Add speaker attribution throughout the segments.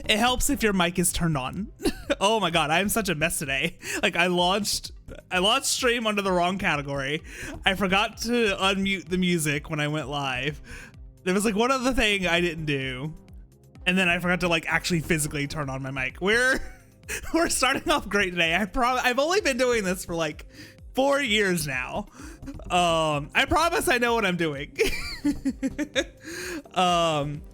Speaker 1: It helps if your mic is turned on. Oh my god, I'm such a mess today. Like I launched stream under the wrong category. I forgot to unmute the music when I went live. There was like one other thing I didn't do. And then I forgot to like actually physically turn on my mic. We're starting off great today. I've only been doing this for like 4 years now. I promise I know what I'm doing.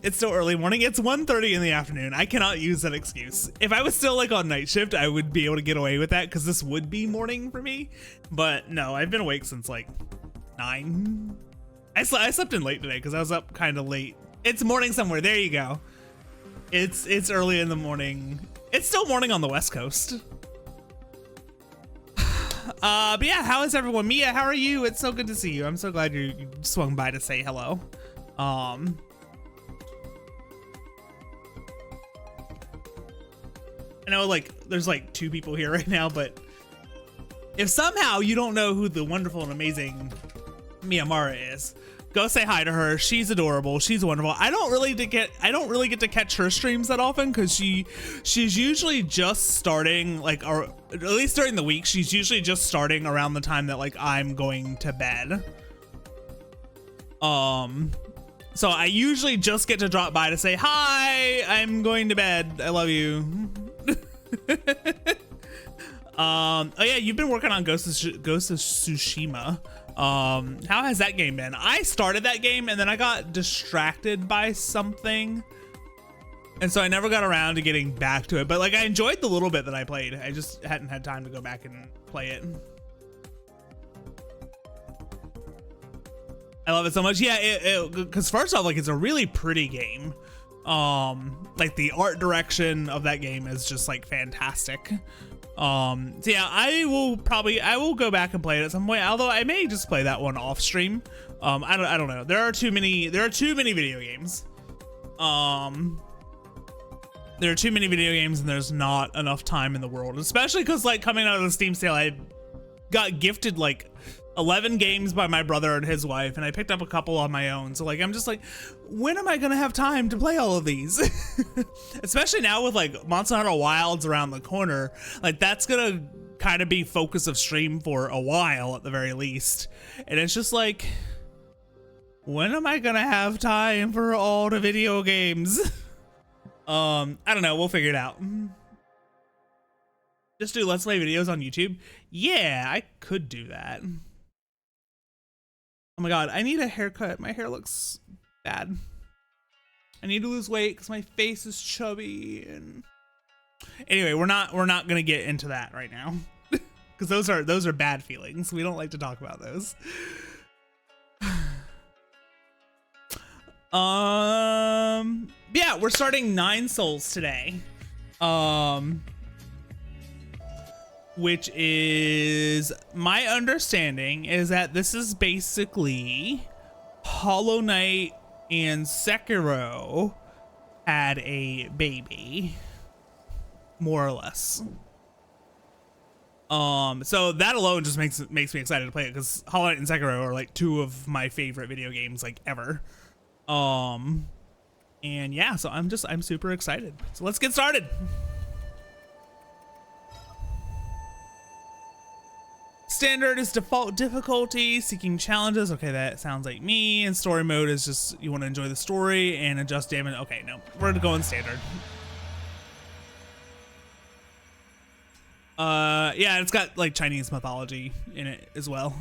Speaker 1: It's still early morning. It's 1:30 in the afternoon. I cannot use that excuse. If I was still like on night shift, I would be able to get away with that because this would be morning for me. But no, I've been awake since like 9. I slept in late today because I was up kind of late. It's morning somewhere. There you go. It's early in the morning. It's still morning on the West Coast. But yeah, how is everyone? Mia, how are you? It's so good to see you. I'm so glad you swung by to say hello. I know like there's like 2 people here right now, but if somehow you don't know who the wonderful and amazing Mia Mara is, go say hi to her. She's adorable. She's wonderful. I don't really get to catch her streams that often because she's usually just starting like, or at least during the week, she's usually just starting around the time that like I'm going to bed. So I usually just get to drop by to say hi. I'm going to bed. I love you. Oh yeah, you've been working on Ghost of Tsushima. How has that game been? I started that game and then I got distracted by something, and so I never got around to getting back to it, but like I enjoyed the little bit that I played. I just hadn't had time to go back and play it. I love it so much. Yeah, because first off, like it's a really pretty game. Like the art direction of that game is just like fantastic. So yeah, I will go back and play it at some point, although I may just play that one off stream. I don't know. There are too many video games. There are too many video games and there's not enough time in the world, especially because like coming out of the Steam sale, I got gifted like 11 games by my brother and his wife, and I picked up a couple on my own. So like I'm just like, when am I gonna have time to play all of these? Especially now with like Monster Hunter Wilds around the corner, like that's gonna kind of be focus of stream for a while at the very least. And it's just like, when am I gonna have time for all the video games? I don't know, we'll figure it out. Just do Let's Play videos on YouTube. Yeah, I could do that. Oh my god, I need a haircut. My hair looks bad. I need to lose weight because my face is chubby. And anyway, we're not gonna get into that right now because those are bad feelings. We don't like to talk about those. Yeah, we're starting 9 Souls today. Which is, my understanding is that this is basically Hollow Knight and Sekiro had a baby, more or less. So that alone just makes me excited to play it because Hollow Knight and Sekiro are like 2 of my favorite video games like ever. And yeah, so I'm super excited. So let's get started. Standard is default difficulty, seeking challenges. Okay, that sounds like me. And story mode is just, you want to enjoy the story and adjust damage. Okay, no, we're going standard. Yeah, it's got like Chinese mythology in it as well.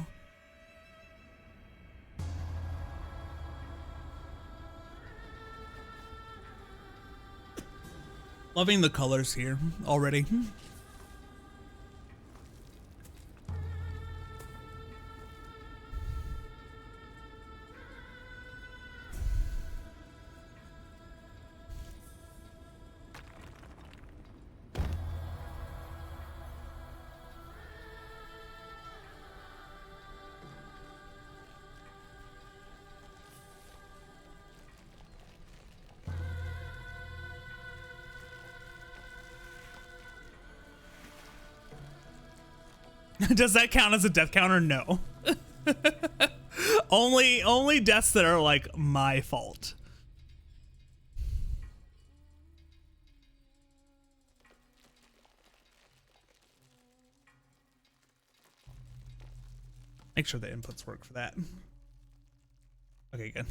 Speaker 1: Loving the colors here already. Does that count as a death counter? No. only deaths that are like my fault. Make sure the inputs work for that. Okay, good.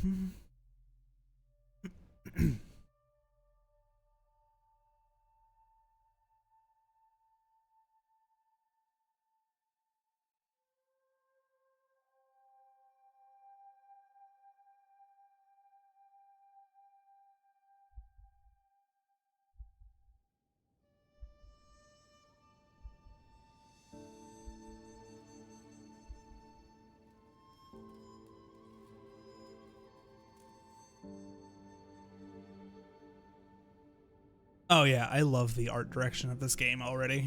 Speaker 1: Oh yeah, I love the art direction of this game already.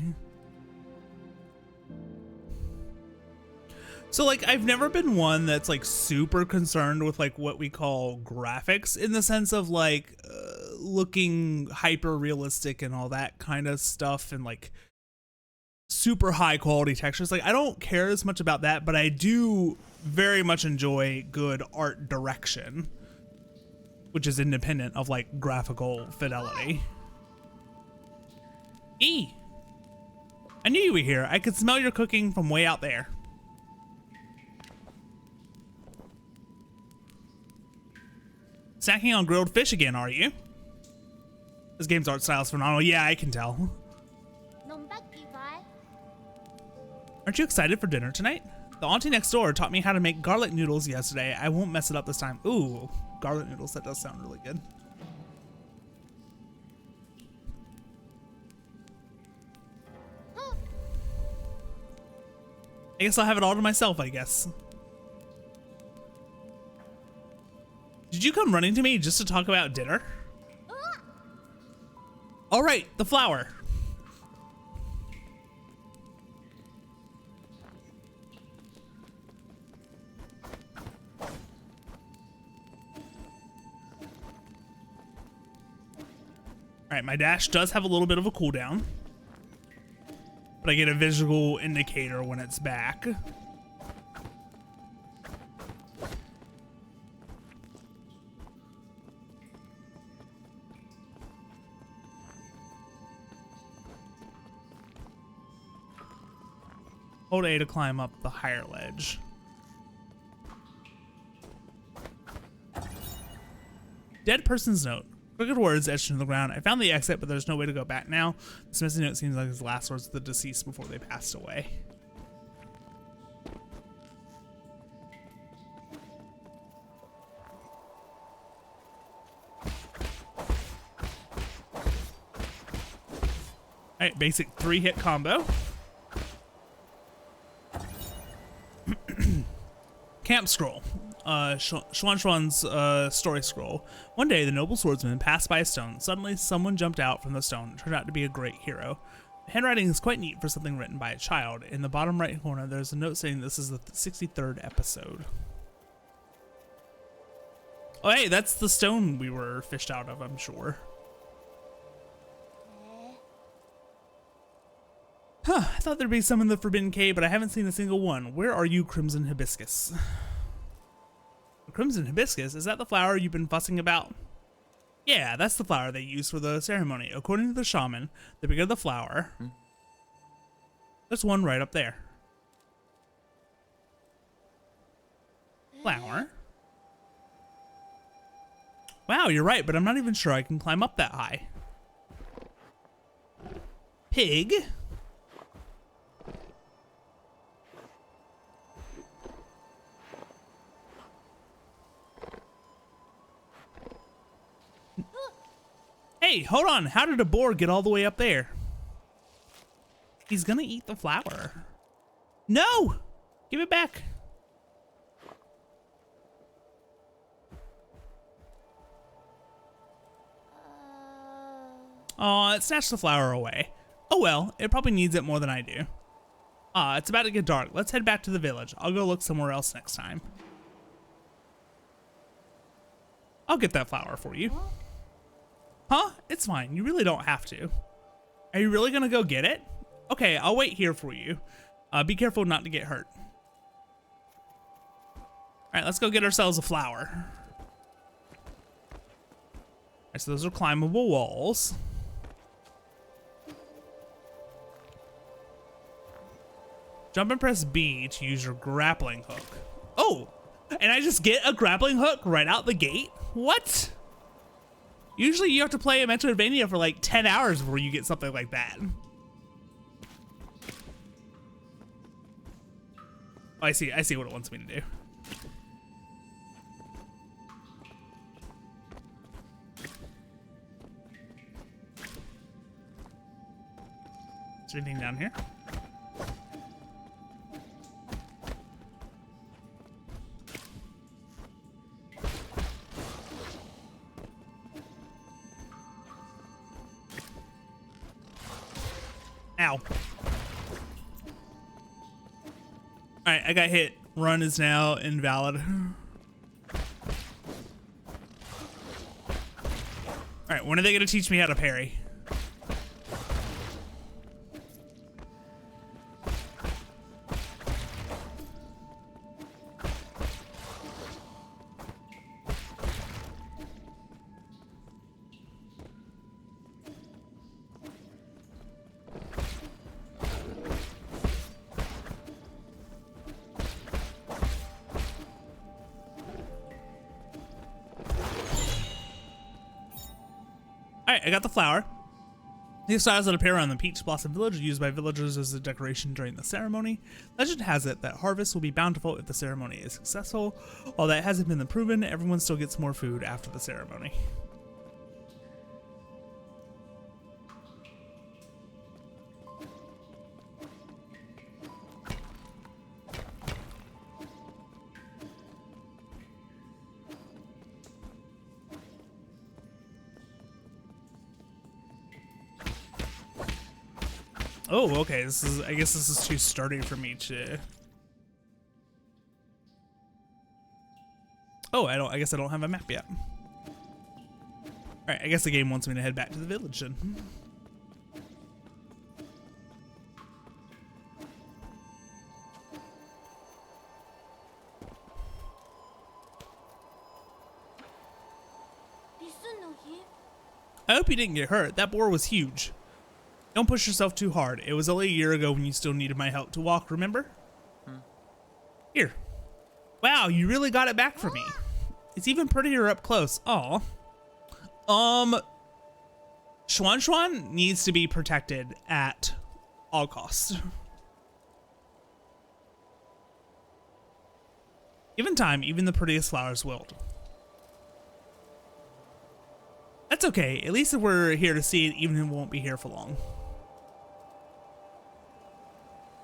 Speaker 1: So like, I've never been one that's like super concerned with like what we call graphics, in the sense of like looking hyper realistic and all that kind of stuff, and like super high quality textures. Like, I don't care as much about that, but I do very much enjoy good art direction, which is independent of like graphical fidelity. E! I knew you were here. I could smell your cooking from way out there. Snacking on grilled fish again, are you? This game's art style is phenomenal. Yeah, I can tell. Aren't you excited for dinner tonight? The auntie next door taught me how to make garlic noodles yesterday. I won't mess it up this time. Ooh, garlic noodles. That does sound really good. I guess I'll have it all to myself, I guess. Did you come running to me just to talk about dinner? All right, the flower. All right, my dash does have a little bit of a cooldown, but I get a visual indicator when it's back. Hold A to climb up the higher ledge. Dead person's note. Crooked words etched into the ground. I found the exit, but there's no way to go back now. This missing note seems like his last words to the deceased before they passed away. Alright, basic 3-hit combo. Camp scroll. Xuan story scroll. One day, the noble swordsman passed by a stone. Suddenly, someone jumped out from the stone. It turned out to be a great hero. The handwriting is quite neat for something written by a child. In the bottom right corner, there's a note saying this is the 63rd episode. Oh, hey, that's the stone we were fished out of, I'm sure. Huh, I thought there'd be some in the Forbidden Cave, but I haven't seen a single one. Where are you, Crimson Hibiscus? Crimson Hibiscus? Is that the flower you've been fussing about? Yeah, that's the flower they use for the ceremony. According to the shaman, the bigger the flower... There's one right up there. Flower? Wow, you're right, but I'm not even sure I can climb up that high. Pig? Hey, hold on. How did a boar get all the way up there? He's gonna eat the flower. No! Give it back. Aw, it snatched the flower away. Oh well, it probably needs it more than I do. It's about to get dark. Let's head back to the village. I'll go look somewhere else next time. I'll get that flower for you. Huh? It's fine. You really don't have to. Are you really gonna go get it? Okay, I'll wait here for you. Be careful not to get hurt. Alright, let's go get ourselves a flower. Alright, so those are climbable walls. Jump and press B to use your grappling hook. Oh, and I just get a grappling hook right out the gate? What? Usually you have to play a Metroidvania for like 10 hours before you get something like that. Oh, I see what it wants me to do. Is there anything down here? Ow. Alright, I got hit. Run is now invalid. Alright, when are they gonna teach me how to parry? Alright, I got the flower. These styles that appear around the Peach Blossom Village are used by villagers as a decoration during the ceremony. Legend has it that harvest will be bountiful if the ceremony is successful. While that hasn't been proven, everyone still gets more food after the ceremony. Oh, okay. I guess this is too sturdy for me to. Oh, I guess I don't have a map yet. All right, I guess the game wants me to head back to the village then. I hope you didn't get hurt. That boar was huge. Don't push yourself too hard. It was only a year ago when you still needed my help to walk, remember? Here. Wow, you really got it back for me. It's even prettier up close. Aw. Xuan needs to be protected at all costs. Given time, even the prettiest flowers wilt. That's okay. At least if we're here to see it, even if we won't be here for long.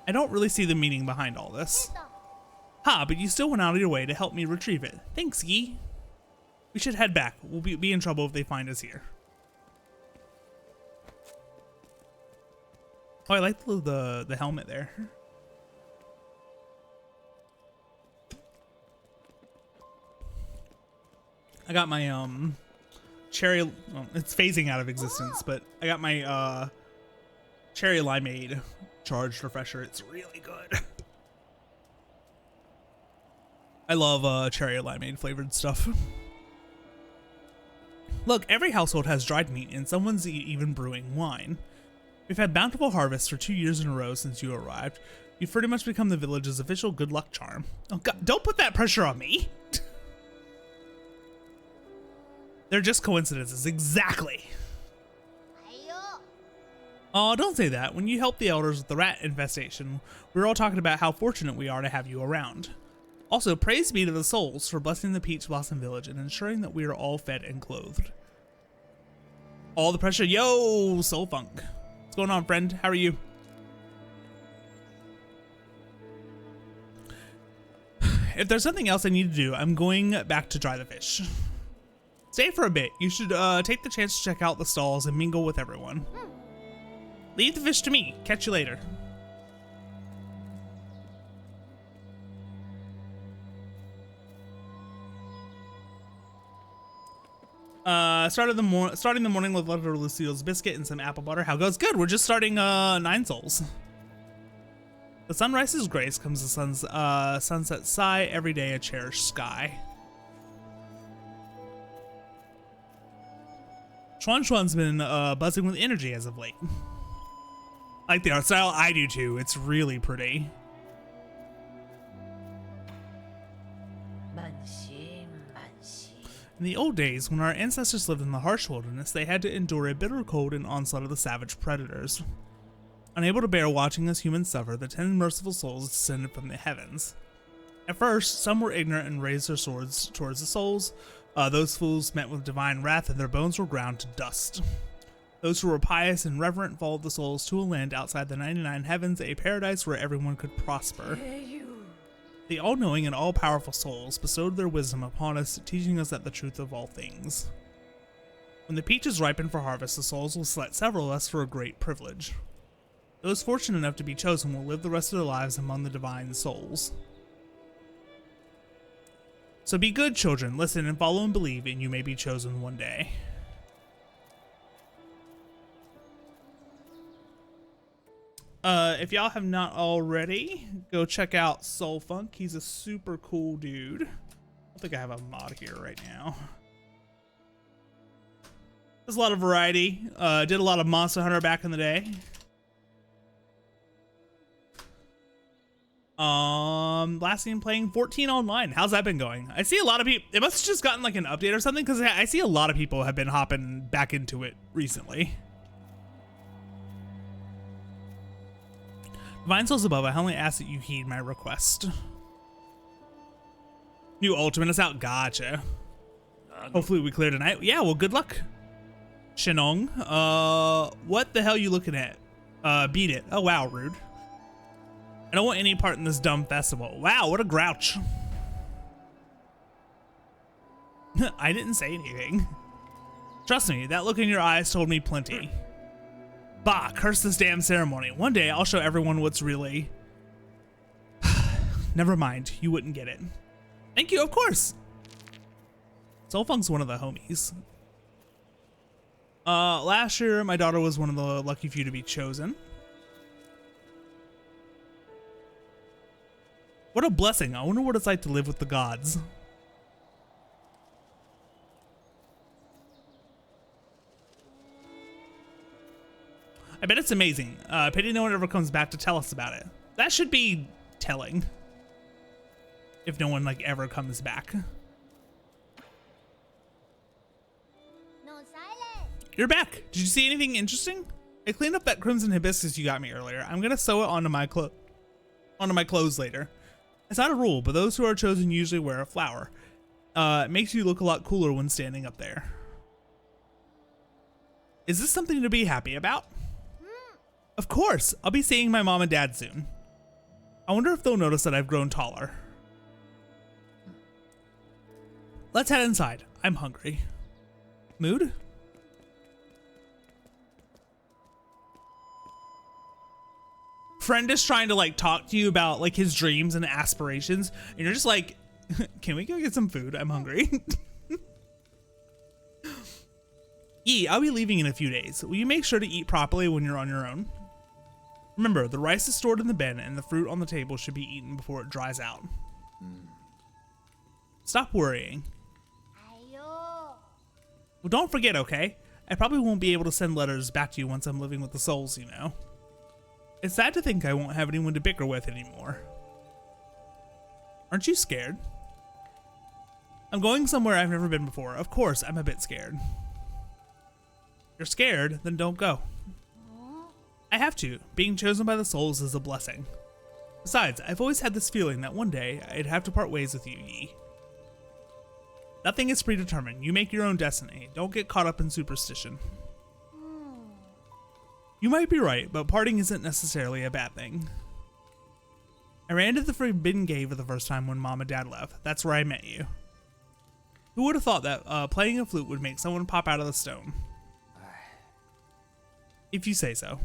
Speaker 1: I don't really see the meaning behind all this. Ha, but you still went out of your way to help me retrieve it. Thanks, Yi. We should head back. We'll be in trouble if they find us here. Oh, I like the helmet there. I got my cherry, well, it's phasing out of existence, but I got my cherry limeade charged refresher. It's really good. I love cherry limeade flavored stuff. Look, every household has dried meat and someone's even brewing wine. We've had bountiful harvests for 2 years in a row since you arrived. You've pretty much become the village's official good luck charm. Oh God, don't put that pressure on me. They're just coincidences, exactly. Oh, don't say that. When you helped the elders with the rat infestation, we were all talking about how fortunate we are to have you around. Also, praise be to the souls for blessing the Peach Blossom Village and ensuring that we are all fed and clothed. All the pressure. Yo, Soul Funk. What's going on, friend? How are you? If there's something else I need to do, I'm going back to dry the fish. Stay for a bit. You should take the chance to check out the stalls and mingle with everyone. Leave the fish to me. Catch you later. Starting the morning with Letter Lucille's biscuit and some apple butter. How goes? Good. We're just starting 9 souls. The sunrise's grace comes the sun's sunset sigh. Every day a cherished sky. Xuan's been buzzing with energy as of late. I like the art style. I do too. It's really pretty. In the old days, when our ancestors lived in the harsh wilderness, they had to endure a bitter cold and onslaught of the savage predators. Unable to bear watching us humans suffer, the 10 merciful souls descended from the heavens. At first, some were ignorant and raised their swords towards the souls. Those fools met with divine wrath, and their bones were ground to dust. Those who were pious and reverent followed the souls to a land outside the 99 heavens, a paradise where everyone could prosper. The all-knowing and all-powerful souls bestowed their wisdom upon us, teaching us that the truth of all things. When the peaches ripen for harvest, the souls will select several of us for a great privilege. Those fortunate enough to be chosen will live the rest of their lives among the divine souls. So be good, children, listen and follow and believe, and you may be chosen one day. If y'all have not already, go check out Soulfunk. He's a super cool dude. I don't think I have a mod here right now. There's a lot of variety. Did a lot of Monster Hunter back in the day. Last seen playing 14 online. How's that been going? I see a lot of people. It must have just gotten like an update or something, because I see a lot of people have been hopping back into it recently. Divine Souls above, I only ask that you heed my request. New Ultimate is out. Gotcha. Hopefully we clear tonight. Yeah, well, good luck. Shenong. What the hell are you looking at? Beat it. Oh, wow, rude. I don't want any part in this dumb festival. Wow, what a grouch. I didn't say anything. Trust me, that look in your eyes told me plenty. Bah, curse this damn ceremony. One day I'll show everyone what's really... Never mind, you wouldn't get it. Thank you, of course. Soulfunk's one of the homies. Last year, my daughter was one of the lucky few to be chosen. What a blessing. I wonder what it's like to live with the gods. I bet it's amazing. Pity no one ever comes back to tell us about it. That should be telling. If no one like ever comes back.
Speaker 2: No silence.
Speaker 1: You're back. Did you see anything interesting? I cleaned up that crimson hibiscus you got me earlier. I'm gonna sew it onto my clothes later. It's not a rule, but those who are chosen usually wear a flower. It makes you look a lot cooler when standing up there. Is this something to be happy about? Of course, I'll be seeing my mom and dad soon. I wonder if they'll notice that I've grown taller. Let's head inside. I'm hungry. Mood? Friend is trying to like talk to you about like his dreams and aspirations, and you're just like, can we go get some food? I'm hungry. Yi, I'll be leaving in a few days. Will you make sure to eat properly when you're on your own? Remember, the rice is stored in the bin and the fruit on the table should be eaten before it dries out. Stop worrying.
Speaker 2: Ayo.
Speaker 1: Well, don't forget, okay? I probably won't be able to send letters back to you once I'm living with the souls, you know. It's sad to think I won't have anyone to bicker with anymore. Aren't you scared? I'm going somewhere I've never been before. Of course, I'm a bit scared. You're scared? Then don't go. I have to. Being chosen by the souls is a blessing. Besides, I've always had this feeling that one day I'd have to part ways with you, Yi. Nothing is predetermined. You make your own destiny. Don't get caught up in superstition. You might be right, but parting isn't necessarily a bad thing. I ran to the Forbidden Cave for the first time when Mom and Dad left. That's where I met you. Who would have thought that playing a flute would make someone pop out of the stone? If you say so.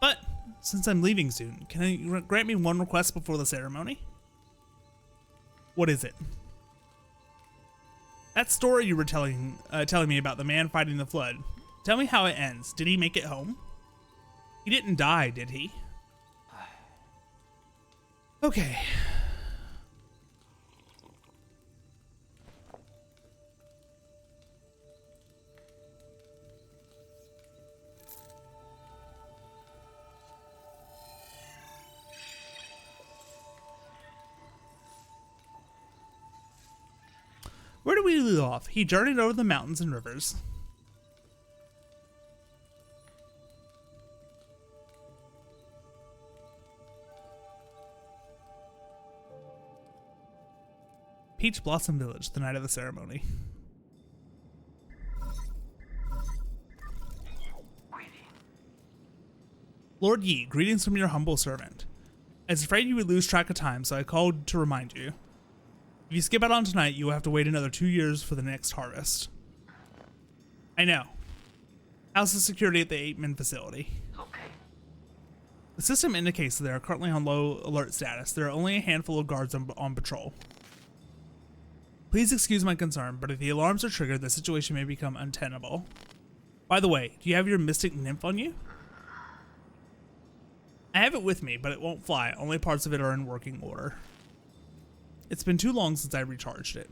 Speaker 1: But, since I'm leaving soon, can you grant me one request before the ceremony? What is it? That story you were telling me about the man fighting the flood. Tell me how it ends. Did he make it home? He didn't die, did he? Okay. Where do we leave off? He journeyed over the mountains and rivers. Peach Blossom Village, the night of the ceremony. Lord Yi, greetings from your humble servant. I was afraid you would lose track of time, so I called to remind you. If you skip out on tonight, you will have to wait another 2 years for the next harvest. I know. How's the security at the 8-man facility?
Speaker 3: Okay.
Speaker 1: The system indicates that they are currently on low alert status. There are only a handful of guards on patrol. Please excuse my concern, but if the alarms are triggered, the situation may become untenable. By the way, do you have your Mystic Nymph on you? I have it with me, but it won't fly. Only parts of it are in working order. It's been too long since I recharged it.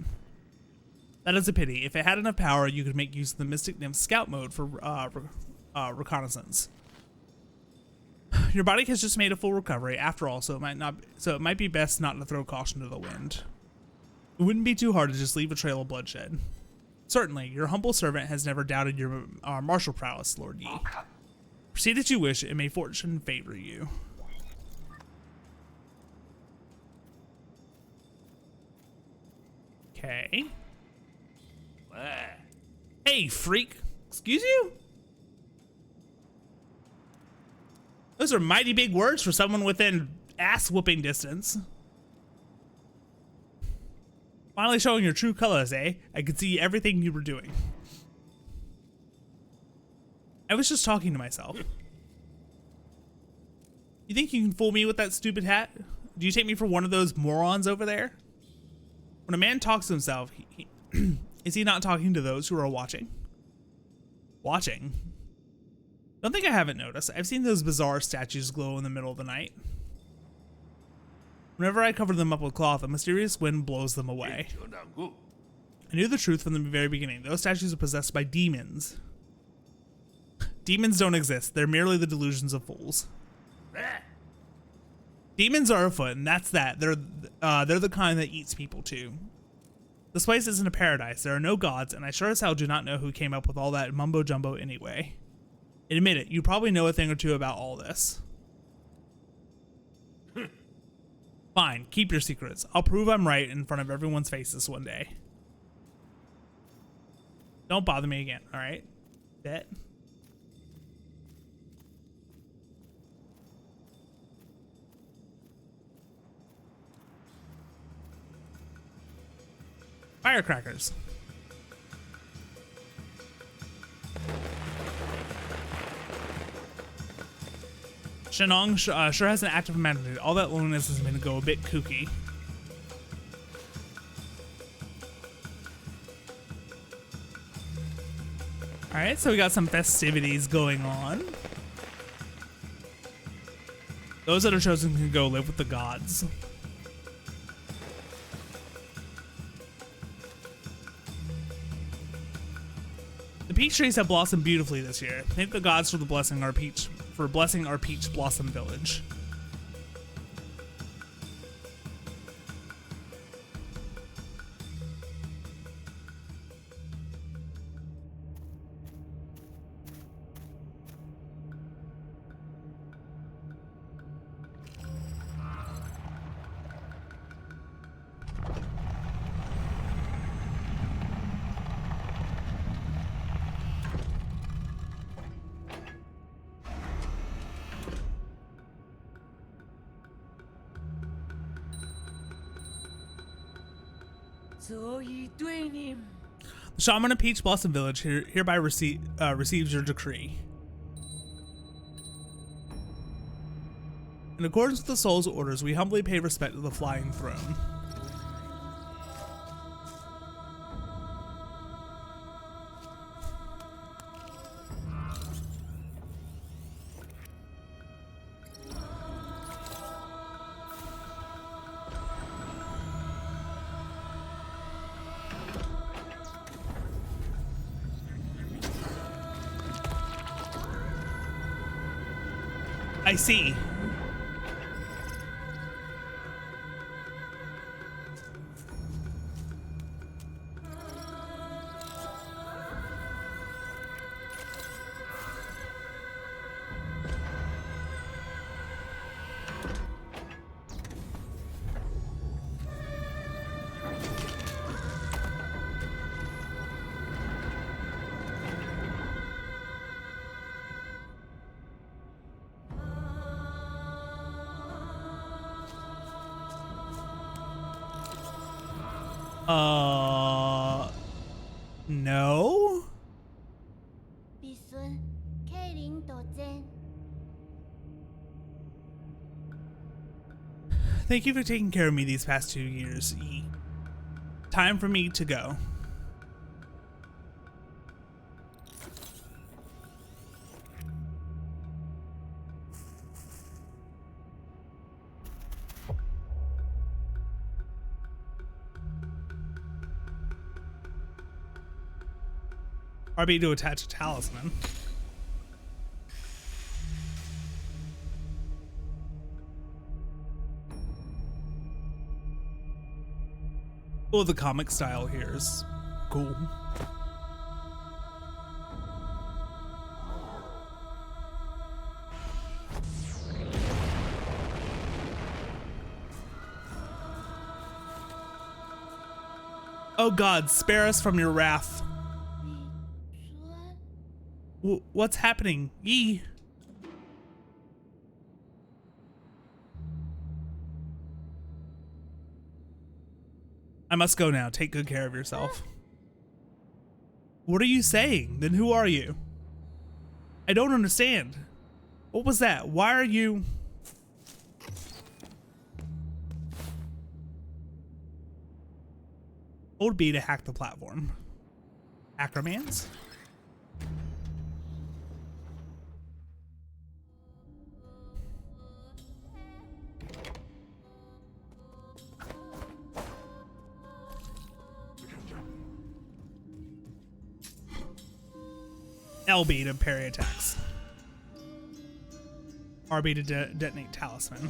Speaker 1: That is a pity. If it had enough power, you could make use of the Mystic Nymph scout mode for reconnaissance. Your body has just made a full recovery after all, so it might be best not to throw caution to the wind. It wouldn't be too hard to just leave a trail of bloodshed. Certainly, your humble servant has never doubted your martial prowess, Lord Yi.
Speaker 3: Okay.
Speaker 1: Proceed as you wish, and may fortune favor you. Okay. Hey, freak. Excuse you? Those are mighty big words for someone within ass-whooping distance. Finally showing your true colors, eh? I could see everything you were doing. I was just talking to myself. You think you can fool me with that stupid hat? Do you take me for one of those morons over there? When a man talks to himself, is he not talking to those who are watching? Watching? Don't think I haven't noticed. I've seen those bizarre statues glow in the middle of the night. Whenever I cover them up with cloth, a mysterious wind blows them away. I knew the truth from the very beginning. Those statues are possessed by demons. Demons don't exist. They're merely the delusions of fools. Demons are afoot, and that's that. They're the kind that eats people too. This place isn't a paradise. There are no gods, and I sure as hell do not know who came up with all that mumbo jumbo anyway. Admit it, you probably know a thing or two about all this. Fine, keep your secrets. I'll prove I'm right in front of everyone's faces one day. Don't bother me again, alright? Bet. Firecrackers. Shenong sure has an active magnitude. All that loneliness has made it go a bit kooky. Alright, so we got some festivities going on. Those that are chosen can go live with the gods. The peach trees have blossomed beautifully this year. Thank the gods for blessing our peach blossom village. The shaman of Peach Blossom Village hereby receives your decree. In accordance with the soul's orders, we humbly pay respect to the flying throne. I see. No.
Speaker 2: 必孙麒麟大戰
Speaker 1: Thank you for taking care of me these past 2 years, Yi. Time for me to go. RB to attach a talisman. Oh, the comic style here is cool. Oh God, spare us from your wrath.
Speaker 2: 必孫
Speaker 1: What's happening? Yi. I must go now. Take good care of yourself. What are you saying? Then who are you? I don't understand. What was that? Why are you... Hold B to hack the platform. Acromans? LB to parry attacks. RB to detonate talisman.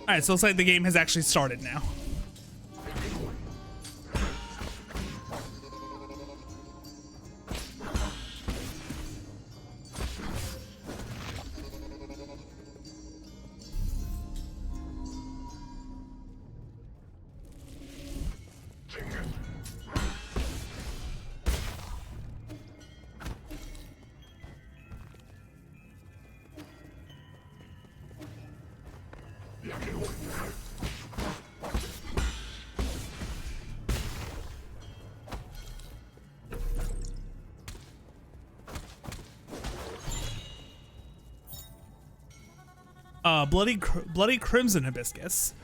Speaker 1: Alright, so it looks like the game has actually started now. Bloody Crimson Hibiscus.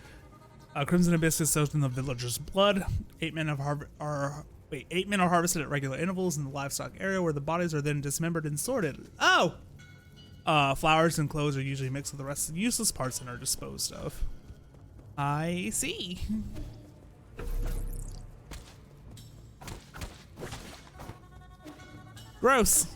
Speaker 1: Crimson Hibiscus soaked in the villager's blood. 8 men are harvested at regular intervals in the livestock area where the bodies are then dismembered and sorted. Oh! Flowers and clothes are usually mixed with the rest of the useless parts and are disposed of. I see. Gross.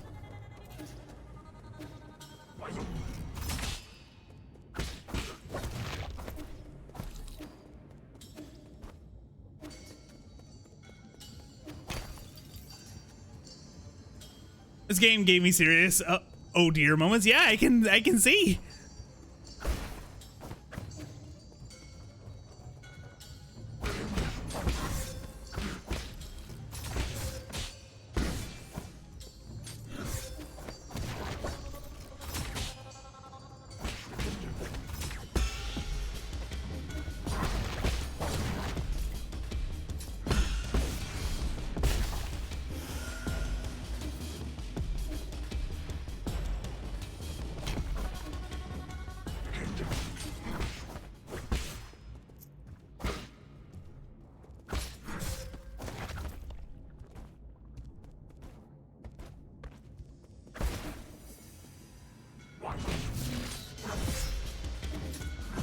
Speaker 1: This game gave me serious oh dear moments. Yeah, I can see.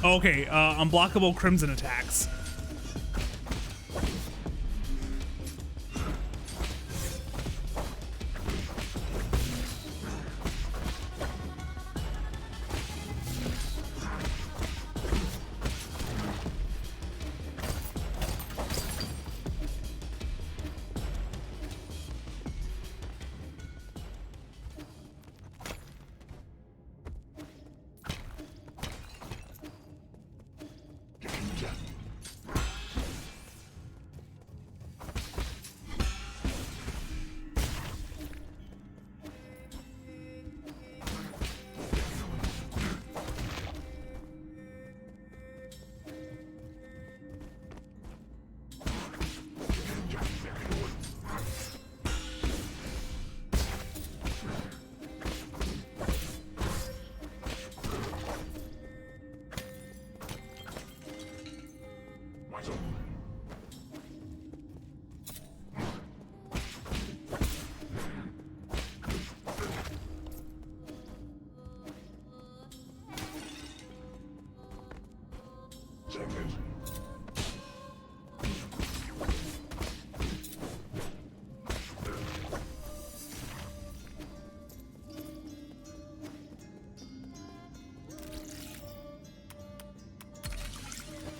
Speaker 1: Okay, unblockable crimson attacks.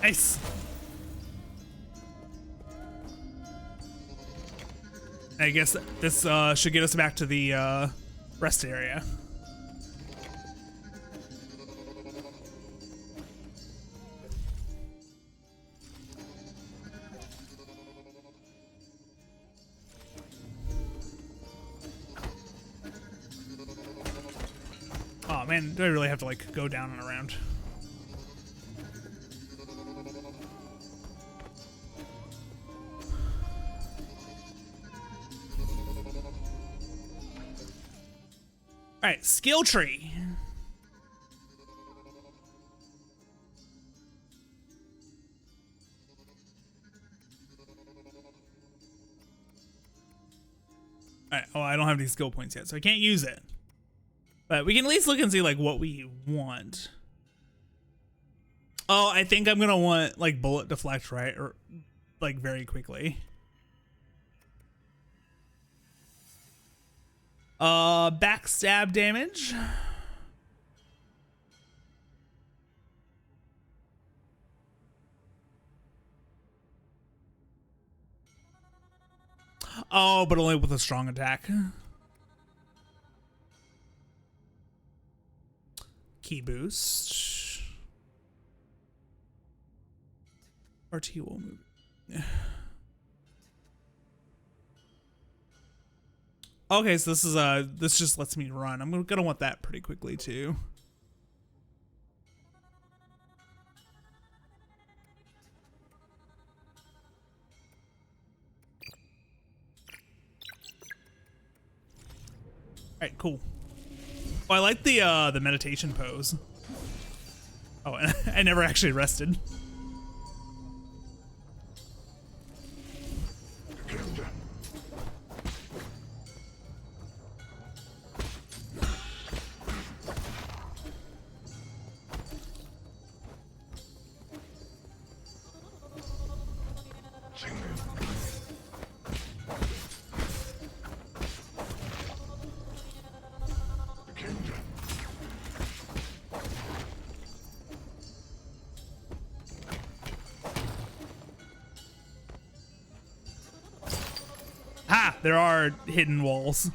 Speaker 1: Nice. I guess this should get us back to the rest area. Oh man, do I really have to like go down and around? All right, skill tree. All right, oh, I don't have any skill points yet, so I can't use it. But we can at least look and see like what we want. Oh, I think I'm gonna want like bullet deflect, right? Or like very quickly. Backstab damage. Oh, but only with a strong attack. Key boost. RT will move. Okay, so this is this just lets me run. I'm gonna want that pretty quickly too. All right, cool. Oh, I like the meditation pose. Oh, and I never actually rested. Ha! There are hidden walls.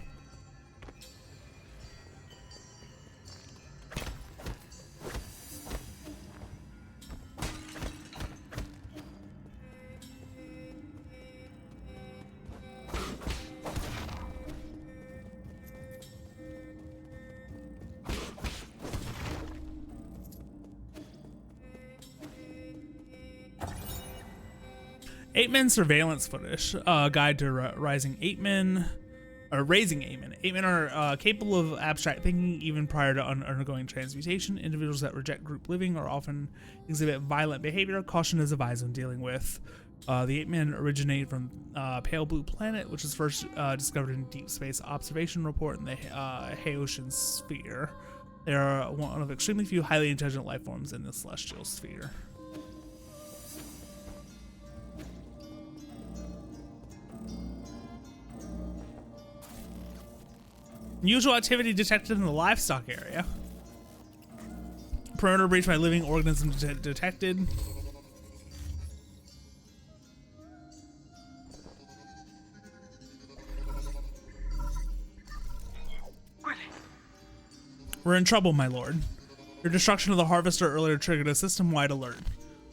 Speaker 1: Ape-Men surveillance footage. Guide to raising Ape-Men. Raising Ape-Men. Ape-Men are capable of abstract thinking even prior to undergoing transmutation. Individuals that reject group living or often exhibit violent behavior. Caution is advised when dealing with. The Ape-Men originate from Pale Blue Planet, which was first discovered in Deep Space Observation Report in the Haotian Sphere. They are one of extremely few highly intelligent life forms in the Celestial Sphere. Unusual activity detected in the livestock area. Perimeter breach by living organism detected. We're in trouble, my lord. Your destruction of the harvester earlier triggered a system-wide alert.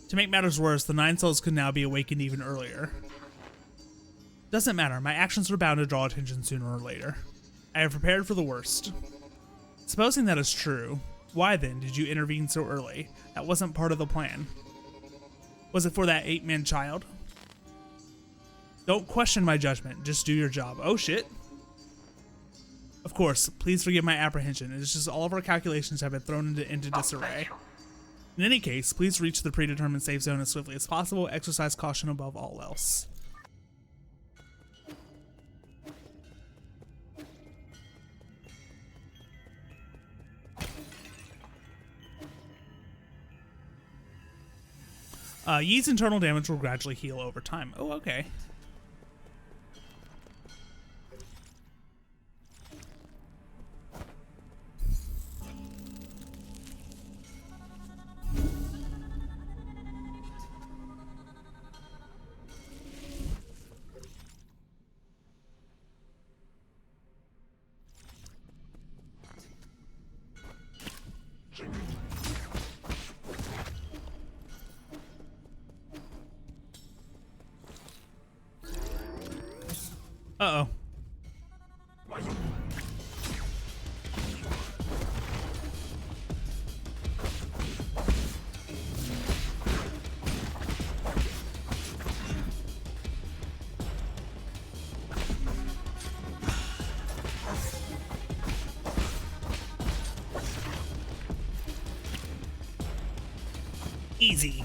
Speaker 1: To make matters worse, the 9 souls could now be awakened even earlier. Doesn't matter, my actions were bound to draw attention sooner or later. I have prepared for the worst. Supposing that is true, why then did you intervene so early? That wasn't part of the plan. Was it for that Ape-Man child? Don't question my judgment, just do your job. Oh shit. Of course, please forgive my apprehension. It is just all of our calculations have been thrown into disarray. In any case, please reach the predetermined safe zone as swiftly as possible. Exercise caution above all else. Ye's internal damage will gradually heal over time. Oh, okay. Uh-oh. Easy.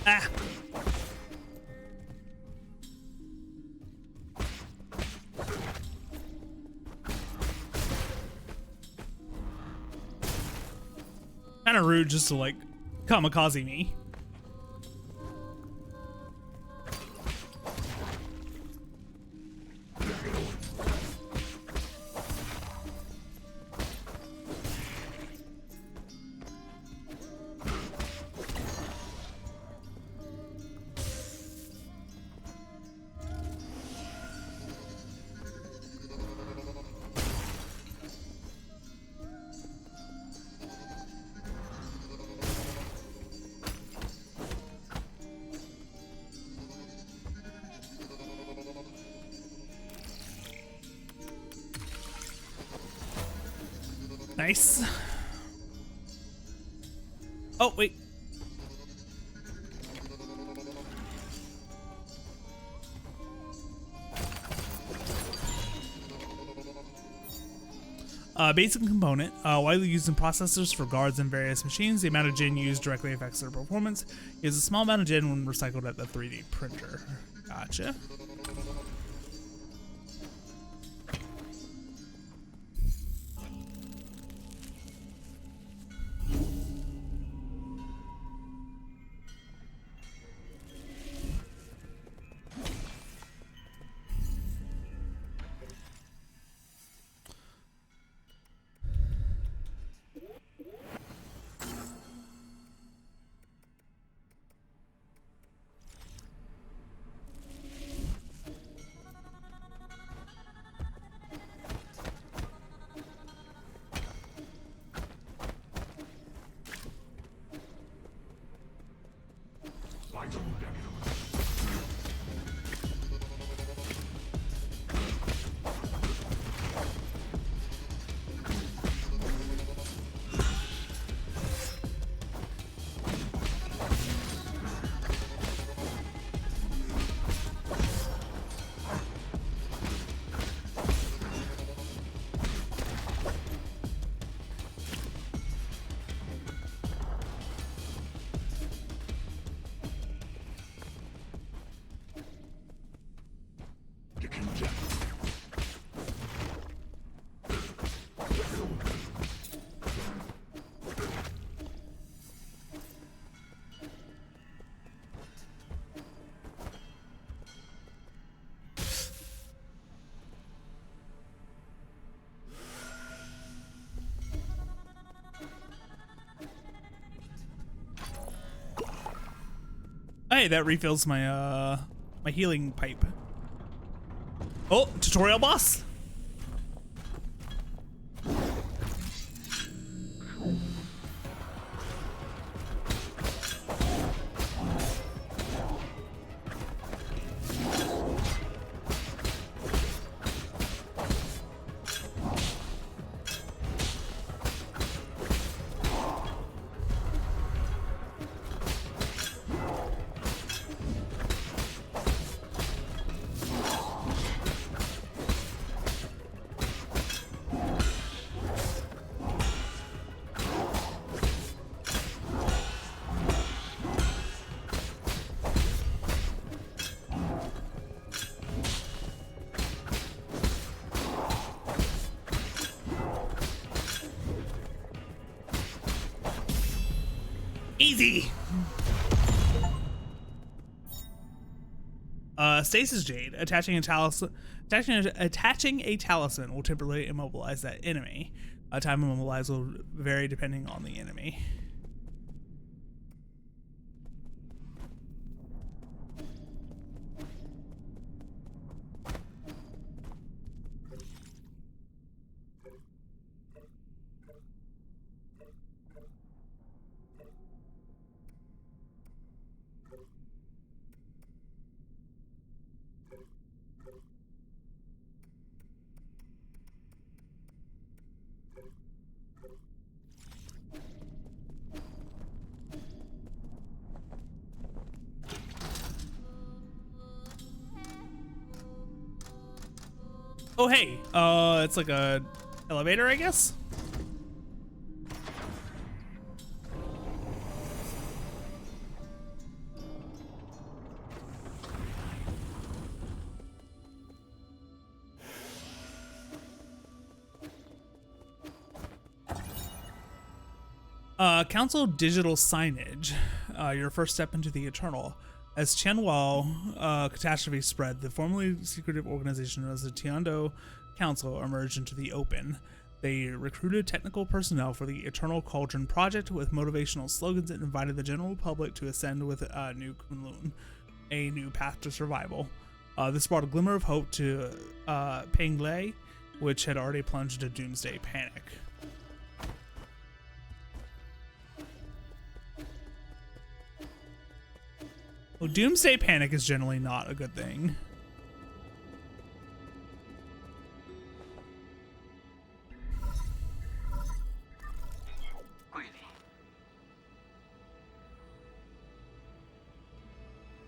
Speaker 1: Ah. Kind of rude just to like kamikaze me. Nice. Oh, wait. Basic component, widely used in processors for guards and various machines. The amount of gin used directly affects their performance. Is a small amount of gin when recycled at the 3D printer. Gotcha. Hey, that refills my my healing pipe. Oh, tutorial boss. easy. Stasis Jade. Attaching a talisman will temporarily immobilize that enemy. Time immobilize will vary depending on the enemy. Oh, hey, it's like a elevator, I guess. Council digital signage, your first step into the Eternal. As Tianwao catastrophe spread, the formerly secretive organization known as the Tiando Council emerged into the open. They recruited technical personnel for the Eternal Cauldron project with motivational slogans that invited the general public to ascend with New Kunlun, a new path to survival. This brought a glimmer of hope to Penglai, which had already plunged into doomsday panic. Well, doomsday panic is generally not a good thing.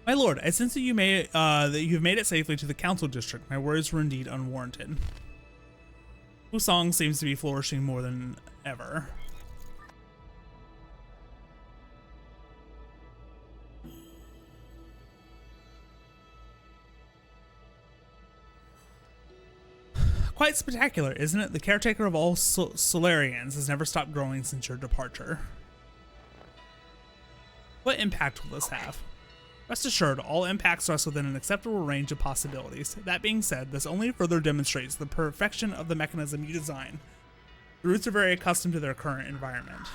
Speaker 1: My lord, I sense that you've made it safely to the council district. My words were indeed unwarranted. Wusong seems to be flourishing more than ever. Quite spectacular, isn't it? The caretaker of all Solarians has never stopped growing since your departure. What impact will this have? Rest assured, all impacts rest within an acceptable range of possibilities. That being said, this only further demonstrates the perfection of the mechanism you design. The roots are very accustomed to their current environment.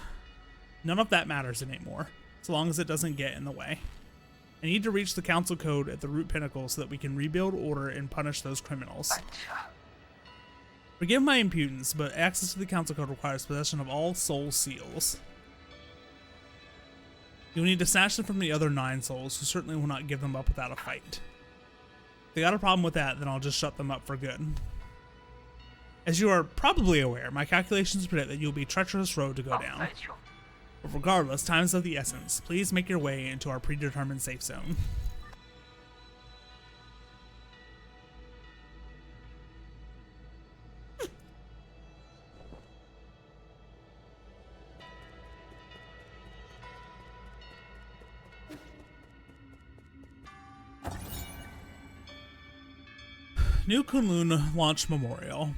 Speaker 1: None of that matters anymore, so long as it doesn't get in the way. I need to reach the council code at the root pinnacle so that we can rebuild order and punish those criminals. Forgive my impudence, but access to the council code requires possession of all soul seals. You'll need to snatch them from the other 9 souls, who certainly will not give them up without a fight. If they got a problem with that, then I'll just shut them up for good. As you are probably aware, my calculations predict that you'll be a treacherous road to go down. But regardless, time is of the essence. Please make your way into our predetermined safe zone. New Kunlun Launch Memorial.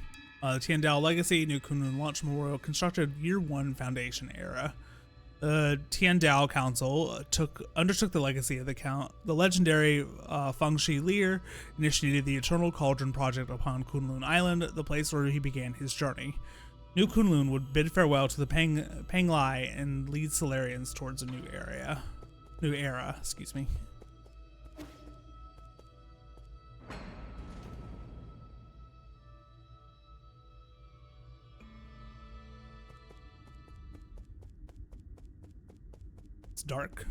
Speaker 1: Tiandao Legacy, New Kunlun Launch Memorial, constructed Year 1 Foundation era. The Tiandao Council undertook the legacy of the legendary Feng Shi Lear, initiated the Eternal Cauldron project upon Kunlun Island, the place where he began his journey. New Kunlun would bid farewell to the Penglai and lead Solarians towards a new era, excuse me. It's dark.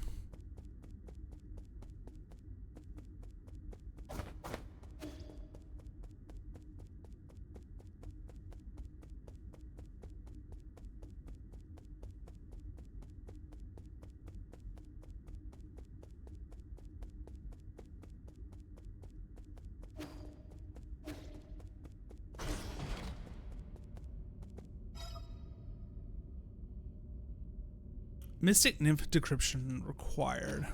Speaker 1: Mystic Nymph decryption required.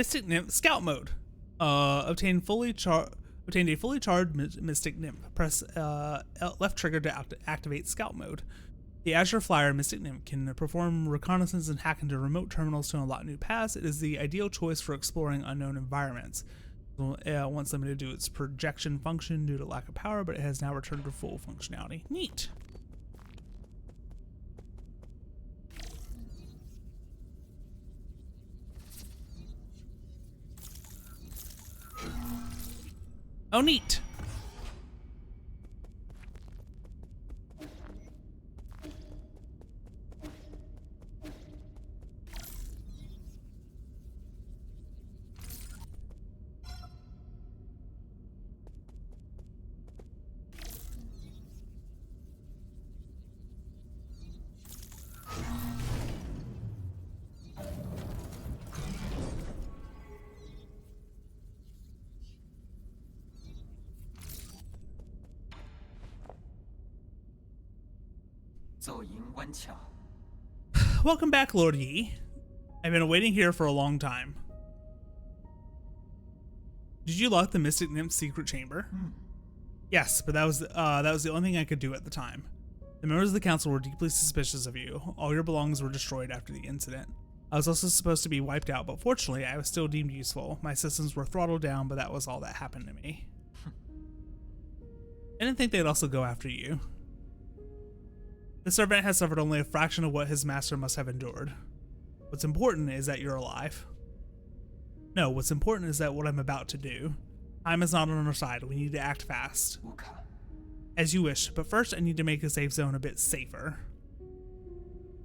Speaker 1: Mystic Nymph Scout Mode. Obtained a fully charged Mystic Nymph. Press left trigger to activate Scout Mode. The Azure Flyer Mystic Nymph can perform reconnaissance and hack into remote terminals to unlock new paths. It is the ideal choice for exploring unknown environments. Once limited to its projection function due to lack of power, but it has now returned to full functionality. Neat. Oh, neat. Welcome back, Lord Yi. I've been waiting here for a long time. Did you lock the Mystic Nymph's secret chamber? Yes, but that was the only thing I could do at the time. The members of the council were deeply suspicious of you. All your belongings were destroyed after the incident. I was also supposed to be wiped out, but fortunately, I was still deemed useful. My systems were throttled down, but that was all that happened to me. I didn't think they'd also go after you. The servant has suffered only a fraction of what his master must have endured. What's important is that you're alive. No, what's important is that what I'm about to do. Time is not on our side. We need to act fast. As you wish, but first I need to make the safe zone a bit safer.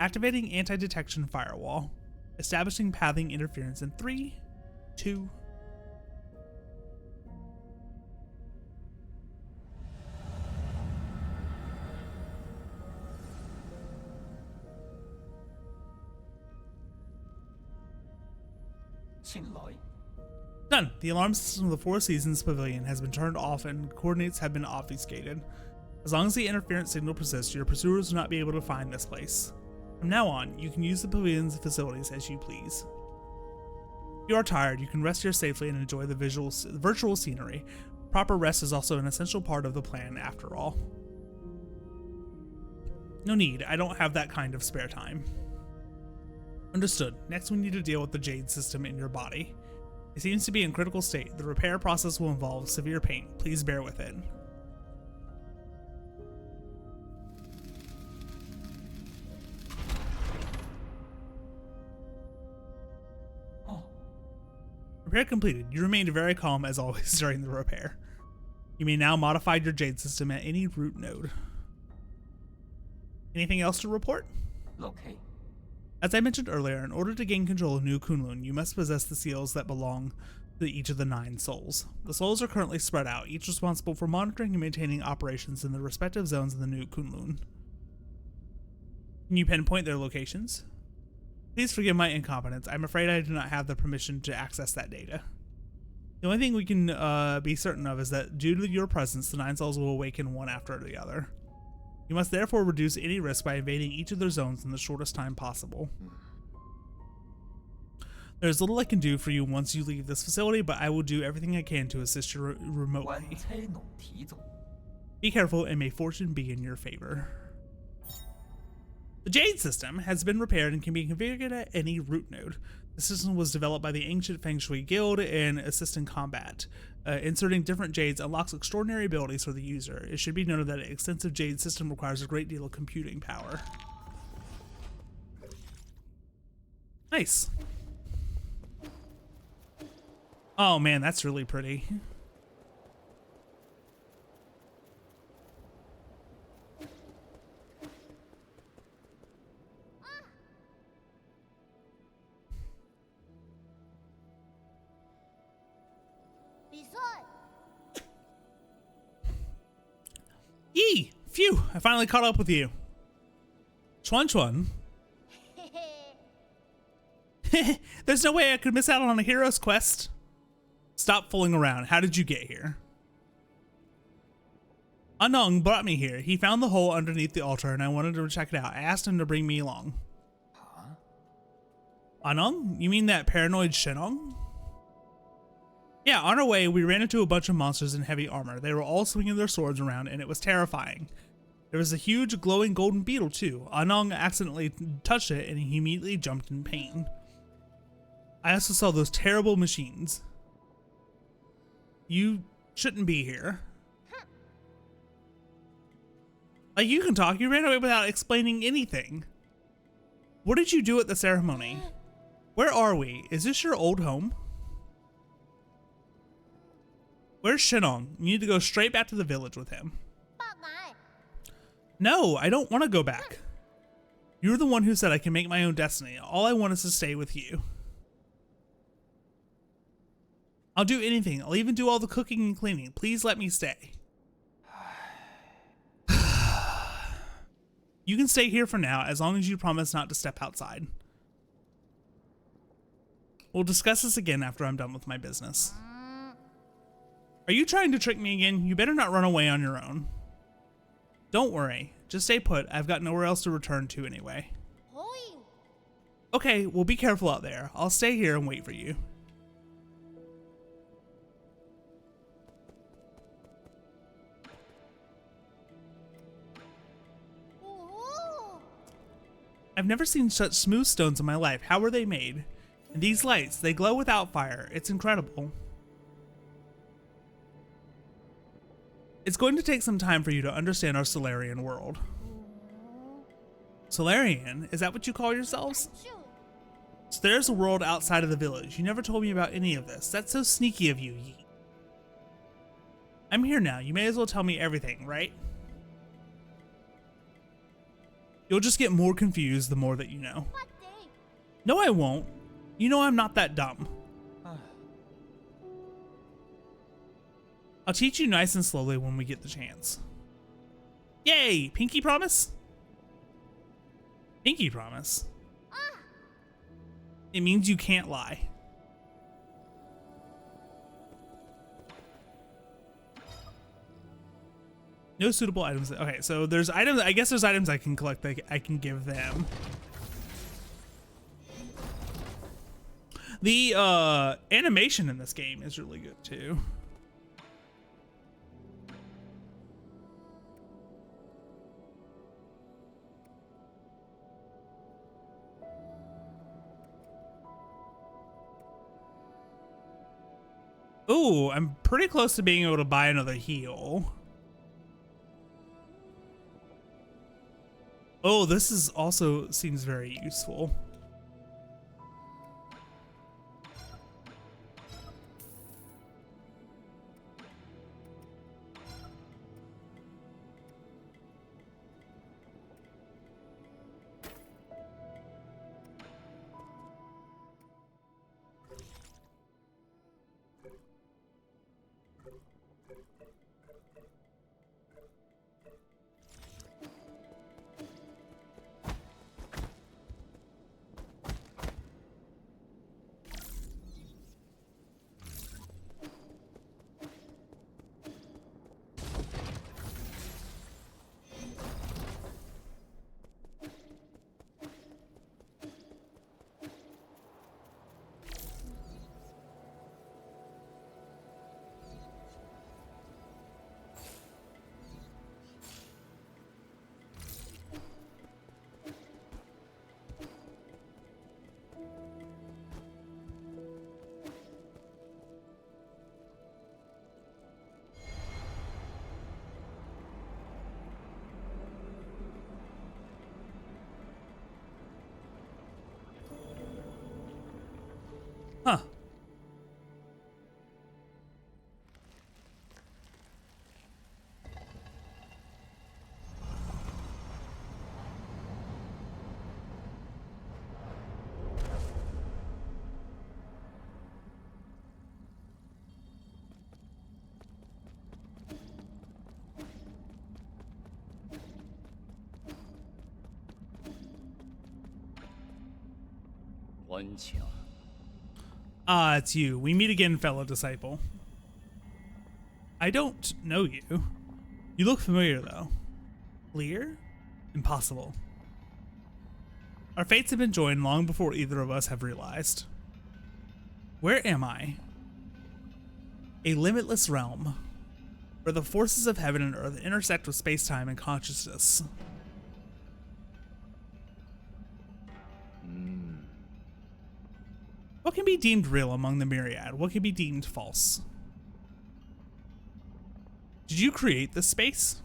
Speaker 1: Activating anti-detection firewall. Establishing pathing interference in 3, 2, done. The alarm system of the Four Seasons Pavilion has been turned off and coordinates have been obfuscated. As long as the interference signal persists, your pursuers will not be able to find this place. From now on, you can use the pavilion's facilities as you please. If you are tired, you can rest here safely and enjoy the virtual scenery. Proper rest is also an essential part of the plan, after all. No need, I don't have that kind of spare time. Understood. Next, we need to deal with the Jade system in your body. It seems to be in critical state. The repair process will involve severe pain. Please bear with it. Repair completed. You remained very calm as always during the repair. You may now modify your Jade system at any root node. Anything else to report?
Speaker 3: Okay.
Speaker 1: As I mentioned earlier, in order to gain control of New Kunlun, you must possess the seals that belong to each of the 9 souls. The souls are currently spread out, each responsible for monitoring and maintaining operations in the respective zones of the New Kunlun. Can you pinpoint their locations? Please forgive my incompetence. I'm afraid I do not have the permission to access that data. The only thing we can be certain of is that due to your presence, the 9 souls will awaken one after the other. You must therefore reduce any risk by invading each of their zones in the shortest time possible. There's little I can do for you once you leave this facility, but I will do everything I can to assist you remotely. Be careful, and may fortune be in your favor. The Jade system has been repaired and can be configured at any root node. The system was developed by the Ancient Feng Shui Guild and assists in combat. Inserting different Jades unlocks extraordinary abilities for the user. It should be noted that an extensive Jade system requires a great deal of computing power. Nice. Oh man, that's really pretty. Yee! Phew! I finally caught up with you. Chuan Chuan. There's no way I could miss out on a hero's quest. Stop fooling around. How did you get here? Anung brought me here. He found the hole underneath the altar and I wanted to check it out. I asked him to bring me along. Huh? Anung? You mean that paranoid Shenong? Yeah, on our way, we ran into a bunch of monsters in heavy armor. They were all swinging their swords around, and it was terrifying. There was a huge glowing golden beetle, too. Anong accidentally touched it, and he immediately jumped in pain. I also saw those terrible machines. You shouldn't be here. Like, you can talk. You ran away without explaining anything. What did you do at the ceremony? Where are we? Is this your old home? Where's Shenong? You need to go straight back to the village with him. No, I don't want to go back. You're the one who said I can make my own destiny. All I want is to stay with you. I'll do anything. I'll even do all the cooking and cleaning. Please let me stay. You can stay here for now, as long as you promise not to step outside. We'll discuss this again after I'm done with my business. Are you trying to trick me again? You better not run away on your own. Don't worry. Just stay put. I've got nowhere else to return to anyway. Okay, well, be careful out there. I'll stay here and wait for you. I've never seen such smooth stones in my life. How were they made? And these lights, they glow without fire. It's incredible. It's going to take some time for you to understand our Solarian world. Solarian? Is that what you call yourselves? So there's a world outside of the village. You never told me about any of this. That's so sneaky of you, Yi. I'm here now. You may as well tell me everything, right? You'll just get more confused the more that you know. No, I won't. You know I'm not that dumb. I'll teach you nice and slowly when we get the chance. Yay! Pinky promise? Pinky promise? It means you can't lie. No suitable items. Okay, so there's items. I guess there's items I can collect that I can give them. The animation in this game is really good too. Ooh, I'm pretty close to being able to buy another heal. Oh, this is also seems very useful. Huh. Ah, it's you. We meet again, fellow disciple. I don't know you. You look familiar, though. Clear? Impossible. Our fates have been joined long before either of us have realized. Where am I? A limitless realm where the forces of heaven and earth intersect with space-time and consciousness. What can be deemed real among the myriad? What can be deemed false? Did you create this space?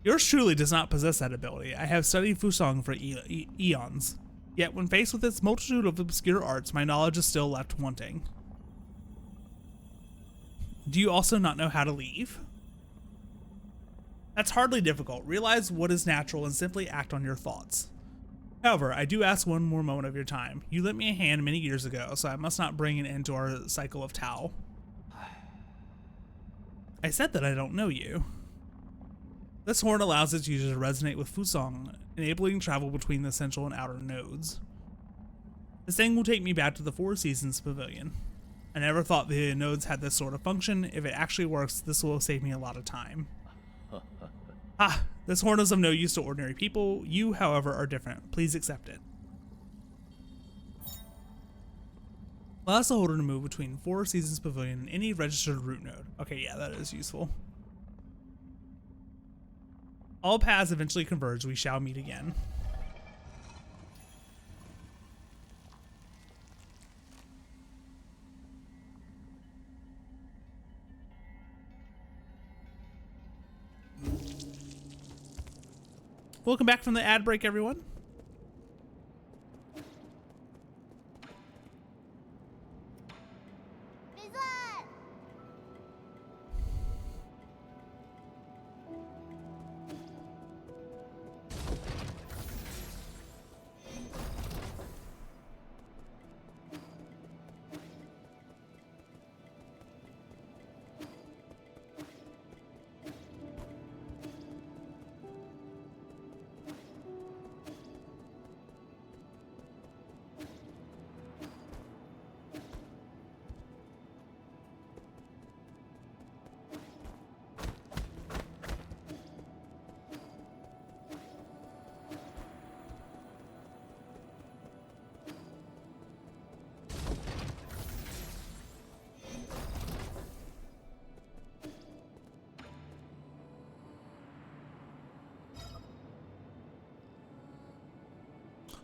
Speaker 1: Yours truly does not possess that ability. I have studied Fusong for eons. Yet when faced with its multitude of obscure arts, my knowledge is still left wanting. Do you also not know how to leave? That's hardly difficult. Realize what is natural and simply act on your thoughts. However, I do ask one more moment of your time. You lent me a hand many years ago, so I must not bring an end to our cycle of Tao. I said that I don't know you. This horn allows its user to resonate with Fusong, enabling travel between the central and outer nodes. This thing will take me back to the Four Seasons Pavilion. I never thought the nodes had this sort of function. If it actually works, this will save me a lot of time. This horn is of no use to ordinary people. You, however, are different. Please accept it. Allows the holder to move between Four Seasons Pavilion and any registered route node. Okay, yeah, that is useful. All paths eventually converge. We shall meet again. Welcome back from the ad break, everyone.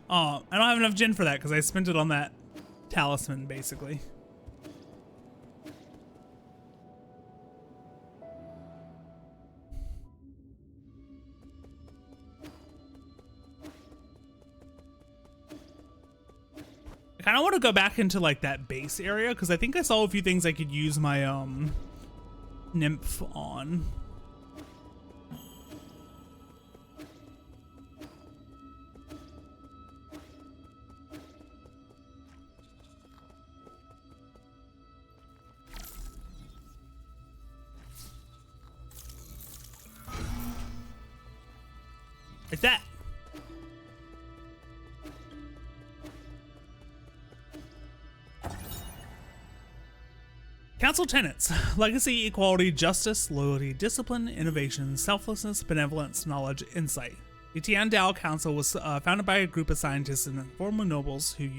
Speaker 1: Oh, I don't have enough Jin for that because I spent it on that talisman, basically. I kind of want to go back into like that base area because I think I saw a few things I could use my nymph on. Like that. Council tenets: legacy, equality, justice, loyalty, discipline, innovation, selflessness, benevolence, knowledge, insight. The Tiandao Council was founded by a group of scientists and former nobles who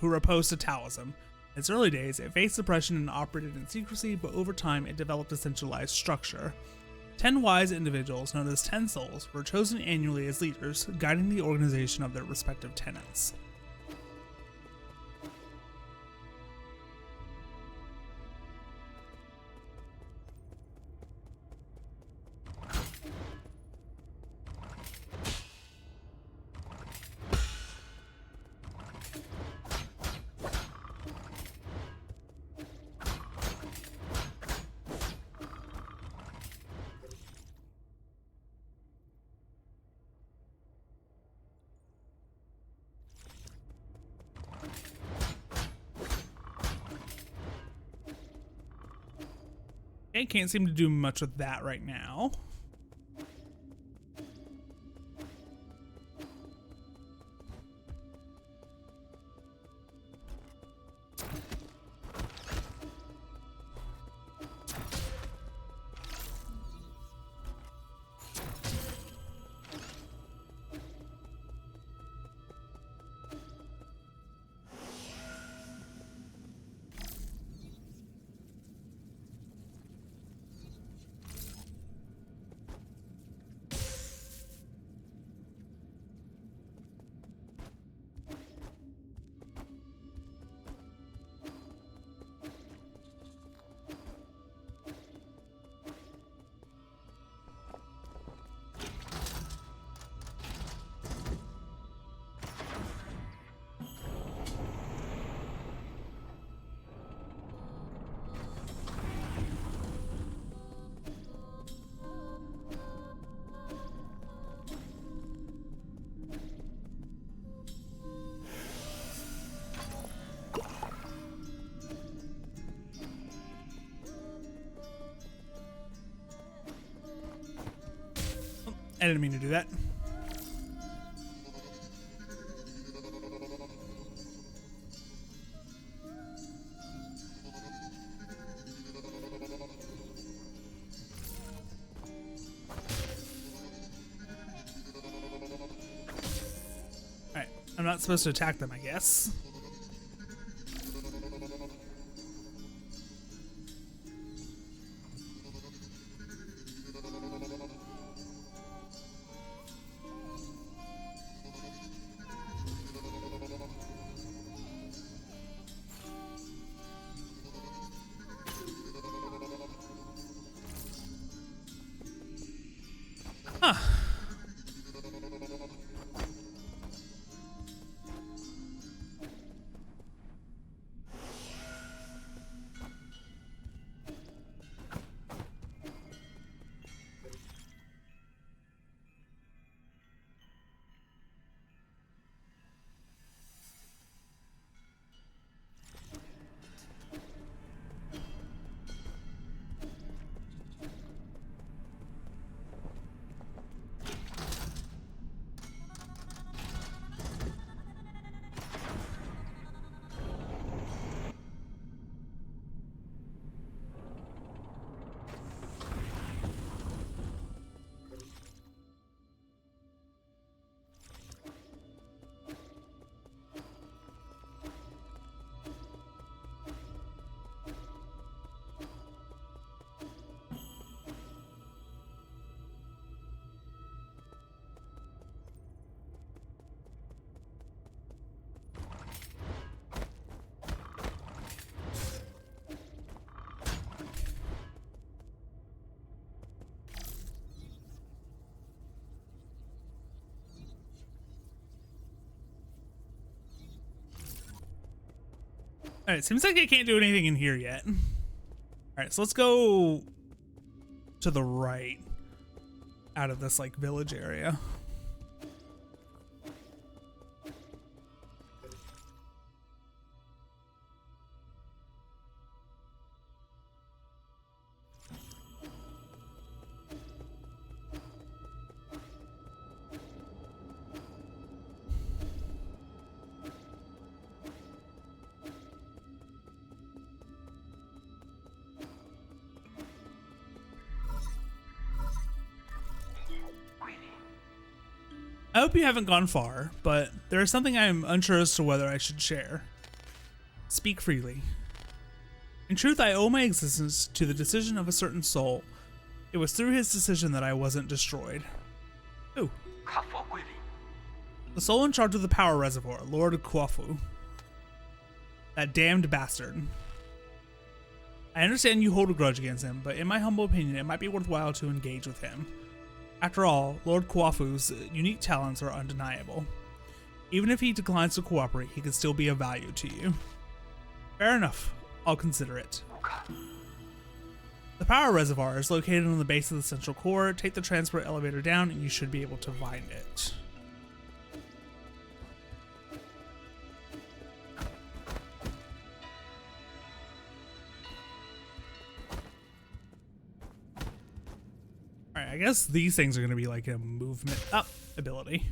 Speaker 1: were opposed to Taoism. In its early days, it faced oppression and operated in secrecy, but over time, it developed a centralized structure. 10 wise individuals, known as 10 souls, were chosen annually as leaders, guiding the organization of their respective tenets. Okay, can't seem to do much with that right now. I didn't mean to do that. Alright, I'm not supposed to attack them, I guess. Huh. Alright, seems like I can't do anything in here yet. Alright, so let's go to the right out of this like village area. I hope you haven't gone far, but there is something I am unsure as to whether I should share. Speak freely. In truth, I owe my existence to the decision of a certain soul. It was through his decision that I wasn't destroyed. Who? The soul in charge of the power reservoir, Lord Quafu. That damned bastard. I understand you hold a grudge against him, but in my humble opinion, it might be worthwhile to engage with him. After all, Lord Quafu's unique talents are undeniable. Even if he declines to cooperate, he could still be of value to you. Fair enough. I'll consider it. The power reservoir is located on the base of the central core. Take the transport elevator down and you should be able to find it. Alright, I guess these things are going to be like a movement up ability.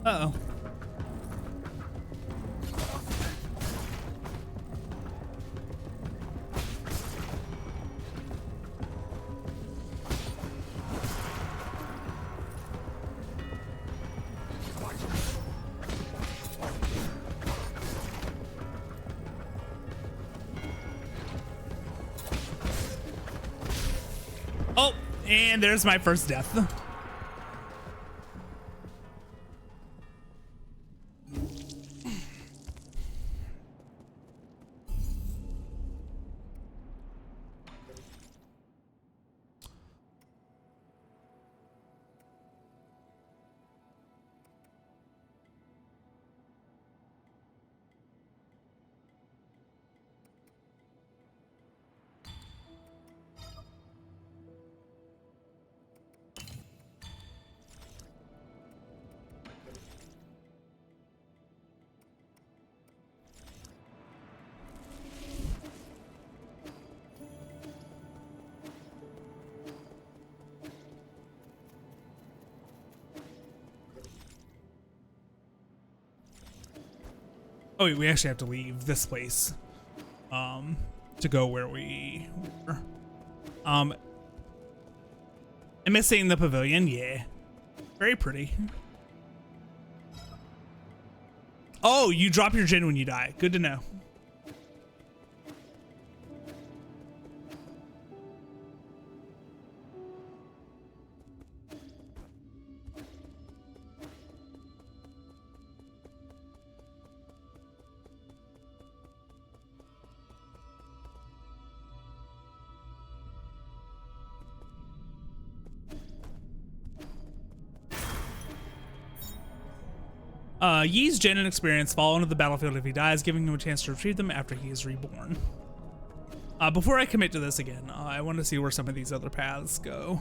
Speaker 1: Uh-oh. Oh, and there's my first death. Oh wait, we actually have to leave this place to go where we were. I'm missing the pavilion. Yeah, very pretty. Oh, you drop your Jin when you die. Good to know. Yi's Jin and experience fall onto the battlefield if he dies, giving him a chance to retrieve them after he is reborn. Before I commit to this again, I want to see where some of these other paths go.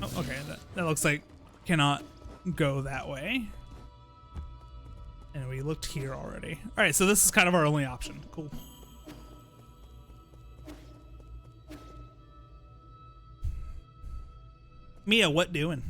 Speaker 1: Oh, okay, that looks like cannot go that way. And we looked here already. All right, so this is kind of our only option. Cool. Mia, what doing?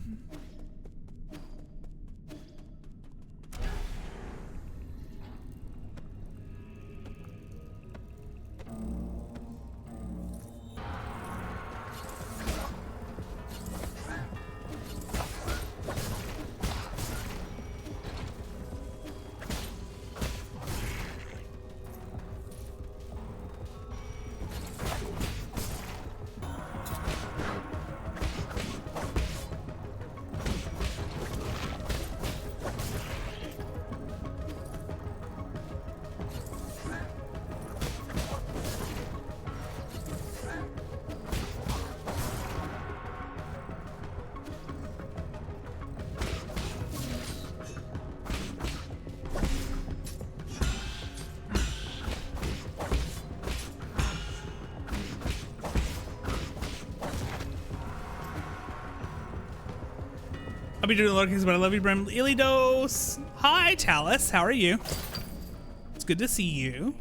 Speaker 1: I'll be doing Lurkings, but I love you, Brim. Ilidos. Hi, Talus. How are you? It's good to see you.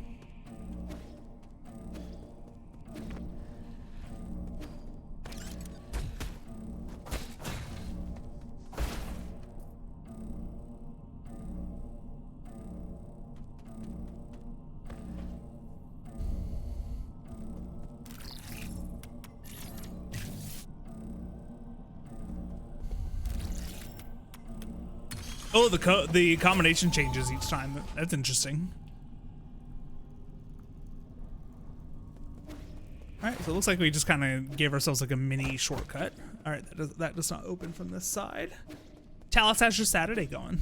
Speaker 1: Oh, the combination changes each time. That's interesting. All right, so it looks like we just kind of gave ourselves like a mini shortcut. All right, that does not open from this side. Talus, how's your Saturday going?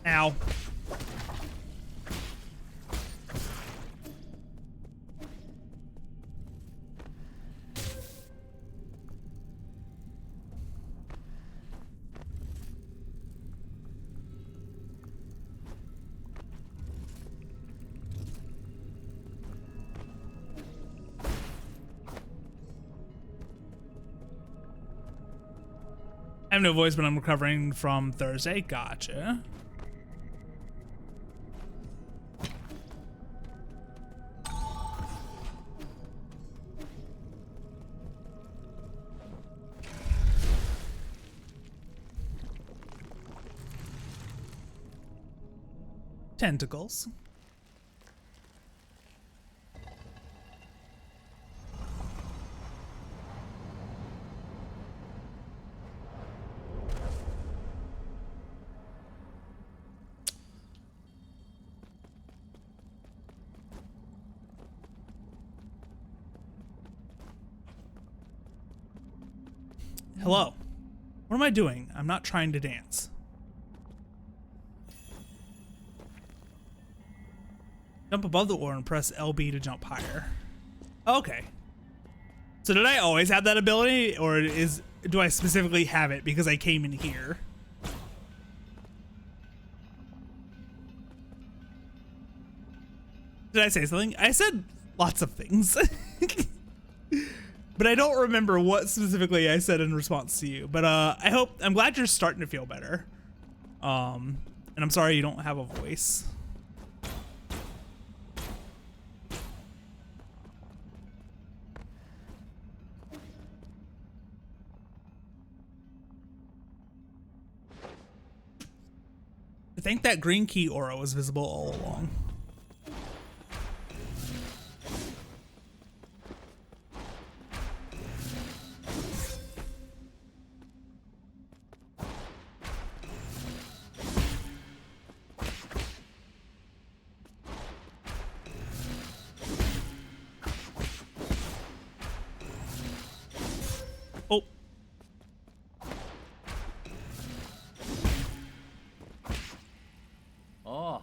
Speaker 1: Ow. I have no voice, but I'm recovering from Thursday. Gotcha. Tentacles. Hello. What am I doing? I'm not trying to dance. Jump above the ore and press LB to jump higher. Okay. So did I always have that ability, or do I specifically have it because I came in here? Did I say something? I said lots of things. But I don't remember what specifically I said in response to you. But I'm glad you're starting to feel better. And I'm sorry you don't have a voice. think that green key aura was visible all along. Oh.
Speaker 3: Oh.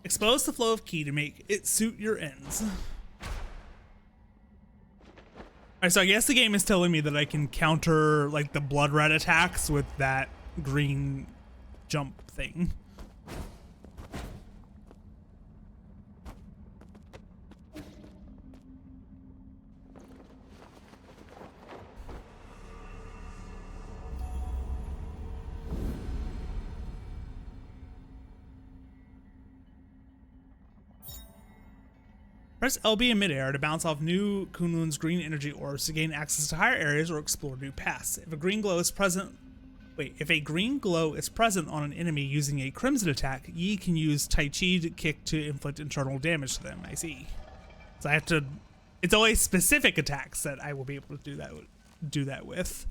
Speaker 1: Expose the flow of ki to make it suit your ends. Alright, so I guess the game is telling me that I can counter like the blood red attacks with that green jump thing. Press LB in midair to bounce off new Kunlun's green energy orbs to gain access to higher areas or explore new paths. If a green glow is present on an enemy using a crimson attack, Yi can use Tai Chi to kick to inflict internal damage to them. I see. So I have to. It's always specific attacks that I will be able to do that with.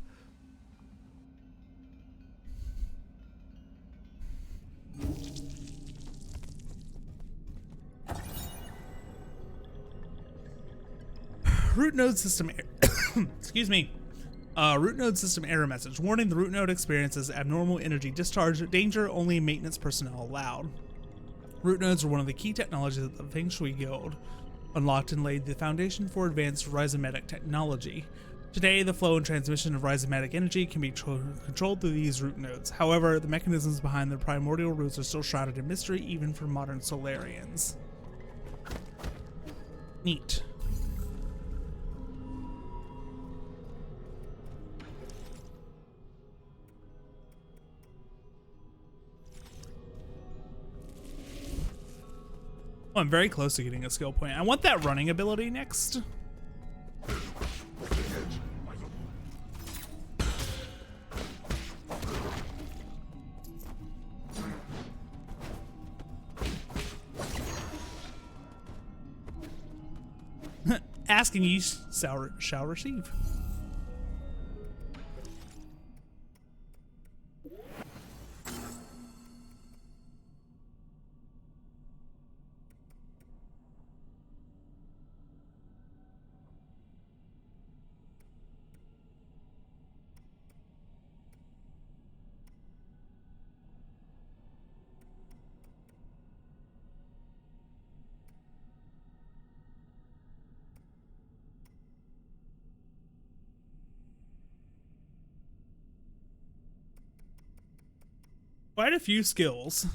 Speaker 1: Root node system excuse me. Root node system error message. Warning, the root node experiences abnormal energy discharge. Danger, only maintenance personnel allowed. Root nodes are one of the key technologies that the Feng Shui Guild unlocked and laid the foundation for advanced rhizomatic technology. Today, the flow and transmission of rhizomatic energy can be controlled through these root nodes. However, the mechanisms behind the primordial roots are still shrouded in mystery, even for modern Solarians. Neat. Oh, I'm very close to getting a skill point. I want that running ability next. Asking you shall receive. Quite a few skills.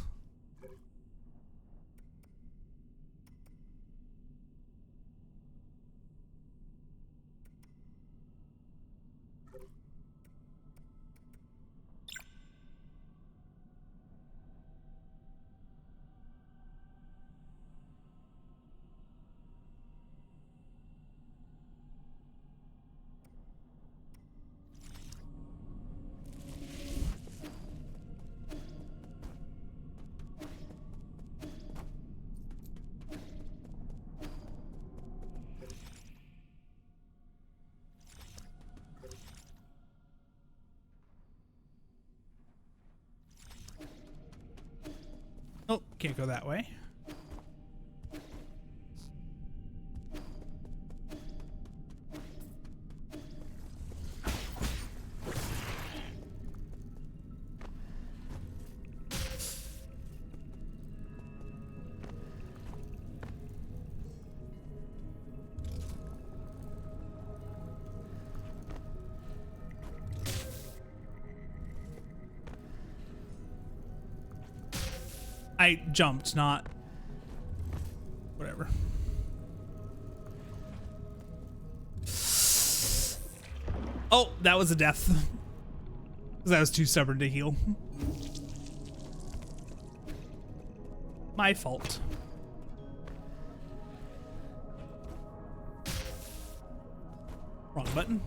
Speaker 1: Oh, can't go that way. I jumped, not whatever. Oh, that was a death. Because I was too stubborn to heal. My fault. Wrong button.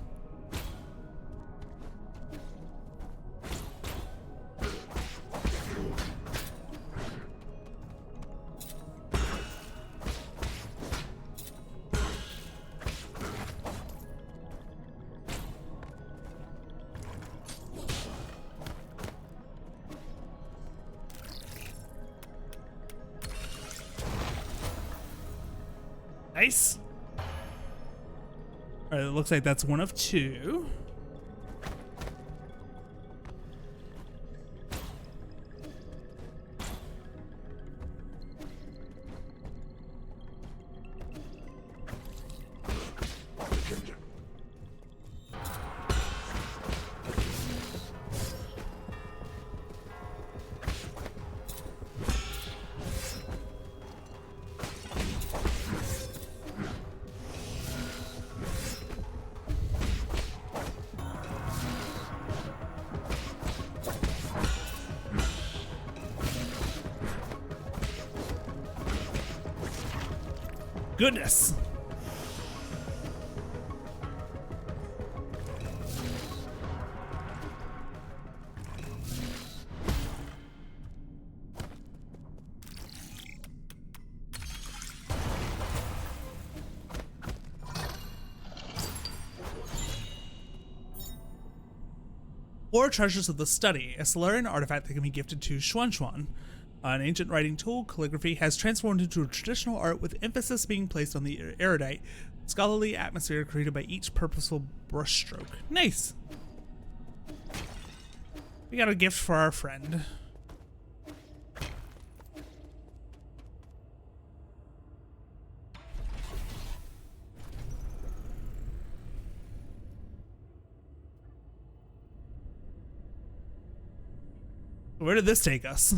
Speaker 1: Nice. All right, it looks like that's one of two. Goodness. Four Treasures of the Study, a Solarian artifact that can be gifted to Xuan Xuan. An ancient writing tool, calligraphy has transformed into a traditional art with emphasis being placed on the erudite, scholarly atmosphere created by each purposeful brushstroke. Nice! We got a gift for our friend. Where did this take us?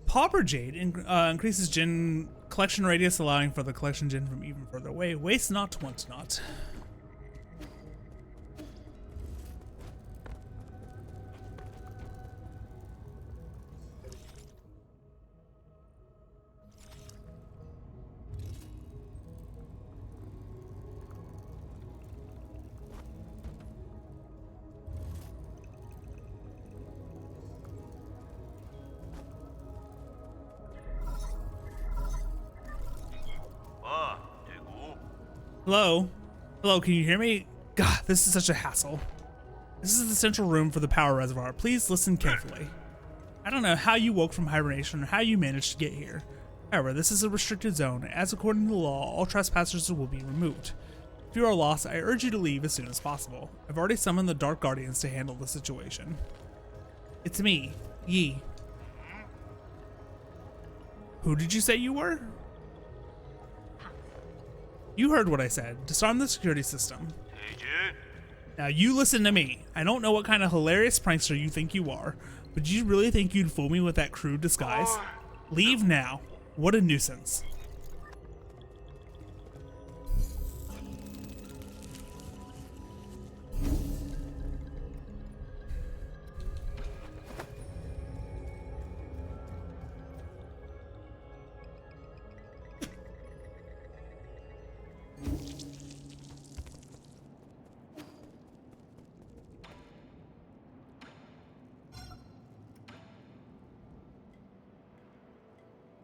Speaker 1: Pauper Jade increases Jinn collection radius, allowing for the collection Jinn from even further away. Waste not, want not. Hello? Hello, can you hear me? God, this is such a hassle. This is the central room for the power reservoir. Please listen carefully. I don't know how you woke from hibernation or how you managed to get here. However, this is a restricted zone, as according to the law, all trespassers will be removed. If you are lost, I urge you to leave as soon as possible. I've already summoned the Dark Guardians to handle the situation. It's me, Yi. Who did you say you were? You heard what I said. Disarm the security system. Now you listen to me. I don't know what kind of hilarious prankster you think you are, but do you really think you'd fool me with that crude disguise? Leave now. What a nuisance.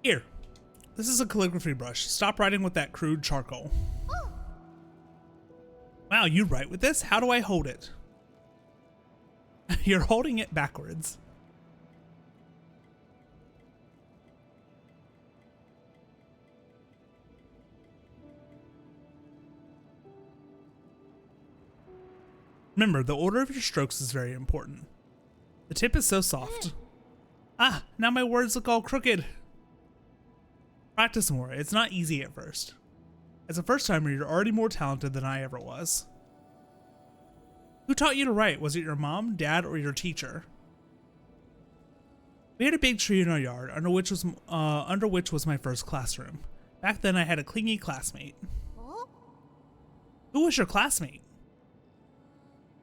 Speaker 1: Here, this is a calligraphy brush. Stop writing with that crude charcoal. Wow, you write with this? How do I hold it? You're holding it backwards. Remember, the order of your strokes is very important. The tip is so soft. Ah, now my words look all crooked. Practice more. It's not easy at first. As a first timer, you're already more talented than I ever was. Who taught you to write? Was it your mom, dad, or your teacher? We had a big tree in our yard, under which was my first classroom. Back then, I had a clingy classmate.
Speaker 2: Huh?
Speaker 1: Who was your classmate?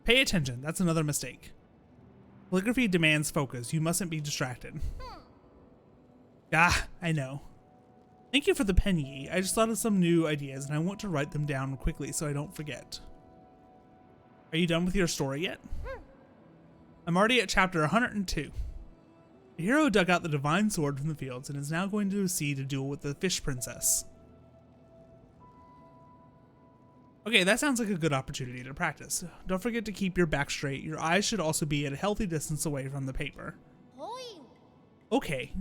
Speaker 1: Pay attention. That's another mistake. Calligraphy demands focus. You mustn't be distracted. Ah, I know. Thank you for the pen, Yi. I just thought of some new ideas, and I want to write them down quickly so I don't forget. Are you done with your story yet? I'm already at chapter 102. The hero dug out the divine sword from the fields and is now going to the sea to duel with the fish princess. Okay, that sounds like a good opportunity to practice. Don't forget to keep your back straight. Your eyes should also be at a healthy distance away from the paper.
Speaker 2: Boing.
Speaker 1: Okay.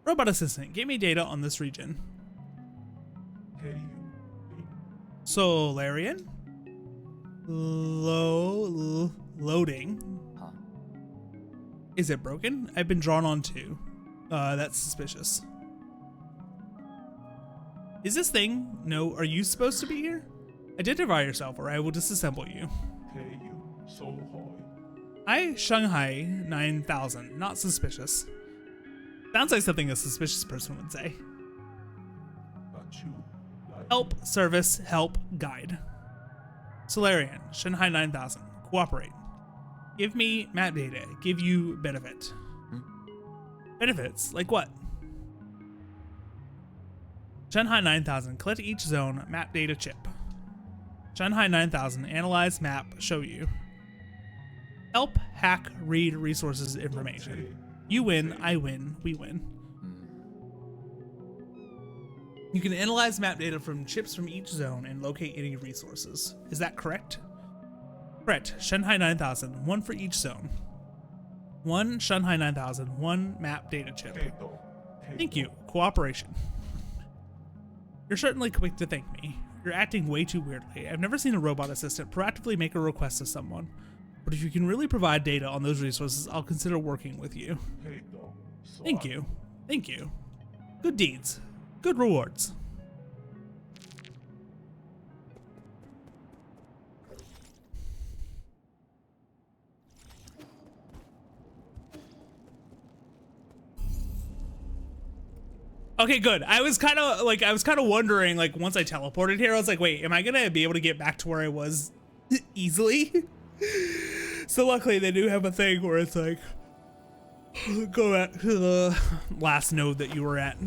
Speaker 1: Robot assistant, give me data on this region. Solarian? Loading.
Speaker 3: Huh.
Speaker 1: Is it broken? I've been drawn on too. That's suspicious. Is this thing? No, are you supposed to be here? Identify yourself or I will disassemble you. I, Shanghai 9000, not suspicious. Sounds like something a suspicious person would say. Help, service, help, guide. Solarian, Shanghai 9000, cooperate. Give me map data, give you benefit. Benefits, like what? Shanghai 9000, collect each zone, map data chip. Shanghai 9000, analyze map, show you. Help, hack, read resources information. You win, I win, we win. You can analyze map data from chips from each zone and locate any resources. Is that correct? Correct. Shanghai 9000, one for each zone. One Shanghai 9000, one map data chip. Thank you. Cooperation. You're certainly quick to thank me. You're acting way too weirdly. I've never seen a robot assistant proactively make a request to someone. But if you can really provide data on those resources, I'll consider working with you. Thank you. Thank you. Good deeds. Good rewards. Okay, good. I was kind of wondering, like, once I teleported here, I was like, wait, am I gonna be able to get back to where I was easily? So luckily they do have a thing where it's like, go back to the last node that you were at.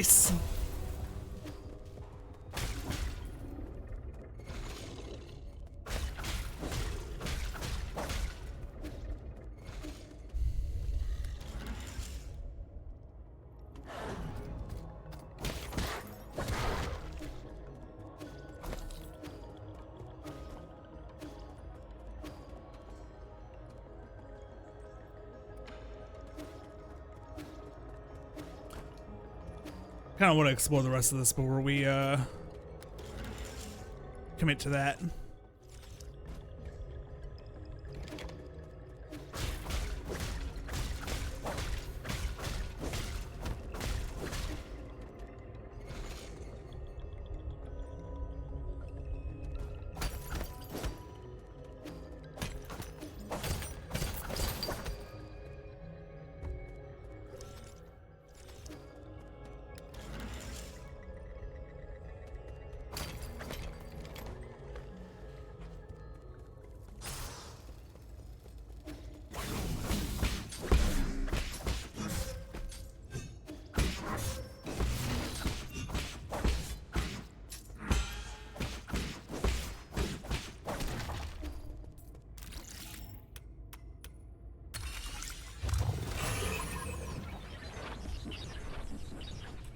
Speaker 1: Nice. Kind of want to explore the rest of this before we commit to that.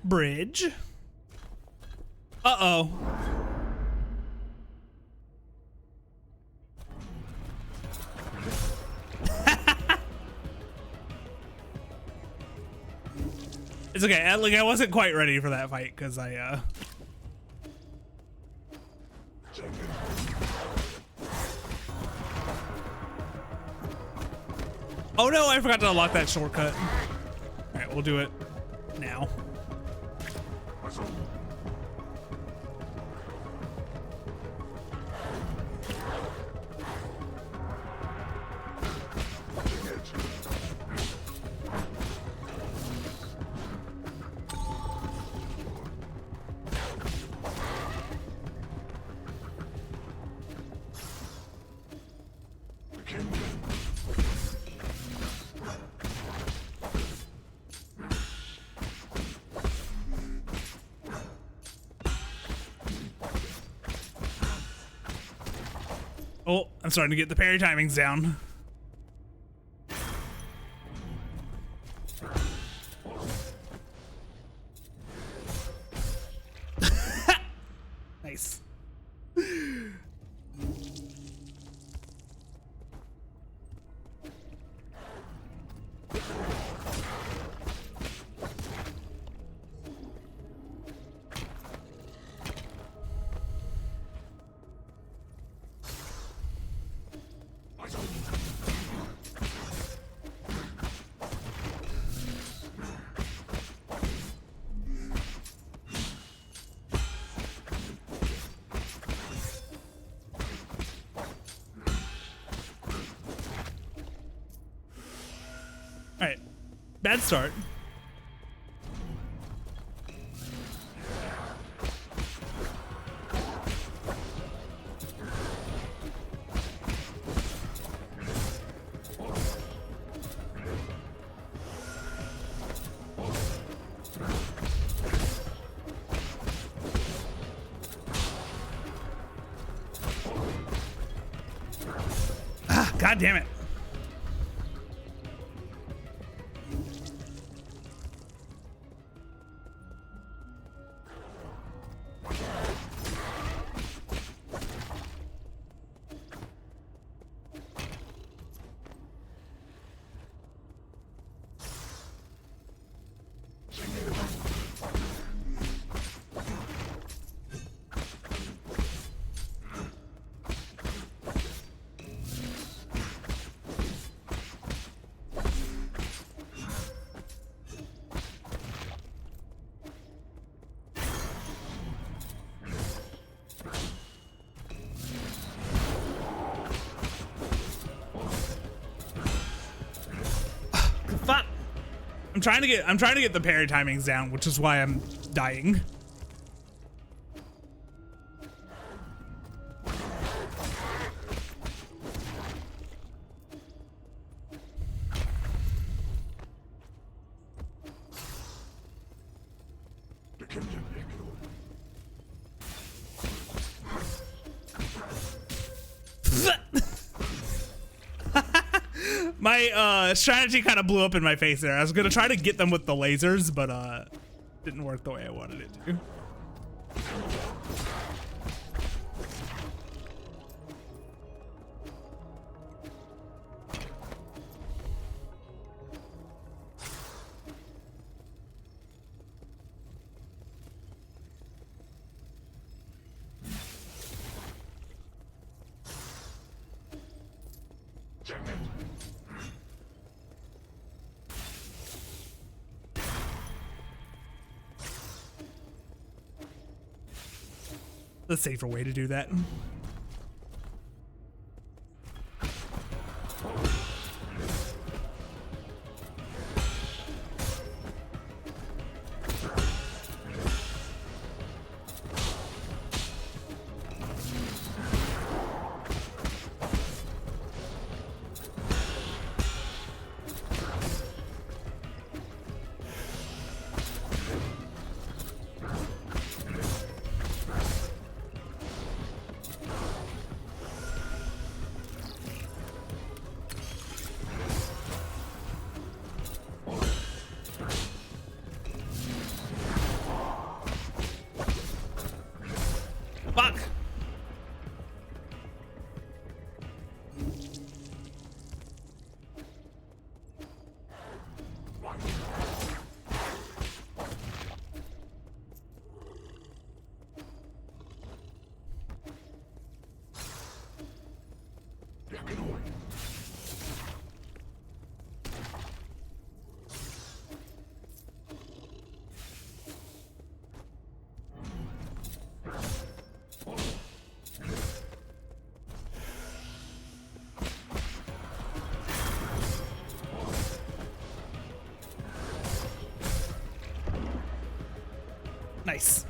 Speaker 1: Bridge. Uh-oh. It's okay. Like, I wasn't quite ready for that fight because I Oh no, I forgot to unlock that shortcut. All right, we'll do it now. Oh, I'm starting to get the parry timings down. Nice. All right, bad start. Ah, God damn it. Fuck. I'm trying to get the parry timings down, which is why I'm dying. My strategy kind of blew up in my face there. I was gonna try to get them with the lasers, but didn't work the way I wanted it to. The safer way to do that. Fuck. Nice.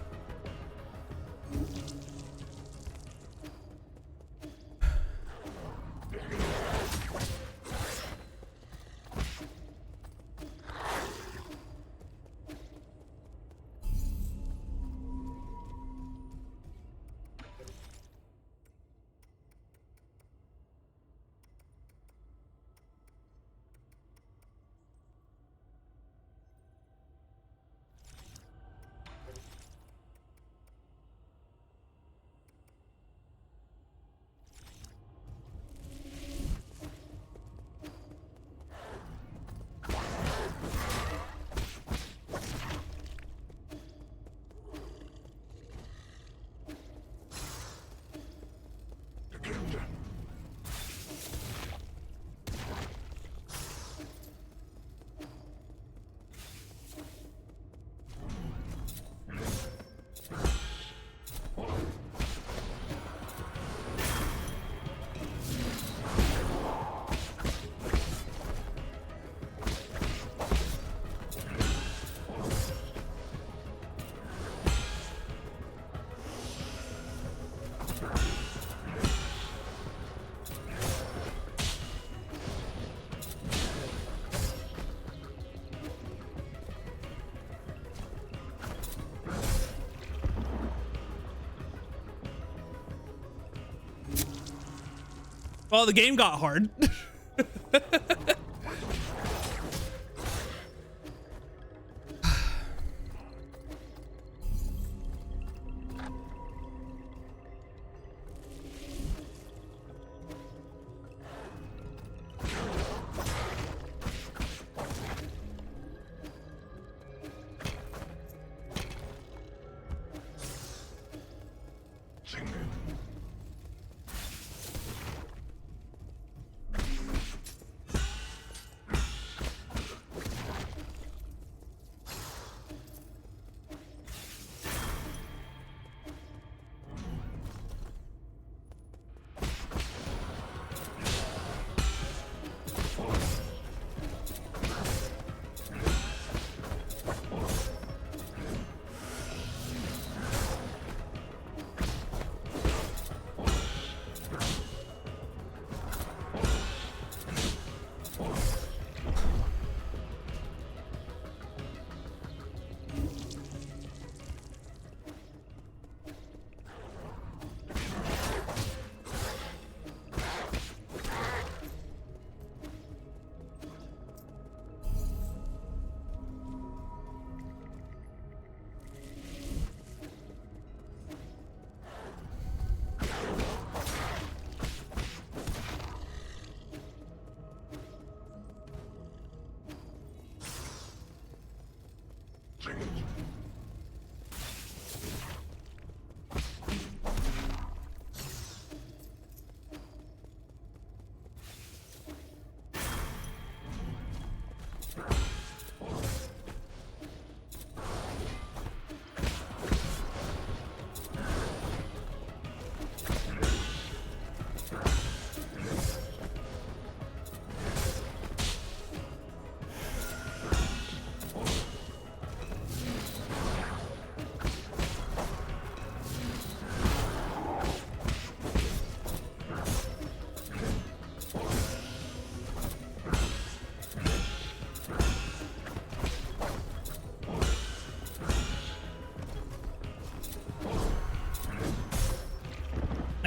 Speaker 1: Well, the game got hard.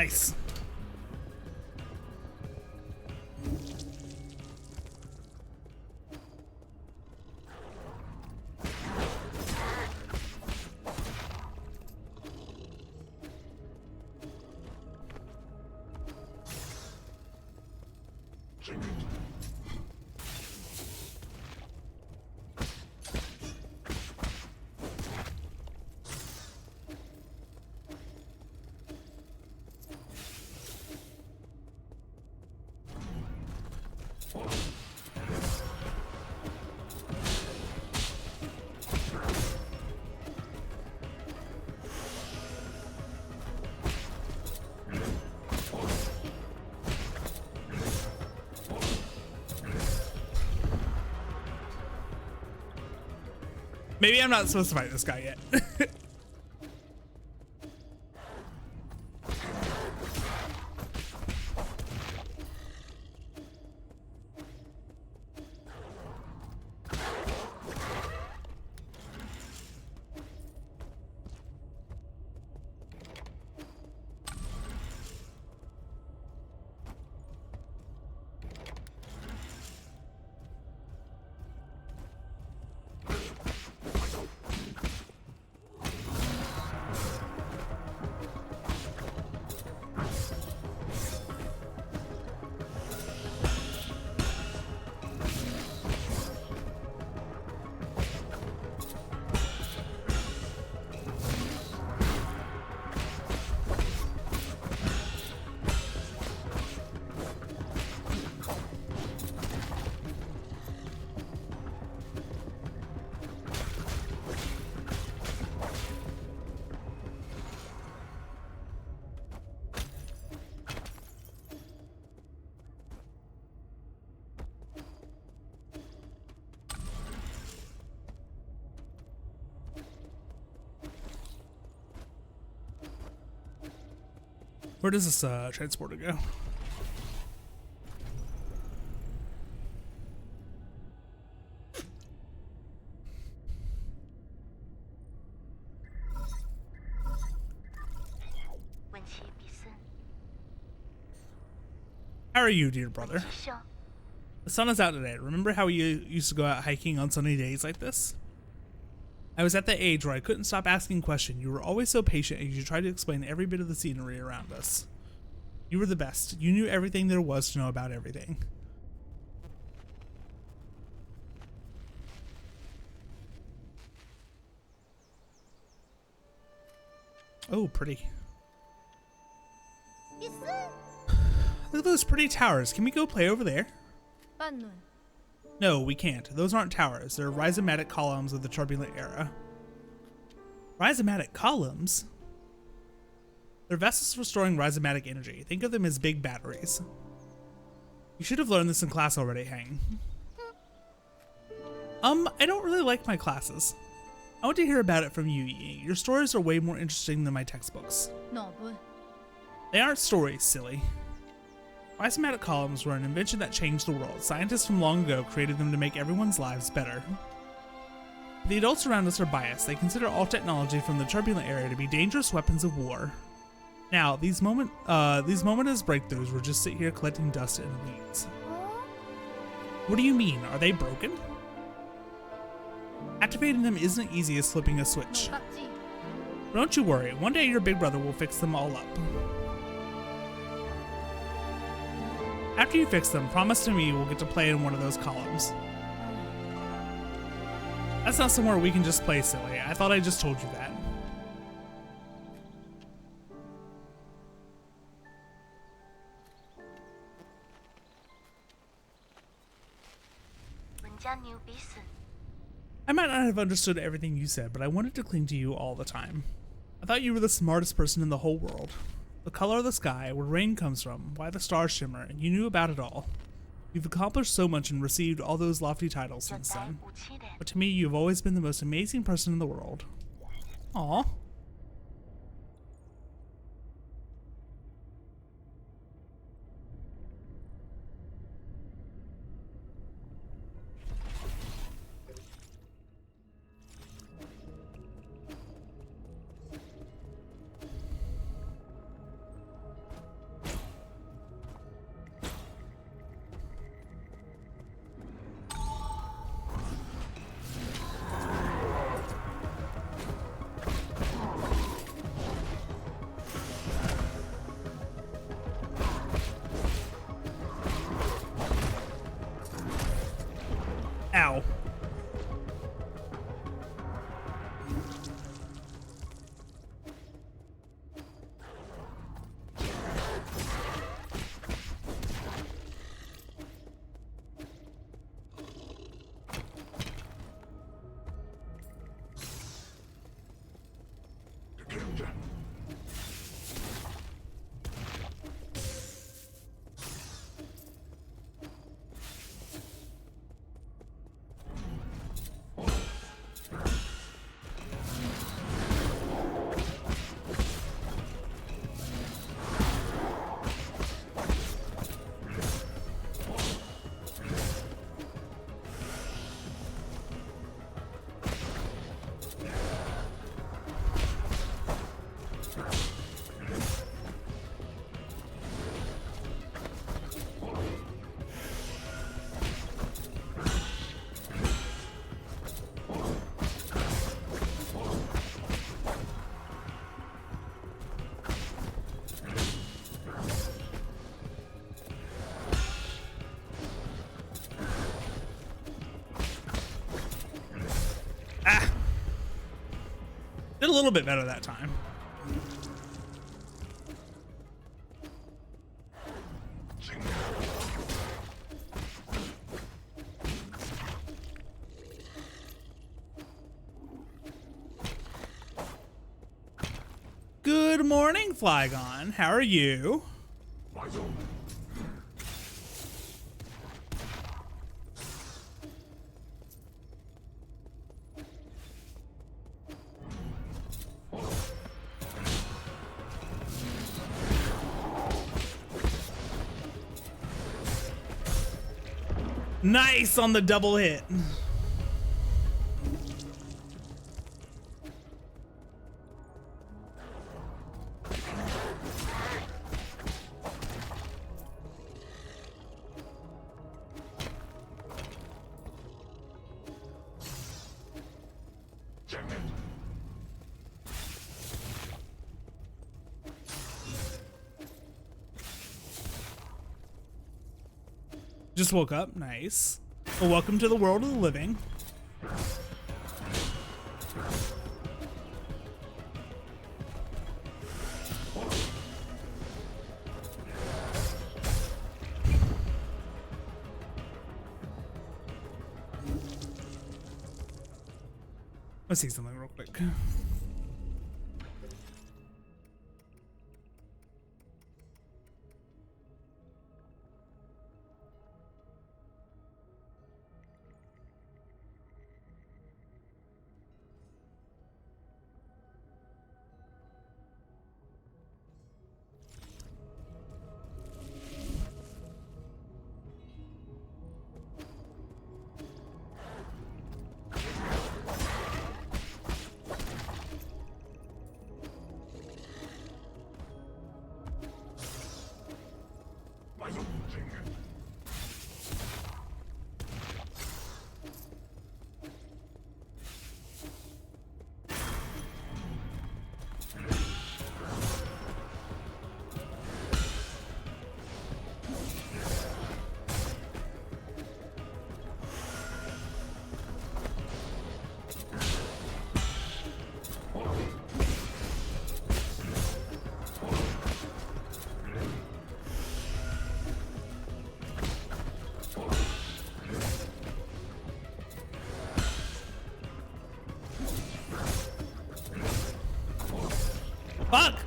Speaker 1: Nice. Maybe I'm not supposed to fight this guy yet. Where does this transporter go? How are you, dear brother? The sun is out today. Remember how you used to go out hiking on sunny days like this? I was at the age where I couldn't stop asking questions. You were always so patient and you tried to explain every bit of the scenery around us. You were the best. You knew everything there was to know about everything. Oh, pretty. Look at those pretty towers. Can we go play over there? No, we can't. Those aren't towers. They're rhizomatic columns of the turbulent era. Rhizomatic columns? They're vessels for storing rhizomatic energy. Think of them as big batteries. You should have learned this in class already, Hang. I don't really like my classes. I want to hear about it from you, Yi. Your stories are way more interesting than my textbooks. They aren't stories, silly. Rhizomatic columns were an invention that changed the world. Scientists from long ago created them to make everyone's lives better. The adults around us are biased. They consider all technology from the turbulent era to be dangerous weapons of war. Now, these momentous breakthroughs will just sit here collecting dust and weeds. What do you mean? Are they broken? Activating them isn't easy as flipping a switch. But don't you worry. One day your big brother will fix them all up. After you fix them, promise to me we'll get to play in one of those columns. That's not somewhere we can just play, silly. I thought I just told you that. I might not have understood everything you said, but I wanted to cling to you all the time. I thought you were the smartest person in the whole world. The color of the sky, where rain comes from, why the stars shimmer, and you knew about it all. You've accomplished so much and received all those lofty titles since then. But to me, you've always been the most amazing person in the world. Aww. Ow. Did a little bit better that time. Good morning, Flygon. How are you? Nice on the double hit. Just woke up. Nice. Well, welcome to the world of the living. Let's see something real quick. Fuck!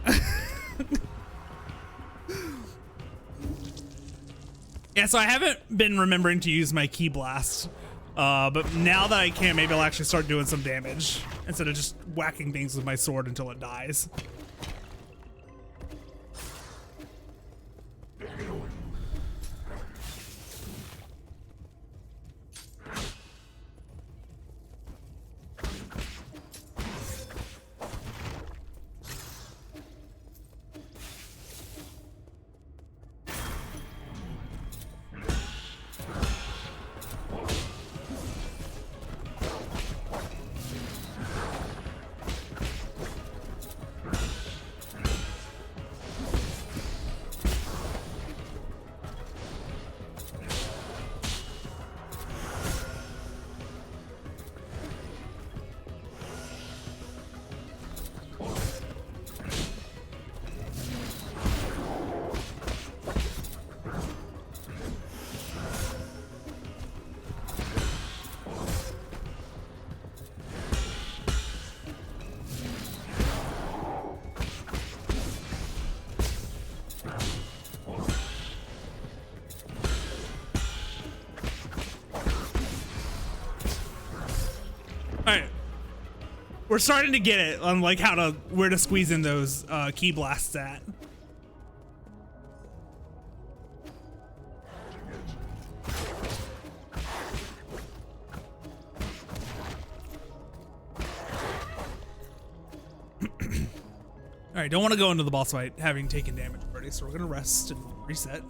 Speaker 1: Yeah, so I haven't been remembering to use my Ki Blast, but now that I can, maybe I'll actually start doing some damage instead of just whacking things with my sword until it dies. we're starting to get it on like where to squeeze in those key blasts at. All right, don't want to go into the boss fight having taken damage already, so we're gonna rest and reset.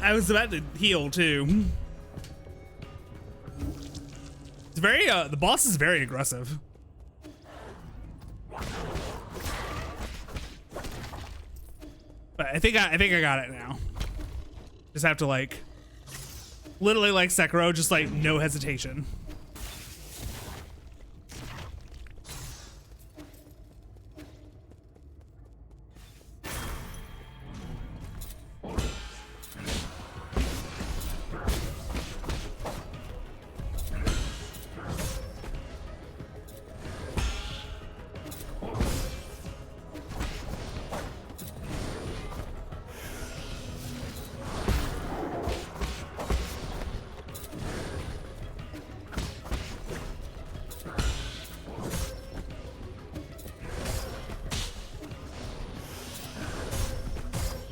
Speaker 1: I was about to heal too. It's very the boss is very aggressive. But I think I got it now. Just have to like literally like Sekiro, just like no hesitation.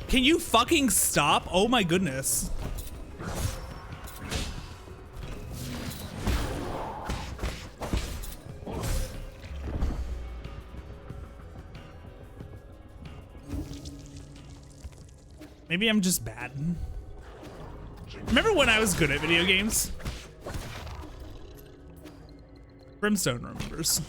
Speaker 1: Can you fucking stop? Oh my goodness. Maybe I'm just bad. Remember when I was good at video games? Brimstone remembers.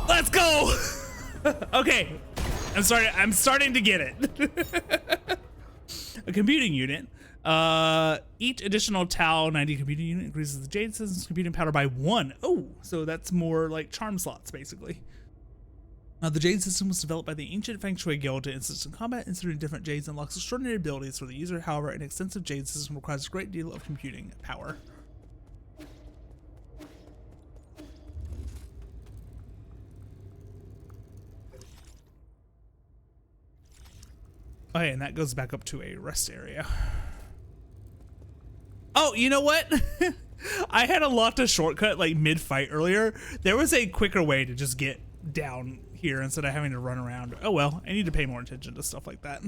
Speaker 1: Let's go. Okay, I'm starting to get it. A computing unit. Each additional Tau 90 computing unit increases the Jade System's computing power by 1. Oh, so that's more like charm slots, basically. The Jade System was developed by the ancient Feng Shui Guild to assist in combat. Inserting different Jades unlocks extraordinary abilities for the user. However, an extensive Jade System requires a great deal of computing power. Okay, and that goes back up to a rest area. Oh, you know what? I had unlocked a shortcut like mid-fight earlier. There was a quicker way to just get down here instead of having to run around. Oh well, I need to pay more attention to stuff like that.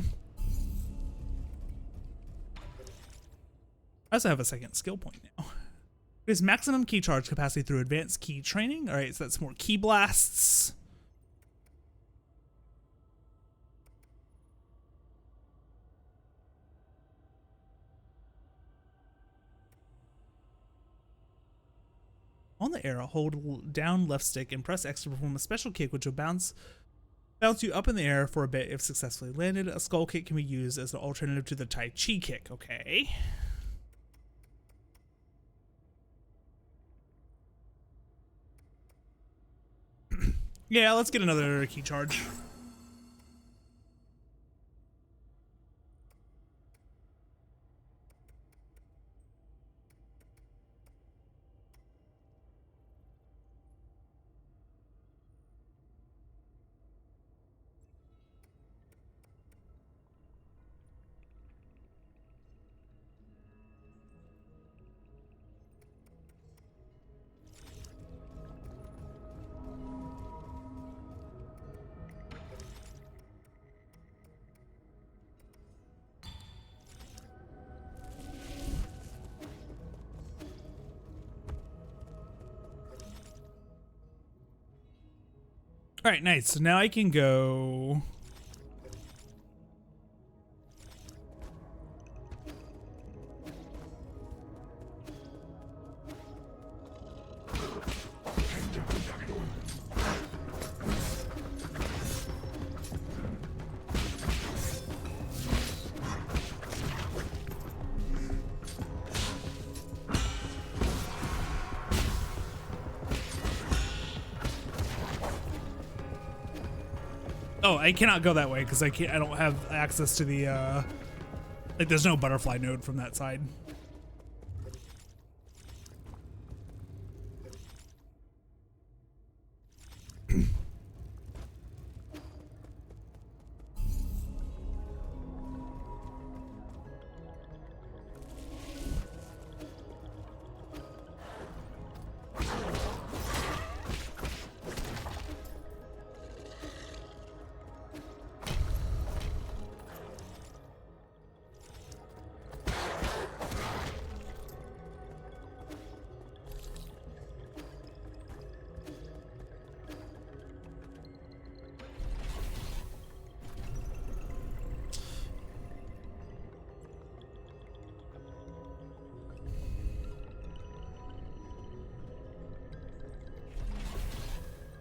Speaker 1: I also have a second skill point now. There's maximum key charge capacity through advanced key training. All right, so that's more key blasts. On the arrow, hold down left stick and press X to perform a special kick, which will bounce you up in the air for a bit if successfully landed. A skull kick can be used as an alternative to the Tai Chi kick. Okay. Yeah, let's get another key charge. All right, nice. So now I can go. Oh, I cannot go that way because I don't have access to the like there's no butterfly node from that side.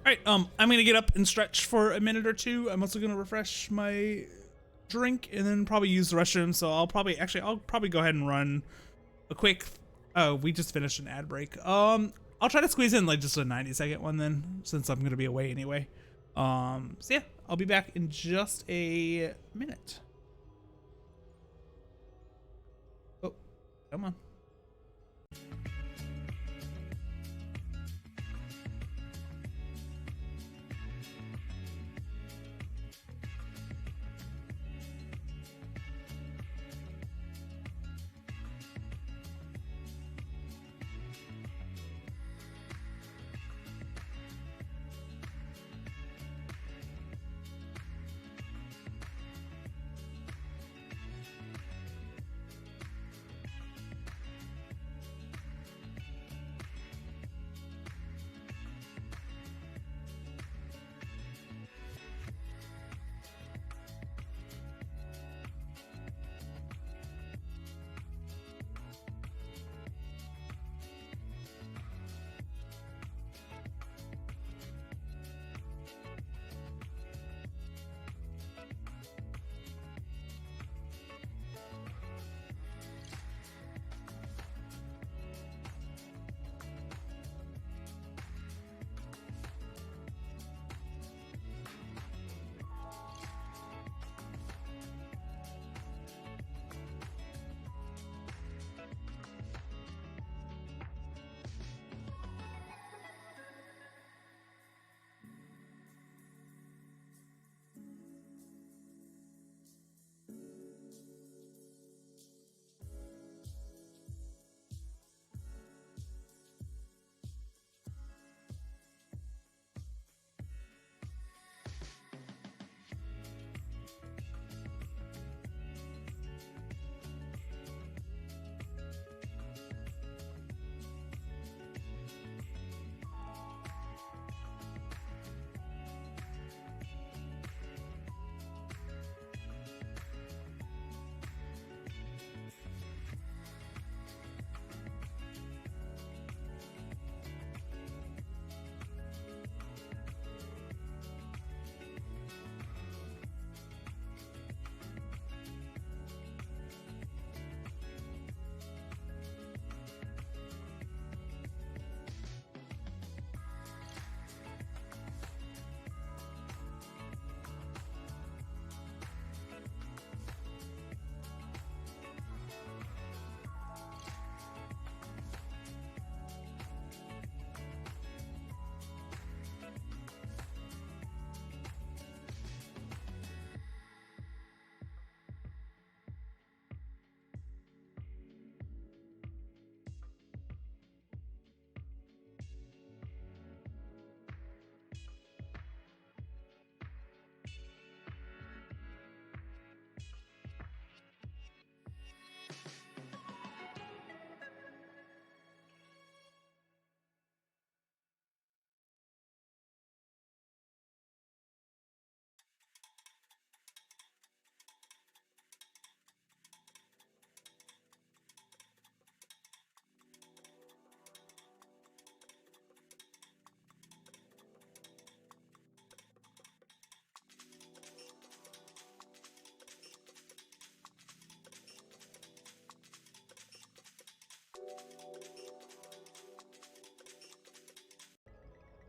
Speaker 1: All right, I'm gonna get up and stretch for a minute or two. I'm also gonna refresh my drink and then probably use the restroom. So I'll probably go ahead and run a quick. Oh, we just finished an ad break. I'll try to squeeze in like just a 90-second one then, since I'm gonna be away anyway. So yeah, I'll be back in just a minute. Oh, come on.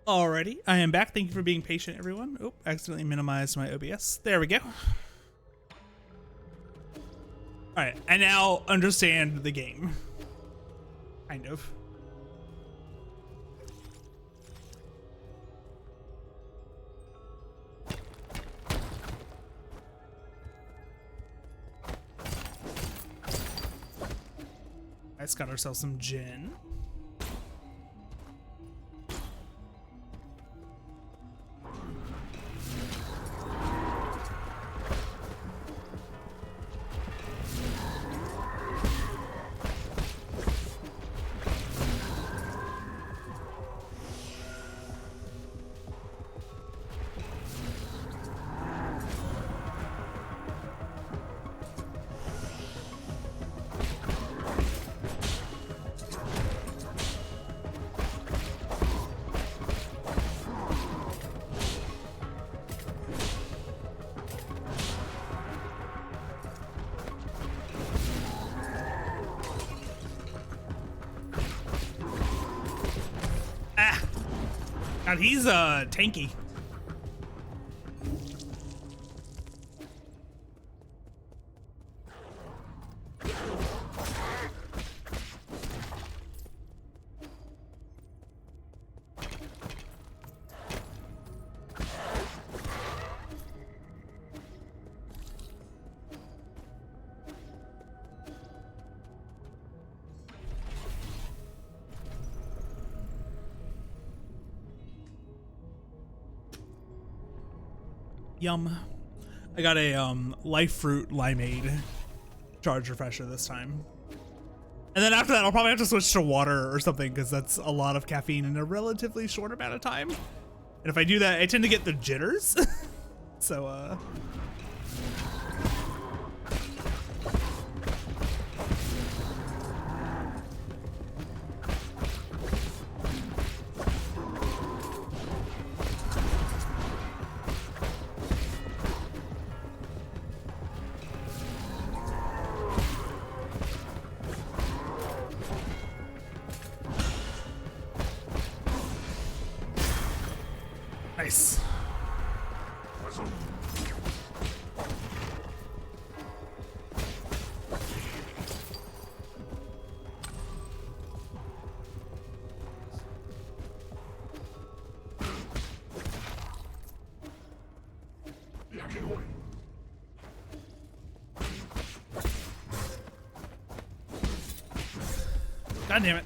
Speaker 1: Alrighty, I am back. Thank you for being patient, everyone. Oh, accidentally minimized my OBS. There we go. Alright, I now understand the game. Kind of. Nice, got ourselves some gin. God, he's tanky. Yum. I got a life fruit limeade charge refresher this time. And then after that, I'll probably have to switch to water or something because that's a lot of caffeine in a relatively short amount of time. And if I do that, I tend to get the jitters. So, nice. God damn it.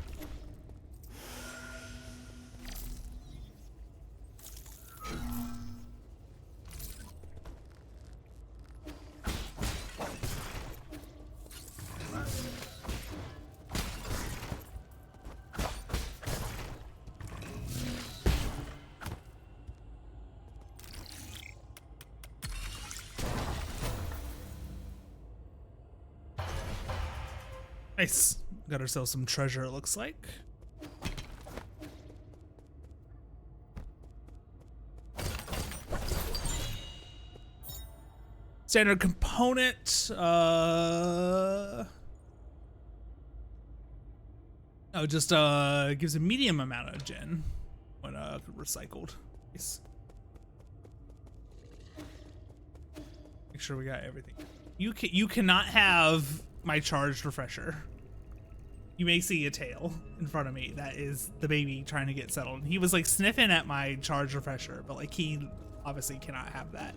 Speaker 1: Nice. Got ourselves some treasure, it looks like. Standard component. Oh, just gives a medium amount of gen when recycled. Nice. Make sure we got everything. You cannot have my charged refresher. You may see a tail in front of me. That is the baby trying to get settled. He was like sniffing at my charged refresher, but like he obviously cannot have that.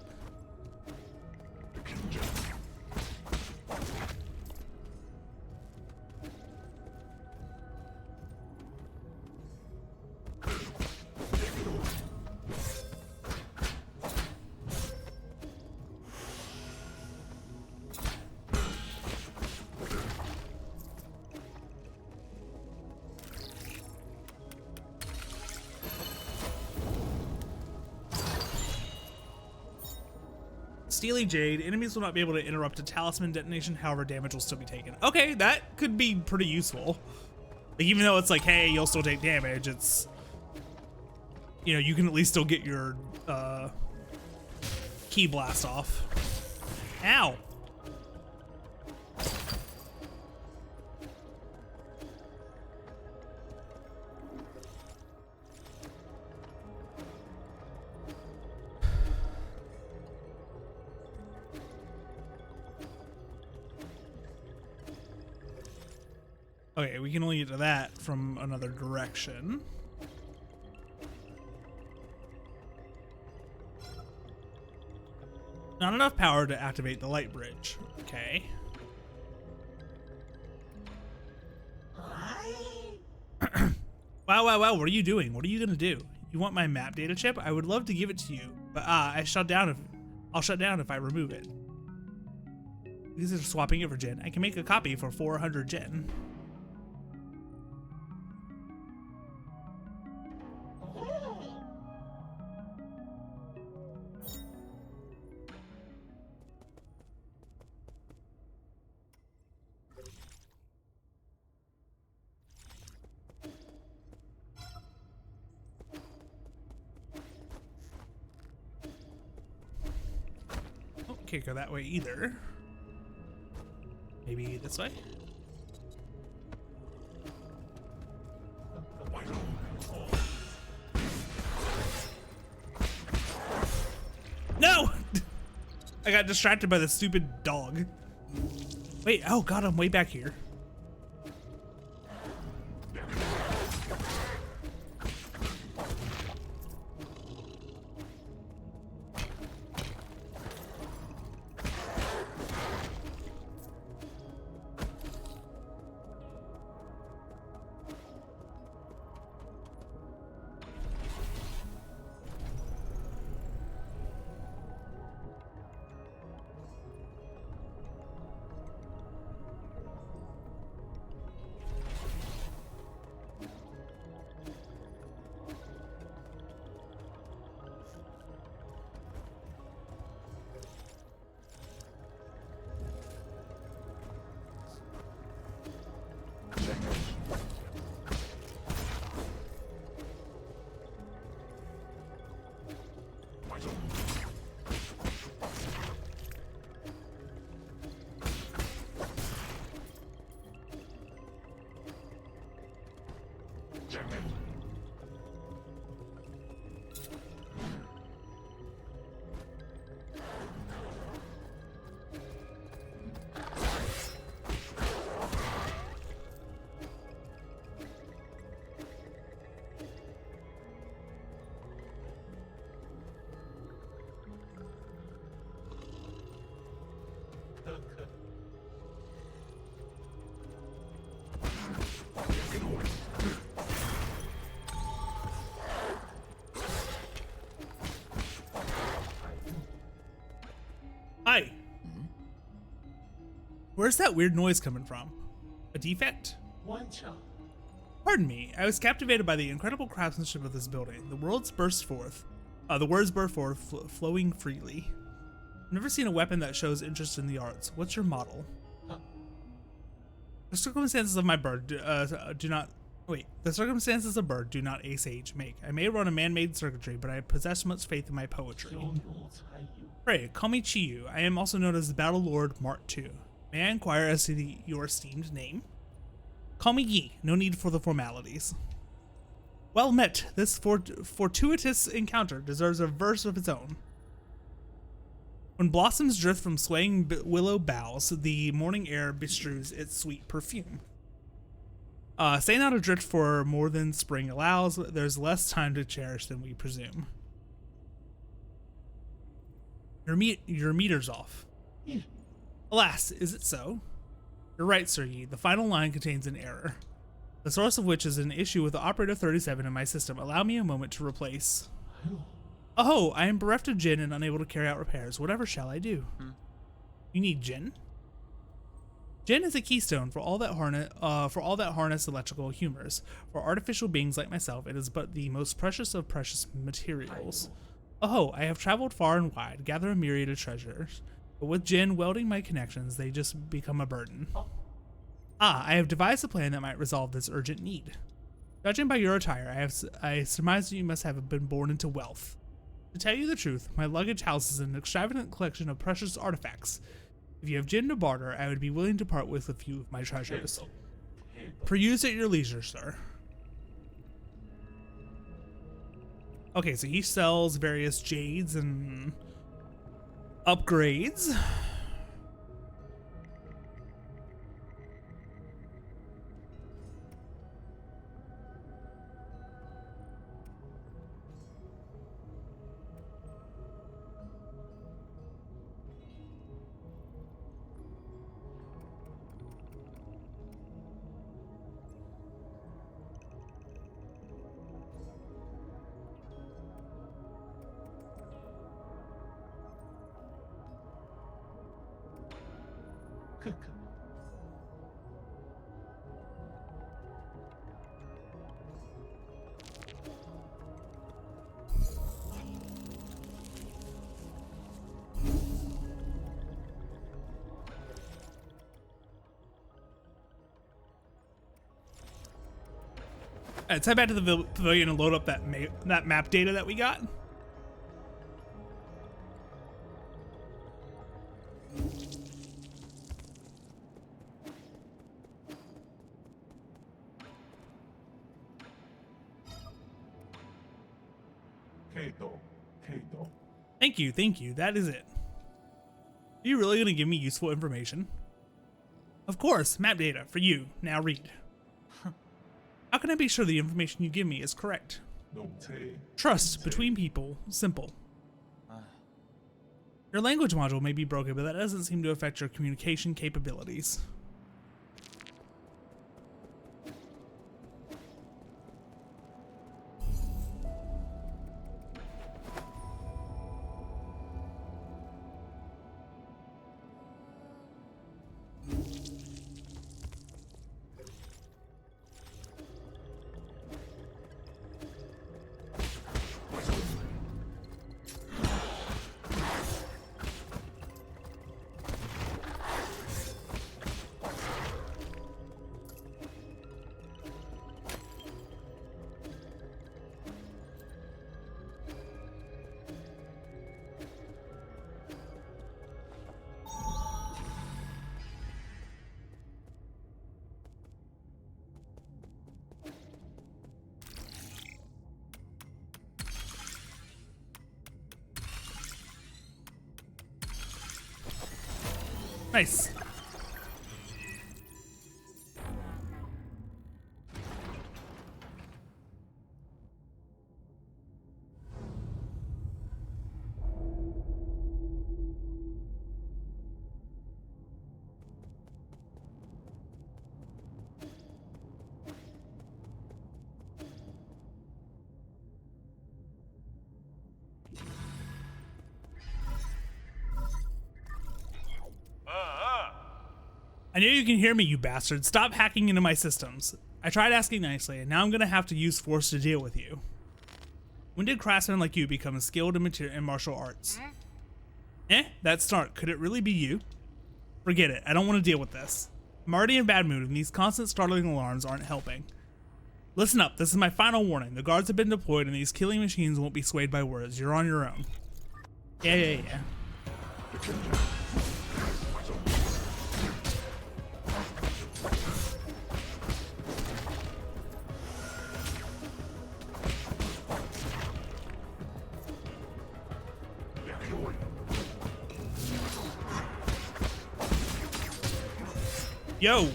Speaker 1: Steely Jade. Enemies will not be able to interrupt a talisman detonation, however damage will still be taken. Okay, that could be pretty useful. Like, even though it's like, hey, you'll still take damage, it's, you know, you can at least still get your key blast off. Ow. Okay, we can only get to that from another direction. Not enough power to activate the light bridge. Okay. Wow, what are you doing? What are you gonna do? You want my map data chip? I would love to give it to you, but I'll shut down if I remove it. These are swapping it for Gen. I can make a copy for 400 Gen. Oh, can't go that way either. Maybe this way? No! I got distracted by the stupid dog. Wait, oh god, I'm way back here. Hi. Where's that weird noise coming from? A defect? Pardon me, I was captivated by the incredible craftsmanship of this building. The words burst forth, flowing freely. I've never seen a weapon that shows interest in the arts. What's your model? The circumstances of my birth the circumstances of birth do not a sage make. I may run a man-made circuitry, but I possess much faith in my poetry. Pray, call me Chiyu. I am also known as the Battle Lord Mart II. May I inquire as to your esteemed name? Call me Yi. No need for the formalities. Well met. This fortuitous encounter deserves a verse of its own. When blossoms drift from swaying willow boughs, the morning air bestrews its sweet perfume. Say not adrift for more than spring allows. There's less time to cherish than we presume. Your meter's off. Alas, is it so? You're right, Sir Yi. The final line contains an error, the source of which is an issue with the operator 37 in my system. Allow me a moment to replace. Oh, I am bereft of Jin and unable to carry out repairs. Whatever shall I do? You need Jin? Jin is a keystone for all that harness electrical humors. For artificial beings like myself, it is but the most precious of precious materials. Oh, I have traveled far and wide, gather a myriad of treasures, but with Jin welding my connections, they just become a burden. I have devised a plan that might resolve this urgent need. Judging by your attire, I surmise that you must have been born into wealth. To tell you the truth, my luggage houses an extravagant collection of precious artifacts. If you have Jin to barter, I would be willing to part with a few of my treasures. Peruse at your leisure, sir. Okay, so he sells various jades and upgrades. Let's head back to the pavilion and load up that map data that we got. Thank you. That is it. Are you really going to give me useful information? Of course, map data for you. Now read. How can I be sure the information you give me is correct? Trust between people. Simple. Your language module may be broken, but that doesn't seem to affect your communication capabilities. Nice. I know you can hear me, you bastard. Stop hacking into my systems. I tried asking nicely, and now I'm gonna have to use force to deal with you. When did craftsmen like you become skilled in martial arts? That start. Could it really be you? Forget it. I don't want to deal with this. I'm already in bad mood, and these constant startling alarms aren't helping. Listen up. This is my final warning. The guards have been deployed, and these killing machines won't be swayed by words. You're on your own. Yeah. Yo.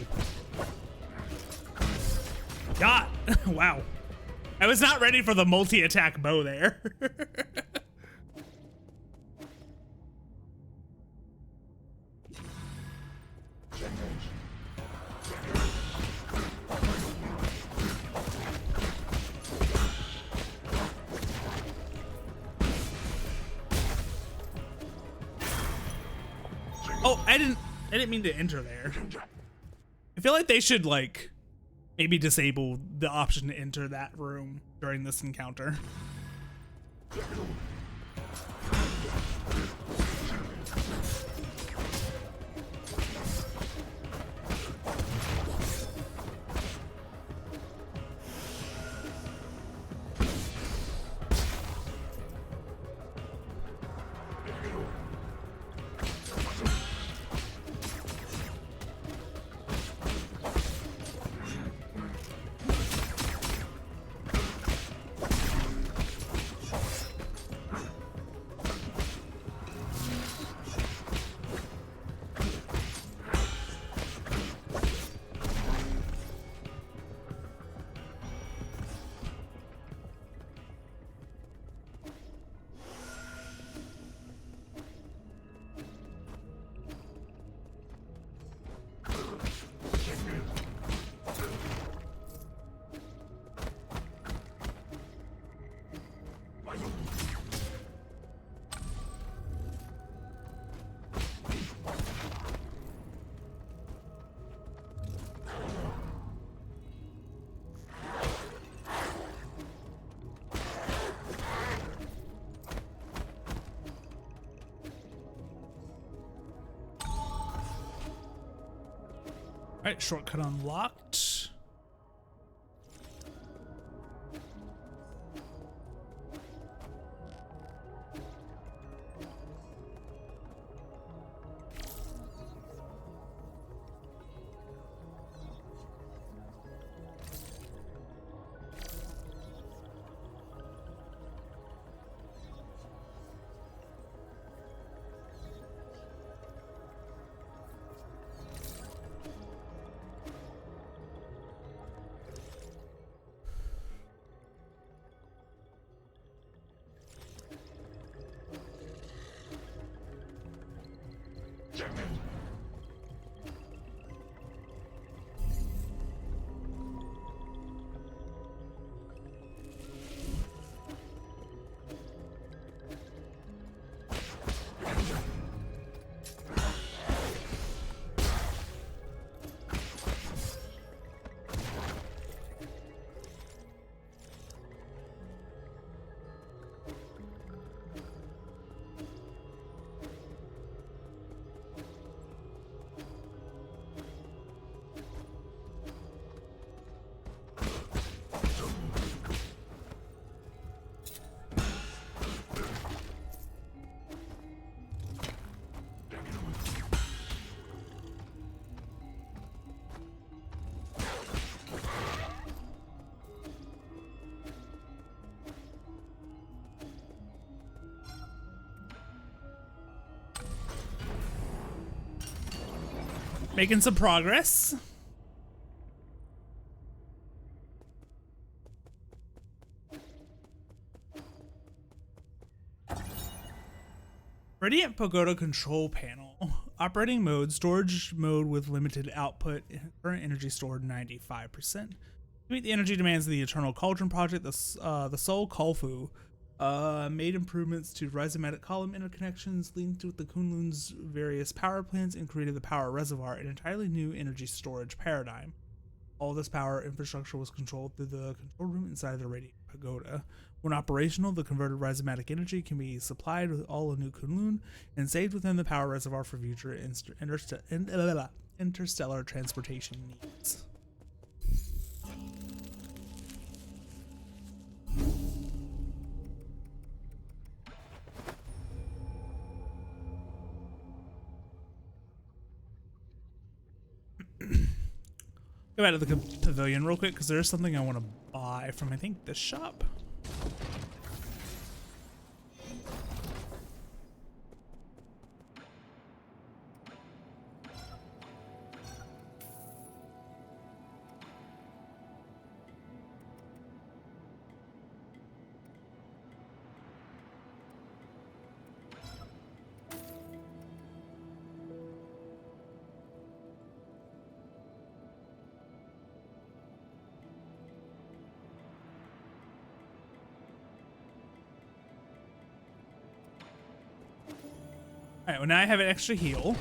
Speaker 1: God. Wow. I was not ready for the multi-attack bow there. Oh, I didn't mean to enter there. I feel like they should, like, maybe disable the option to enter that room during this encounter. Alright, shortcut unlocked. Making some progress. Radiant Pagoda control panel. Operating mode, storage mode with limited output. Current energy stored 95%. To meet the energy demands of the Eternal Cauldron project, the Soul Kolfu made improvements to rhizomatic column interconnections, linked with the Kunlun's various power plants, and created the power reservoir, an entirely new energy storage paradigm. All this power infrastructure was controlled through the control room inside of the Radiant Pagoda. When operational, the converted rhizomatic energy can be supplied with all of New Kunlun and saved within the power reservoir for future interstellar transportation needs. Go back to the pavilion real quick because there's something I want to buy from, I think, this shop. Alright, well now I have an extra heal.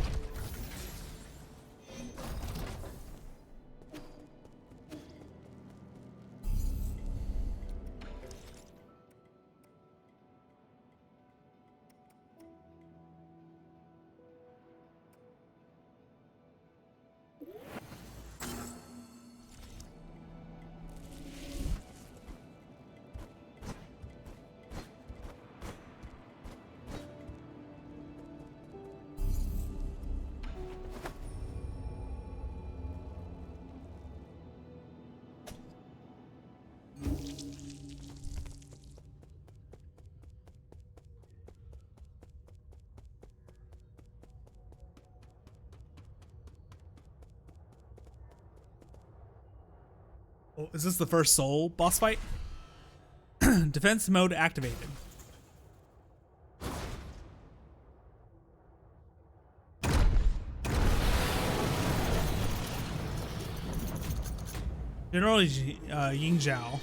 Speaker 1: Oh, is this the first soul boss fight? Defense mode activated. General Ying Zhao.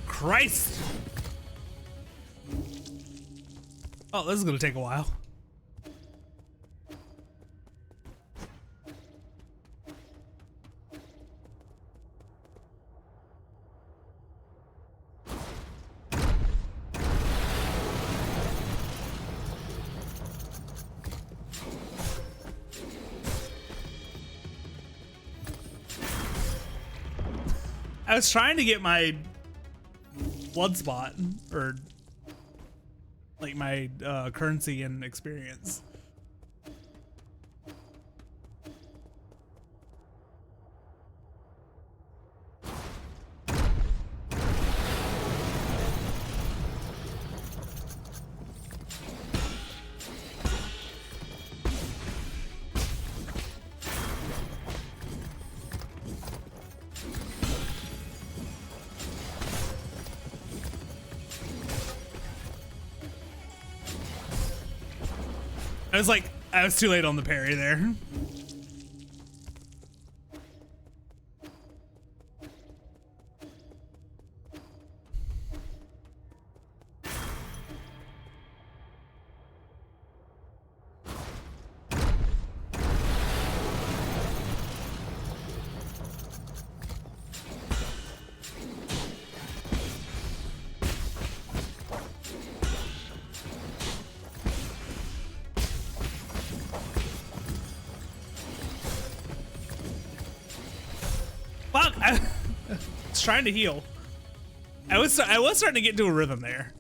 Speaker 1: Christ! Oh, this is gonna take a while. I was trying to get my blood spot, or like my currency and experience. I was too late on the parry there. Fuck! I was trying to heal. I was starting to get into a rhythm there.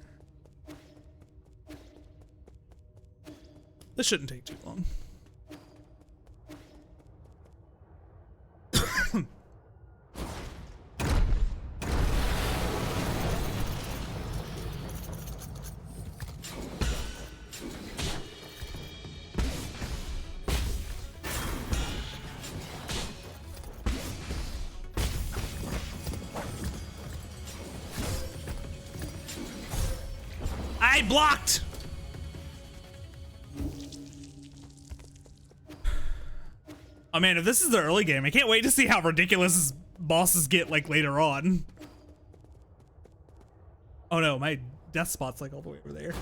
Speaker 1: This shouldn't take too long. I blocked! Oh man, if this is the early game, I can't wait to see how ridiculous bosses get like later on. Oh no, my death spot's like all the way over there.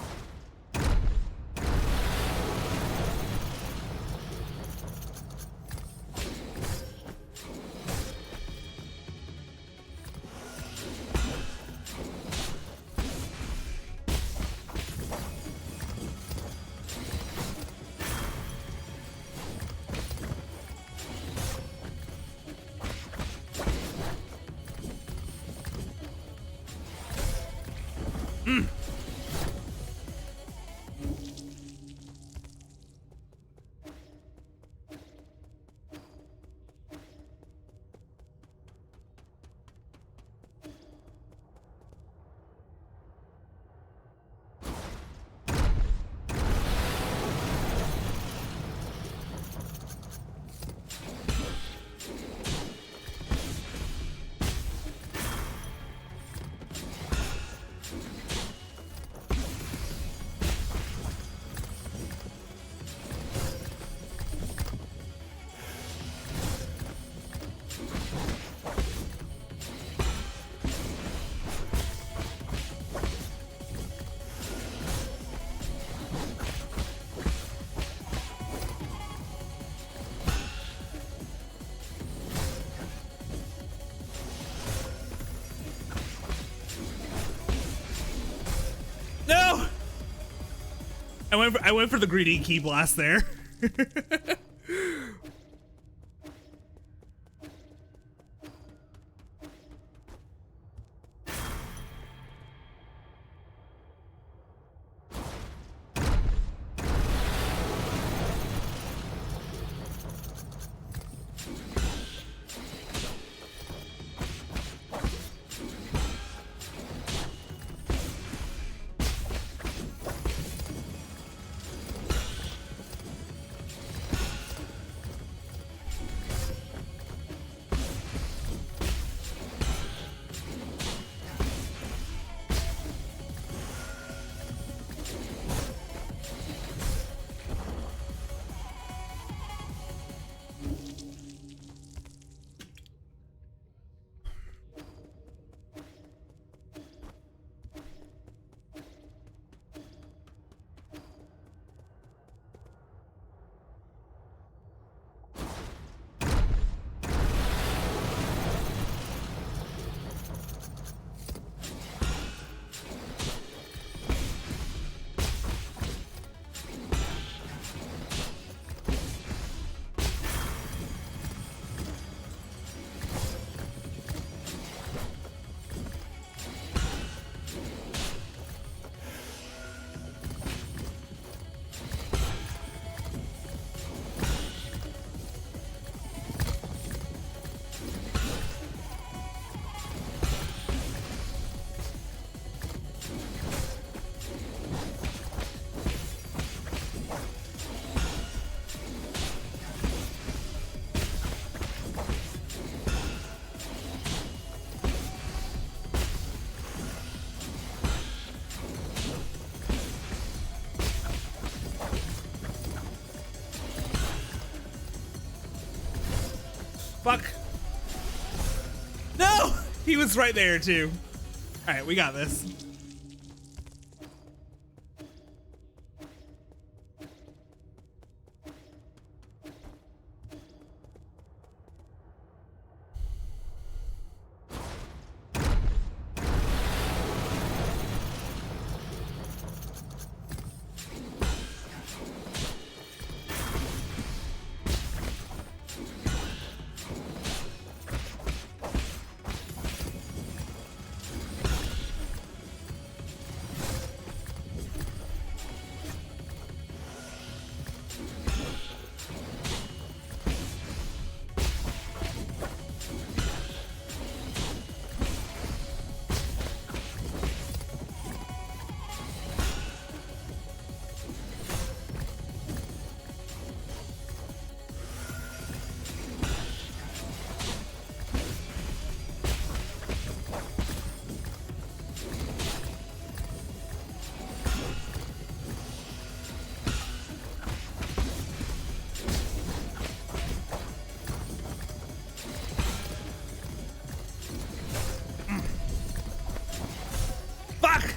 Speaker 1: No! I went for the greedy key blast there. Fuck. No! He was right there too. All right, we got this. Fuck!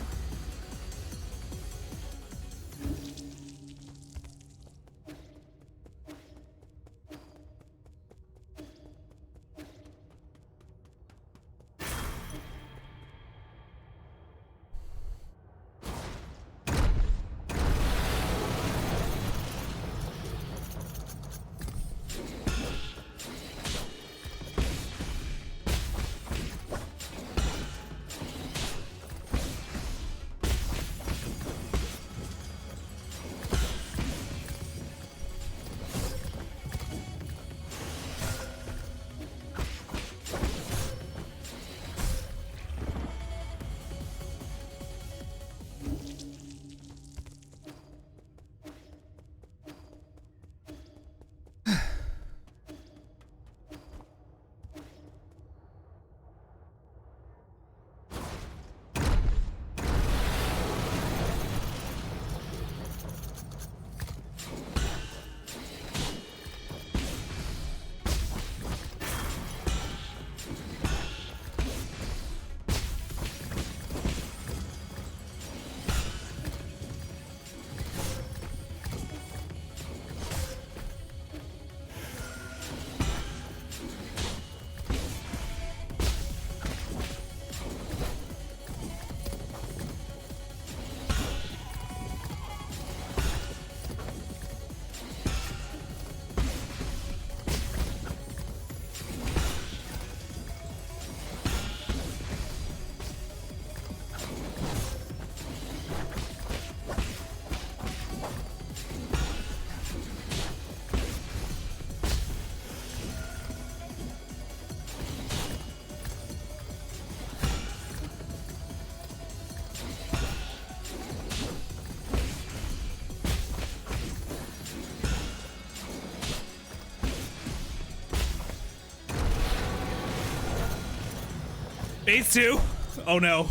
Speaker 1: Phase 2. Oh no.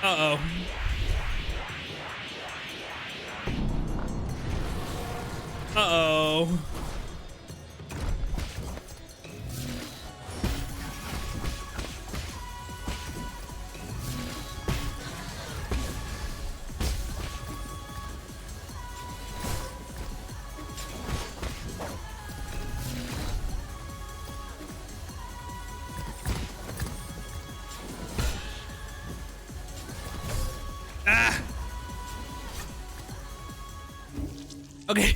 Speaker 1: Uh-oh. Uh-oh. Okay,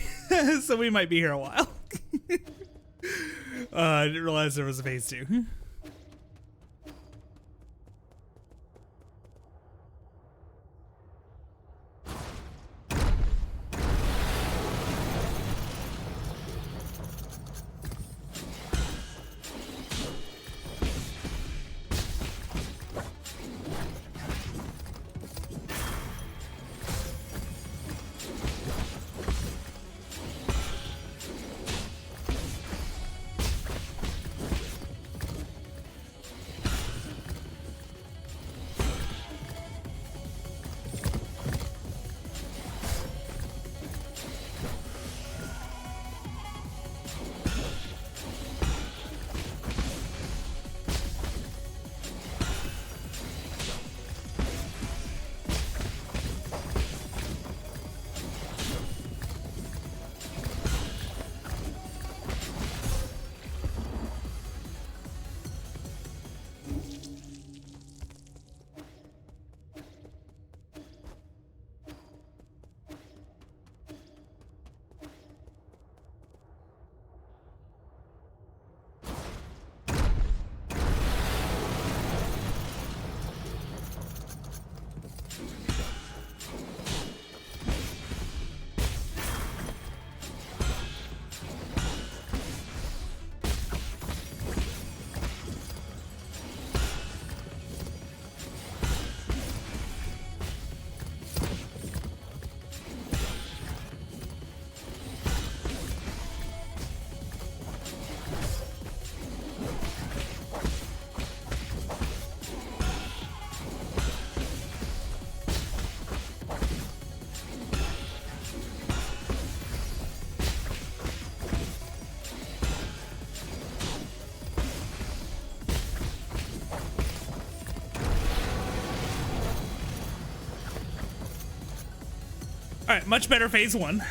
Speaker 1: so we might be here a while. I didn't realize there was a phase 2. right, much better phase one.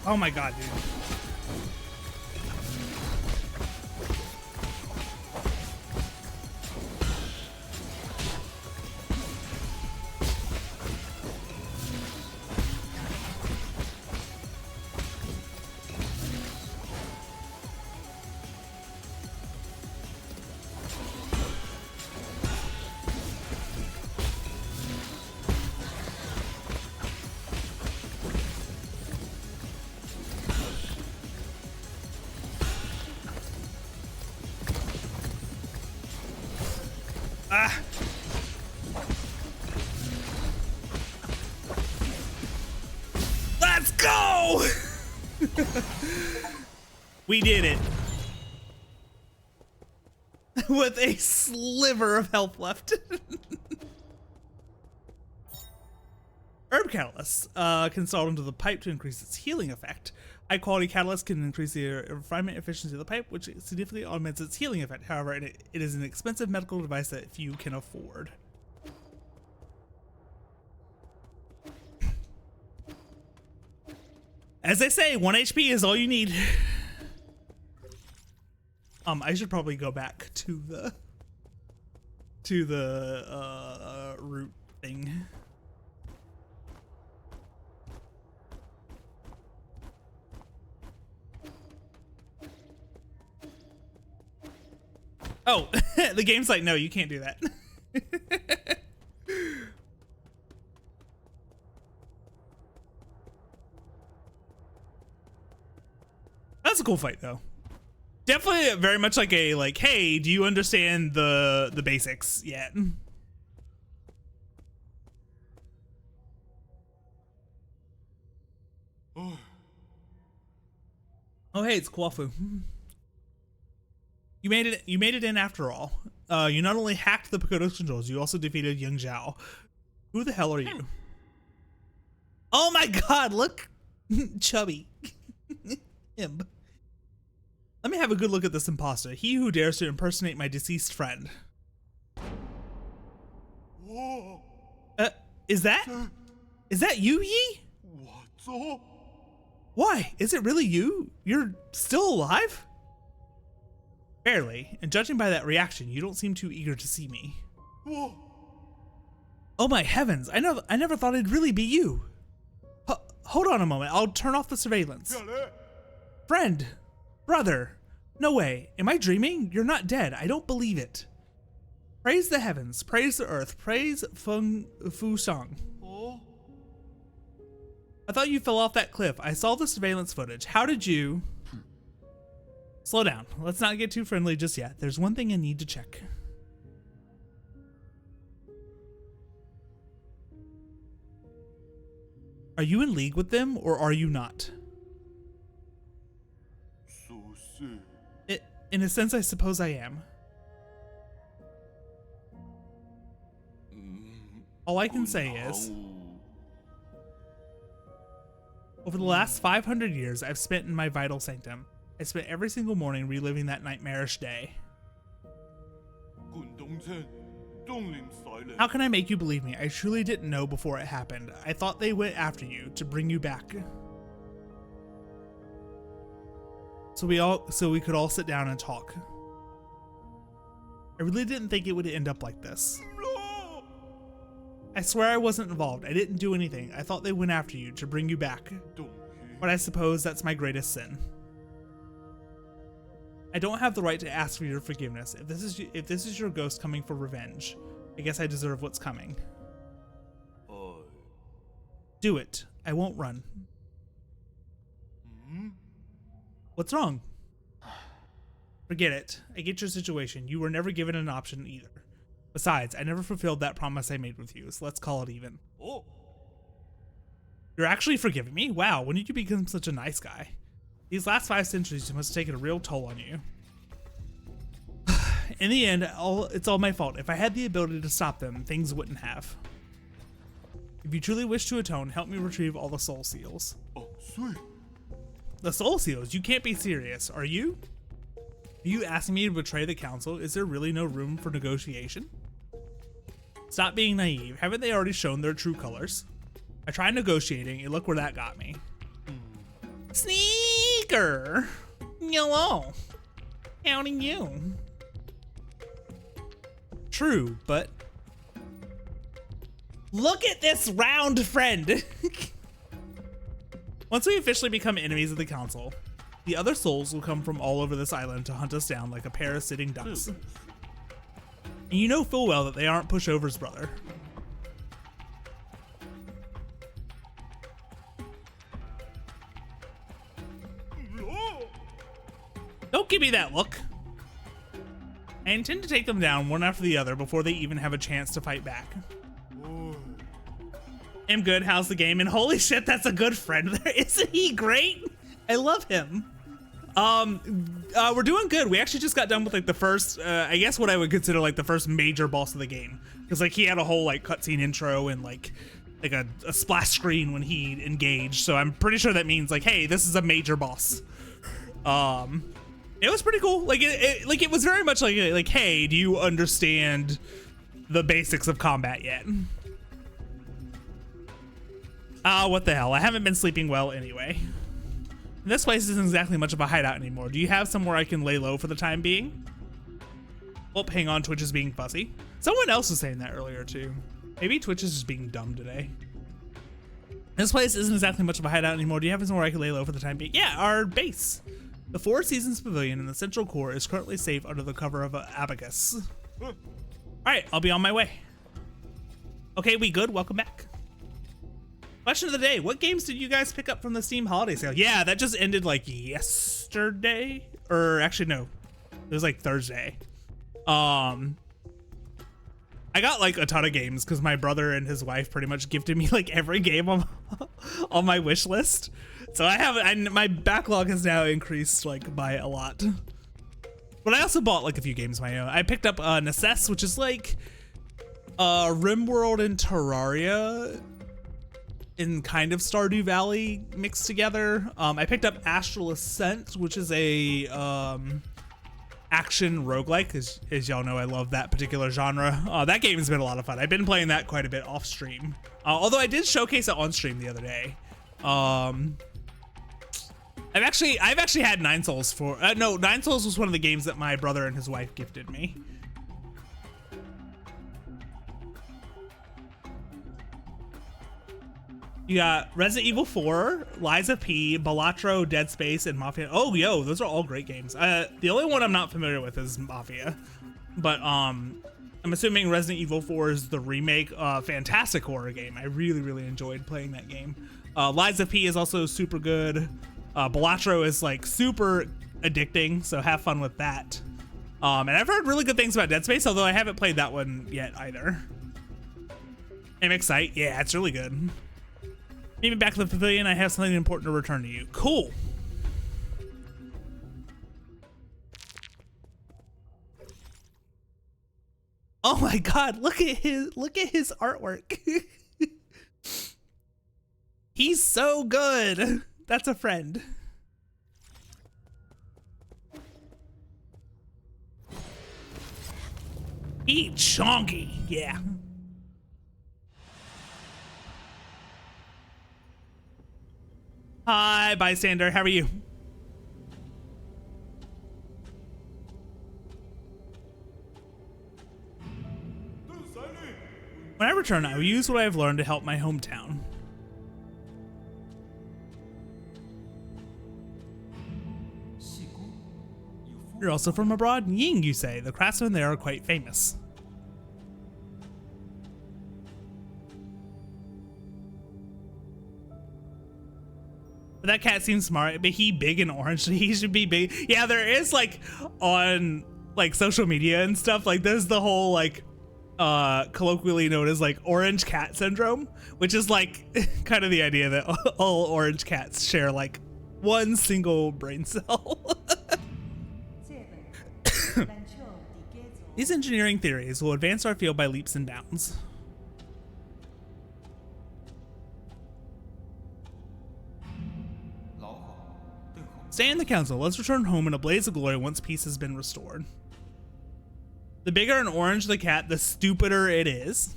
Speaker 1: Oh my god, dude. Ah. Let's go! We did it. With a sliver of health left. Herb catalyst installed into the pipe to increase its healing effect. High quality catalyst can increase the refinement efficiency of the pipe, which significantly augments its healing effect. However, it is an expensive medical device that few can afford. As they say, 1 HP is all you need. I should probably go back to the root thing. Oh, the game's like, no, you can't do that. That's a cool fight, though. Definitely very much like a, like, hey, do you understand the basics yet? Oh, hey, it's Kwafu. You made it in after all. You not only hacked the Pagoda's controls, you also defeated Young Zhao. Who the hell are you? Oh my god, look! Chubby. Him. Let me have a good look at this imposter. He who dares to impersonate my deceased friend. Is that you, Yi? Why? Is it really you? You're still alive? Barely, and judging by that reaction, you don't seem too eager to see me. Oh my heavens, I never thought it'd really be you. Hold on a moment, I'll turn off the surveillance. Friend, brother, no way, am I dreaming? You're not dead, I don't believe it. Praise the heavens, praise the earth, praise Fu Song. I thought you fell off that cliff, I saw the surveillance footage, how did you... Slow down. Let's not get too friendly just yet. There's one thing I need to check. Are you in league with them, or are you not? In a sense, I suppose I am. All I can say is, over the last 500 years I've spent in my vital sanctum, I spent every single morning reliving that nightmarish day. How can I make you believe me? I truly didn't know before it happened. I thought they went after you to bring you back. So we could all sit down and talk. I really didn't think it would end up like this. I swear I wasn't involved. I didn't do anything. I thought they went after you to bring you back. But I suppose that's my greatest sin. I don't have the right to ask for your forgiveness. If this is your ghost coming for revenge, I guess I deserve what's coming. Do it. I won't run. What's wrong? Forget it. I get your situation. You were never given an option either. Besides, I never fulfilled that promise I made with you, so let's call it even. Oh. You're actually forgiving me? Wow, when did you become such a nice guy? These last 5 centuries must have taken a real toll on you. In the end, it's all my fault. If I had the ability to stop them, things wouldn't have. If you truly wish to atone, help me retrieve all the soul seals. Oh, sweet. The soul seals? You can't be serious, are you? Are you asking me to betray the council? Is there really no room for negotiation? Stop being naive. Haven't they already shown their true colors? I tried negotiating, and look where that got me. Sneaker! Hello. Counting you. True, but... Look at this round friend! Once we officially become enemies of the council, the other souls will come from all over this island to hunt us down like a pair of sitting ducks. And you know full well that they aren't pushovers, brother. Don't give me that look. I intend to take them down one after the other before they even have a chance to fight back. I'm good, how's the game? And holy shit, that's a good friend there. Isn't he great? I love him. We're doing good. We actually just got done with like the first, I guess what I would consider like the first major boss of the game. Cause like he had a whole like cutscene intro and like a splash screen when he engaged. So I'm pretty sure that means like, hey, this is a major boss. It was pretty cool. Like it was very much like, hey, do you understand the basics of combat yet? What the hell? I haven't been sleeping well anyway. This place isn't exactly much of a hideout anymore. Do you have somewhere I can lay low for the time being? Oh, hang on, Twitch is being fussy. Someone else was saying that earlier too. Maybe Twitch is just being dumb today. This place isn't exactly much of a hideout anymore. Do you have somewhere I can lay low for the time being? Yeah, our base. The Four Seasons Pavilion in the central core is currently safe under the cover of Abacus. All right, I'll be on my way. Okay, we good? Welcome back. Question of the day, what games did you guys pick up from the Steam holiday sale? Yeah, that just ended like yesterday, or actually no, it was like Thursday. I got like a ton of games because my brother and his wife pretty much gifted me like every game on my wish list. So my backlog has now increased like by a lot. But I also bought like a few games of my own. I picked up Necess, which is like RimWorld and Terraria in kind of Stardew Valley mixed together. I picked up Astral Ascent, which is a action roguelike. As y'all know, I love that particular genre. That game has been a lot of fun. I've been playing that quite a bit off stream. Although I did showcase it on stream the other day. I've actually had Nine Souls for Nine Souls was one of the games that my brother and his wife gifted me. You got Resident Evil 4, Lies of P, Balatro, Dead Space, and Mafia. Oh, yo, those are all great games. The only one I'm not familiar with is Mafia, but I'm assuming Resident Evil 4 is the remake. Fantastic horror game. I really, really enjoyed playing that game. Lies of P is also super good. Balatro is like super addicting, so have fun with that. And I've heard really good things about Dead Space, although I haven't played that one yet either. MXite, yeah, it's really good. Meet me back to the pavilion. I have something important to return to you. Cool. Oh my God! Look at his artwork. He's so good. That's a friend. Eat chonky, yeah. Hi, bystander. How are you? When I return, I will use what I have learned to help my hometown. You're also from abroad? Ying, you say. The craftsmen there are quite famous. But that cat seems smart, but he big and orange. He should be big. Yeah, there is like on like social media and stuff, like there's the whole like colloquially known as like orange cat syndrome, which is like kind of the idea that all orange cats share like one single brain cell. These engineering theories will advance our field by leaps and bounds. Stay in the council. Let's return home in a blaze of glory once peace has been restored. The bigger and orange the cat, the stupider it is.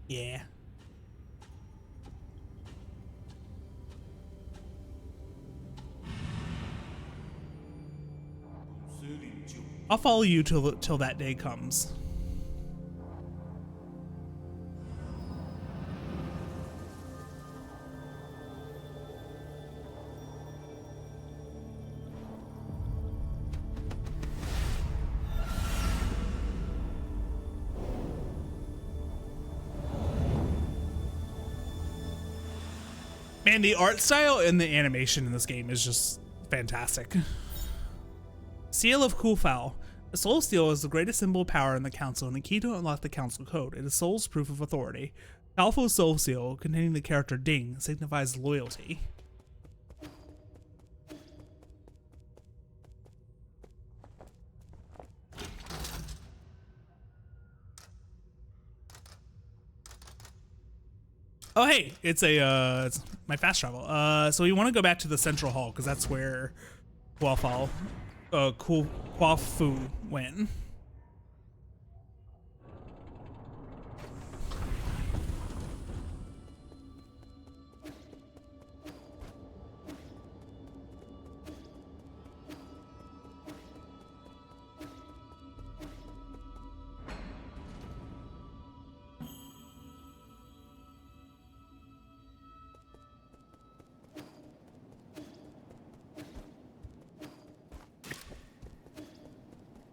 Speaker 1: Yeah. I'll follow you till that day comes. Man, the art style and the animation in this game is just fantastic. Seal of Kufal. The Soul Seal is the greatest symbol of power in the council and the key to unlock the council code. It is Soul's proof of authority. Kalfo's Soul Seal, containing the character Ding, signifies loyalty. Oh hey, it's my fast travel. So we want to go back to the central hall because that's where Kwafu went.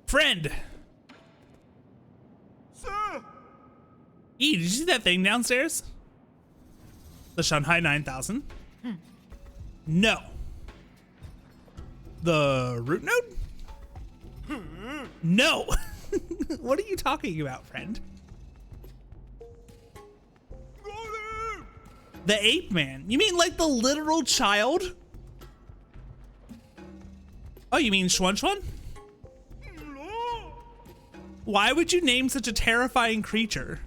Speaker 1: Friend!
Speaker 3: Sir!
Speaker 1: E, did you see that thing downstairs? The Shanghai 9000? No. The root node? No! What are you talking about, friend? The ape man? You mean like the literal child? Oh, you mean Xuan Xuan? Why would you name such a terrifying creature?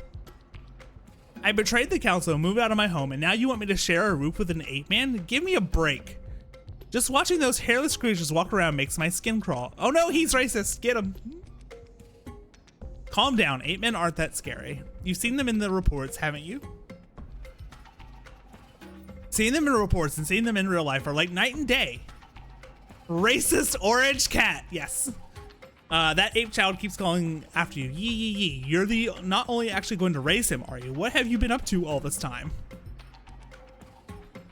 Speaker 1: I betrayed the council and moved out of my home, and now you want me to share a roof with an ape man? Give me a break. Just watching those hairless creatures walk around makes my skin crawl. Oh no, he's racist. Get him. Calm down. Ape men aren't that scary. You've seen them in the reports, haven't you? Seeing them in reports and seeing them in real life are like night and day. Racist orange cat. Yes. That ape child keeps calling after you. Yee yee yee. You're not only actually going to raise him, are you? What have you been up to all this time?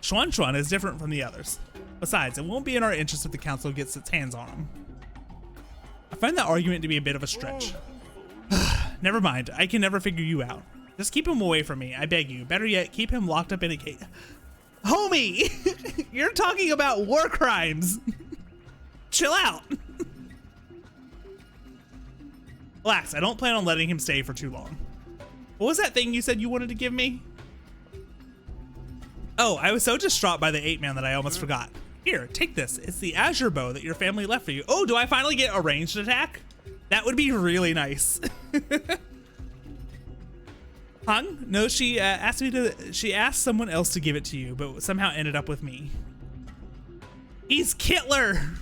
Speaker 1: Xuan Xuan is different from the others. Besides, it won't be in our interest if the council gets its hands on him. I find that argument to be a bit of a stretch. Never mind. I can never figure you out. Just keep him away from me. I beg you. Better yet, keep him locked up in a cage. Homie! You're talking about war crimes. Chill out. Relax, I don't plan on letting him stay for too long. What was that thing you said you wanted to give me? Oh, I was so distraught by the ape man that I almost forgot. Here, take this. It's the Azure bow that your family left for you. Oh, do I finally get a ranged attack? That would be really nice. Hung? No, she asked someone else to give it to you, but somehow ended up with me. He's Kittler!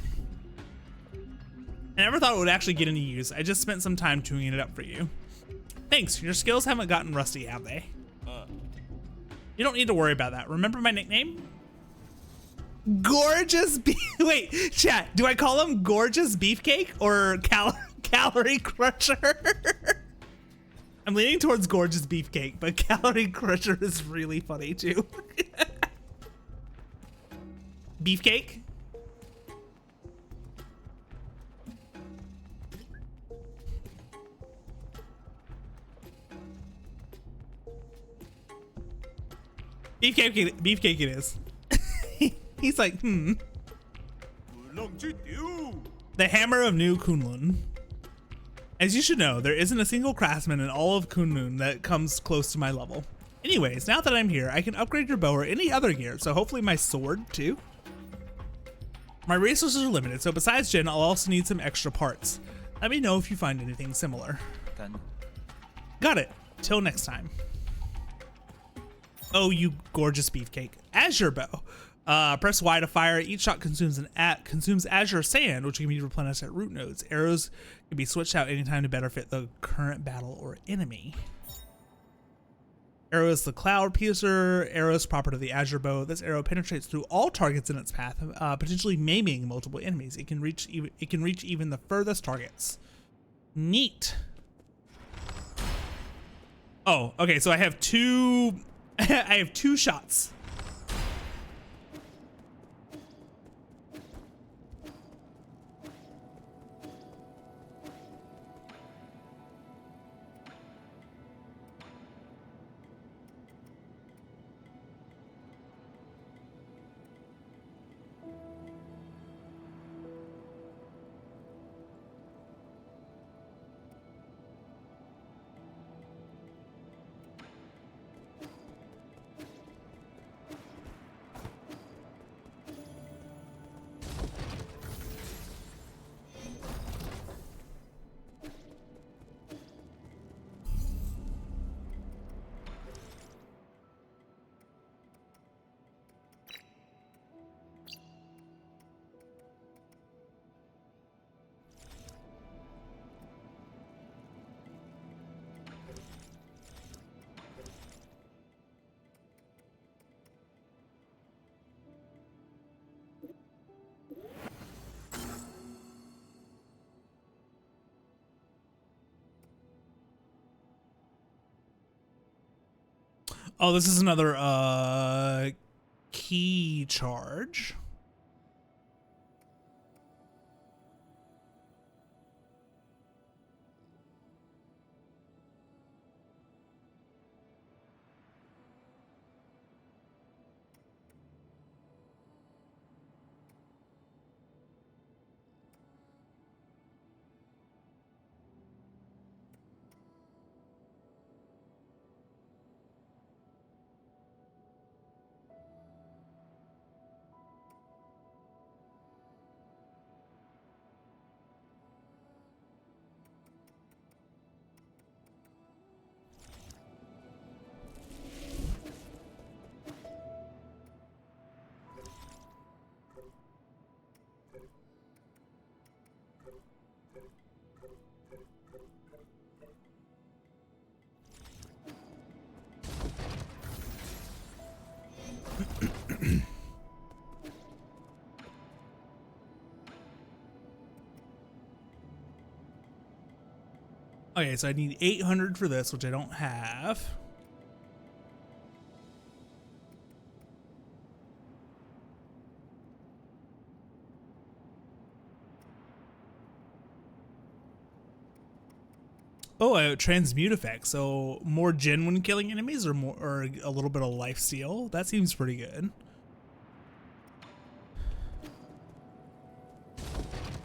Speaker 1: I never thought it would actually get any use. I just spent some time tuning it up for you. Thanks, your skills haven't gotten rusty, have they? You don't need to worry about that. Remember my nickname? Gorgeous wait, chat, do I call him Gorgeous Beefcake or Calorie Crusher? I'm leaning towards Gorgeous Beefcake, but Calorie Crusher is really funny too. Beefcake? Beefcake it is. He's like, The Hammer of New Kunlun. As you should know, there isn't a single craftsman in all of Kunlun that comes close to my level. Anyways, now that I'm here, I can upgrade your bow or any other gear, so hopefully my sword too. My resources are limited, so besides Jin, I'll also need some extra parts. Let me know if you find anything similar.
Speaker 3: Done.
Speaker 1: Got it. Till next time. Oh, you gorgeous beefcake. Azure bow. Press Y to fire. Each shot consumes azure sand, which can be replenished at root nodes. Arrows can be switched out anytime to better fit the current battle or enemy. Arrow is the cloud piercer. Arrow is proper to the azure bow. This arrow penetrates through all targets in its path, potentially maiming multiple enemies. It can reach even the furthest targets. Neat. Oh, okay. So I have two. I have two shots. Oh, this is another key charge. Okay, so I need 800 for this, which I don't have. Oh, a transmute effect. So more Jin when killing enemies, or more, or a little bit of life steal. That seems pretty good.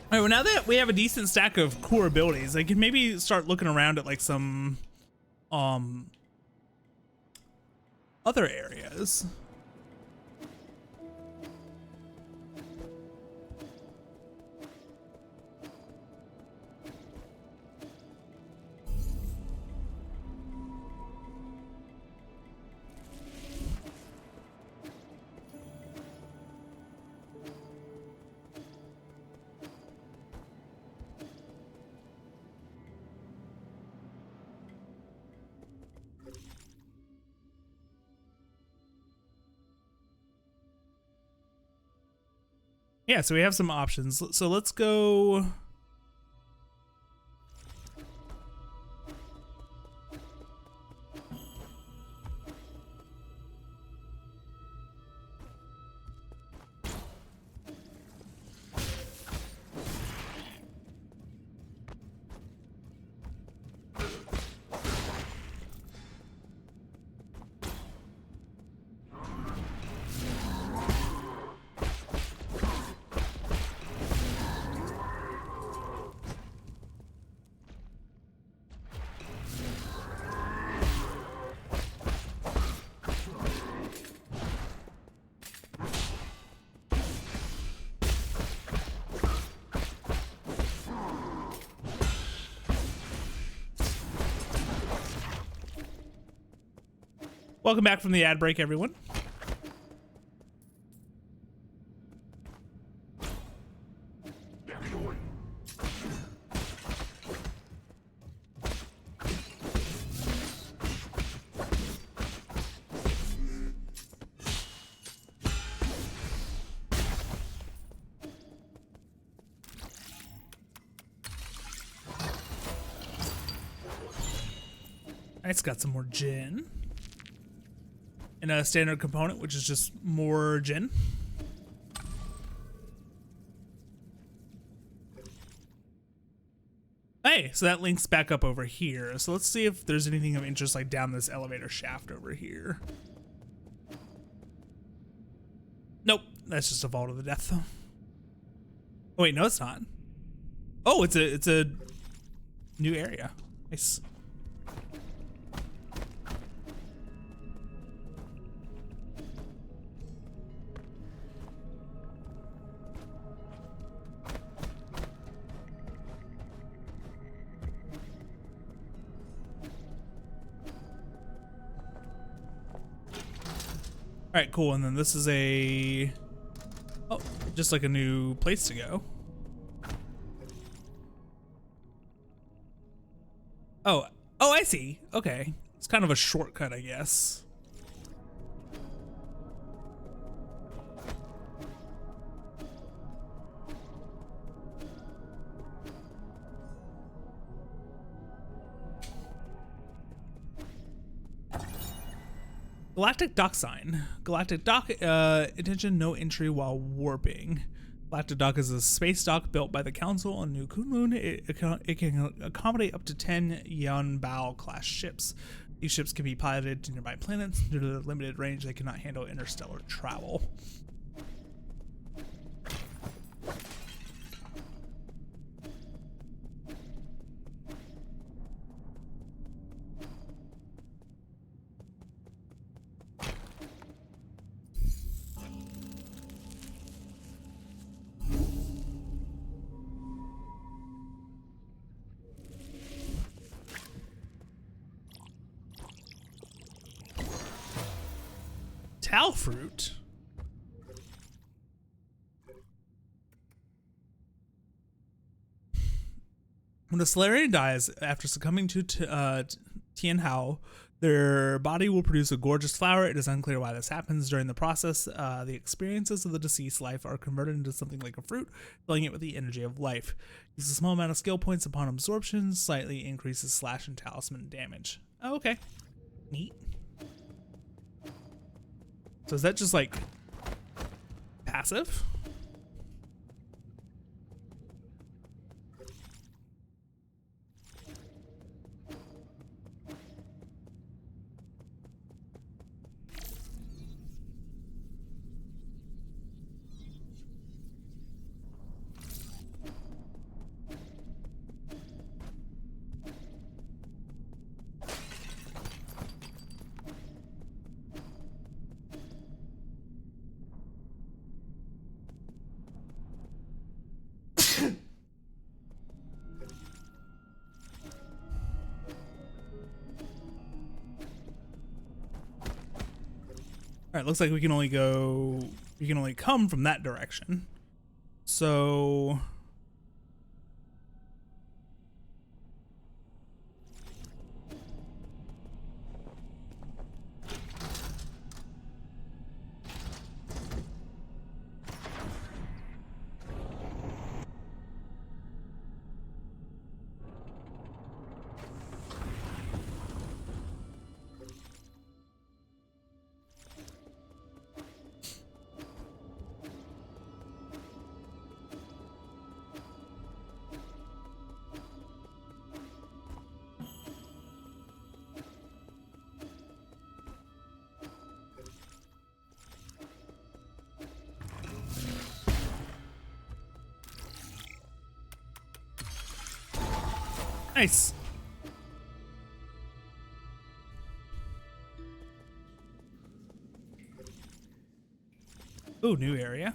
Speaker 1: All right, well, now that we have a decent stack of core abilities, I can maybe start looking around at like some other areas. Yeah, so we have some options. So let's go. Welcome back from the ad break, everyone. It's got some more gin. And a standard component, which is just more gin. Hey, so that links back up over here. So let's see if there's anything of interest like down this elevator shaft over here. Nope, that's just a Vault of the Death though. Oh wait, no it's not. Oh, it's a new area. Nice. All right, cool. And then this is just like a new place to go. Oh, I see. Okay. It's kind of a shortcut, I guess. Galactic dock sign. Galactic dock, attention, no entry while warping. Galactic dock is a space dock built by the Council on New Kunlun. It can accommodate up to 10 Yunbao class ships. These ships can be piloted to nearby planets. Due to their limited range, they cannot handle interstellar travel. Tau fruit. When a Solarian dies after succumbing to Tian Hao, their body will produce a gorgeous flower. It is unclear why this happens. During the process, the experiences of the deceased life are converted into something like a fruit, filling it with the energy of life. Use a small amount of skill points upon absorption, slightly increases slash and talisman damage. Oh, okay. Neat. So is that just like passive? All right, looks like we can only come from that direction. So nice. Ooh, new area.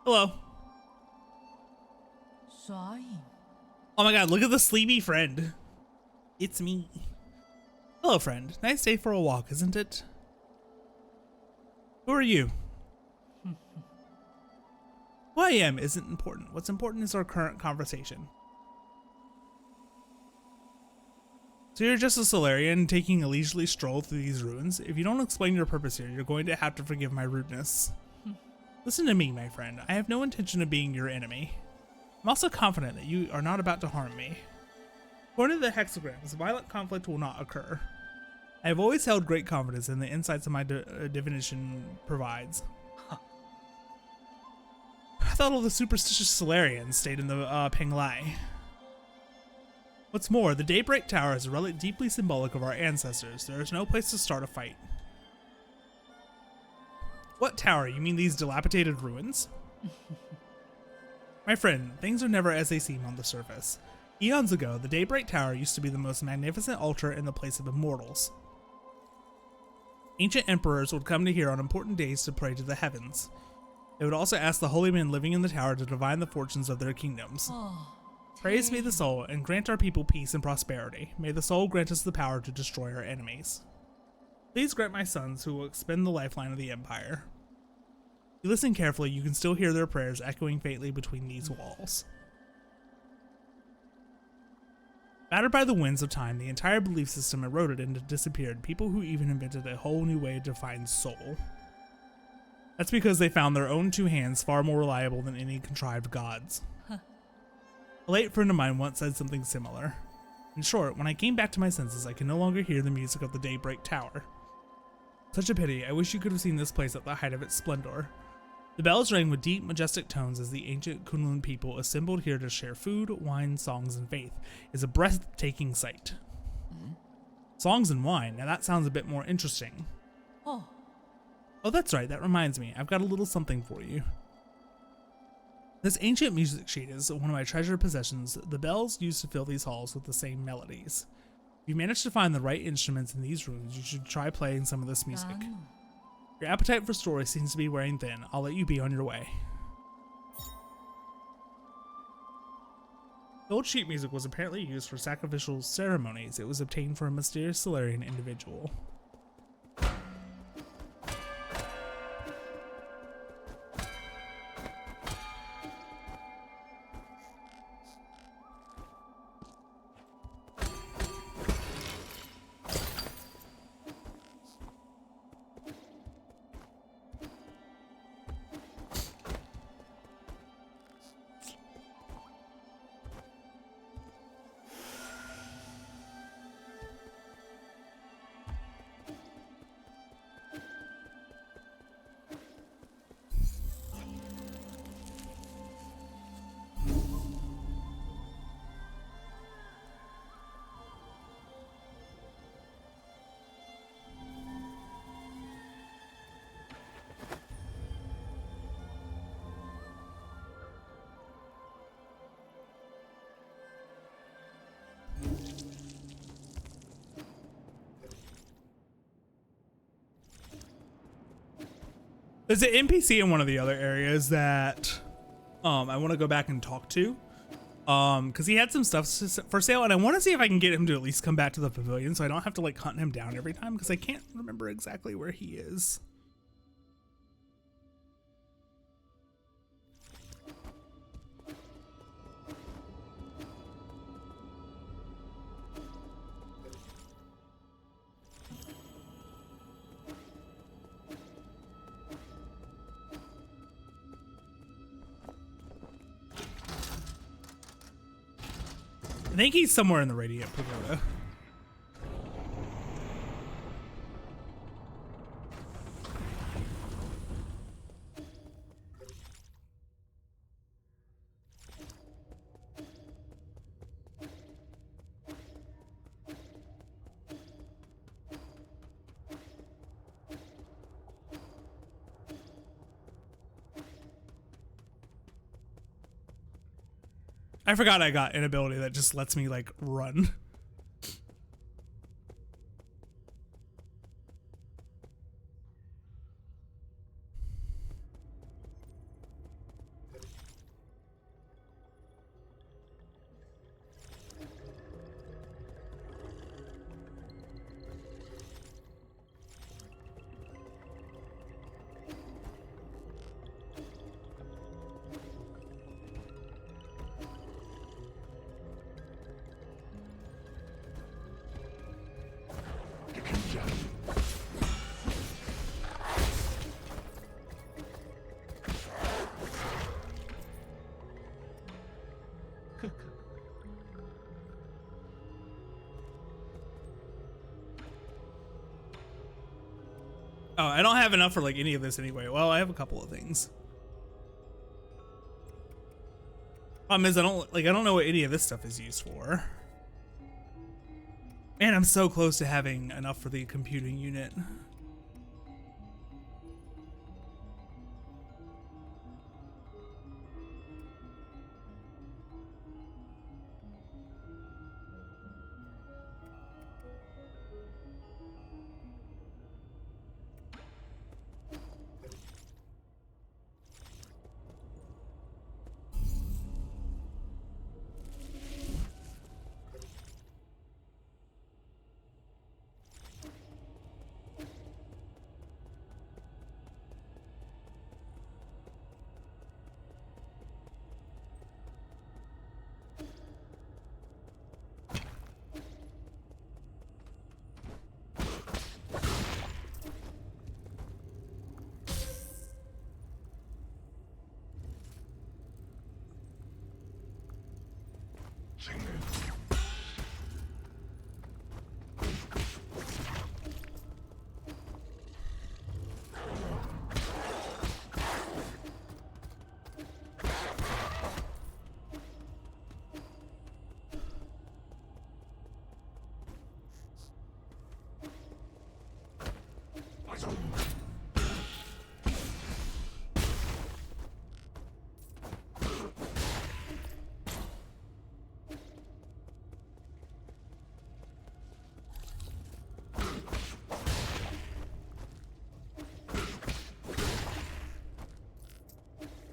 Speaker 1: Hello.
Speaker 3: 啥影？
Speaker 1: Oh my god, look at the sleepy friend. It's me. Hello, friend. Nice day for a walk, isn't it? Who are you? Who I am isn't important. What's important is our current conversation. So you're just a Solarian taking a leisurely stroll through these ruins? If you don't explain your purpose here, you're going to have to forgive my rudeness. Listen to me, my friend. I have no intention of being your enemy. I'm also confident that you are not about to harm me. According to the hexagrams, violent conflict will not occur. I have always held great confidence in the insights that my divination provides. I thought all the superstitious Solarians stayed in the Penglai. What's more, the Daybreak Tower is a relic deeply symbolic of our ancestors. There is no place to start a fight. What tower? You mean these dilapidated ruins? My friend, things are never as they seem on the surface. Eons ago, the Daybreak Tower used to be the most magnificent altar in the place of immortals. Ancient emperors would come to here on important days to pray to the heavens. They would also ask the holy men living in the tower to divine the fortunes of their kingdoms. Praise be the soul, and grant our people peace and prosperity. May the soul grant us the power to destroy our enemies. Please grant my sons who will expend the lifeline of the Empire. If you listen carefully, you can still hear their prayers echoing faintly between these walls. Battered by the winds of time, the entire belief system eroded and disappeared. People who even invented a whole new way to define soul. That's because they found their own two hands far more reliable than any contrived gods. A late friend of mine once said something similar. In short, when I came back to my senses, I could no longer hear the music of the Daybreak Tower. Such a pity. I wish you could have seen this place at the height of its splendor. The bells rang with deep, majestic tones as the ancient Kunlun people assembled here to share food, wine, songs, and faith. It's a breathtaking sight. Songs and wine? Now that sounds a bit more interesting.
Speaker 3: Oh,
Speaker 1: That's right. That reminds me. I've got a little something for you. This ancient music sheet is one of my treasured possessions. The bells used to fill these halls with the same melodies. If you manage to find the right instruments in these rooms, you should try playing some of this music.
Speaker 3: 나는
Speaker 1: Your appetite for story seems to be wearing thin. I'll let you be on your way. The old sheet music was apparently used for sacrificial ceremonies. It was obtained from a mysterious Solarian individual. There's an NPC in one of the other areas that I want to go back and talk to. Because he had some stuff for sale, and I want to see if I can get him to at least come back to the pavilion so I don't have to like hunt him down every time, because I can't remember exactly where he is. I think he's somewhere in the Radiant Pagoda. I forgot I got an ability that just lets me like run. Oh, I don't have enough for like any of this anyway. Well, I have a couple of things. Problem is I don't know what any of this stuff is used for. Man, I'm so close to having enough for the computing unit.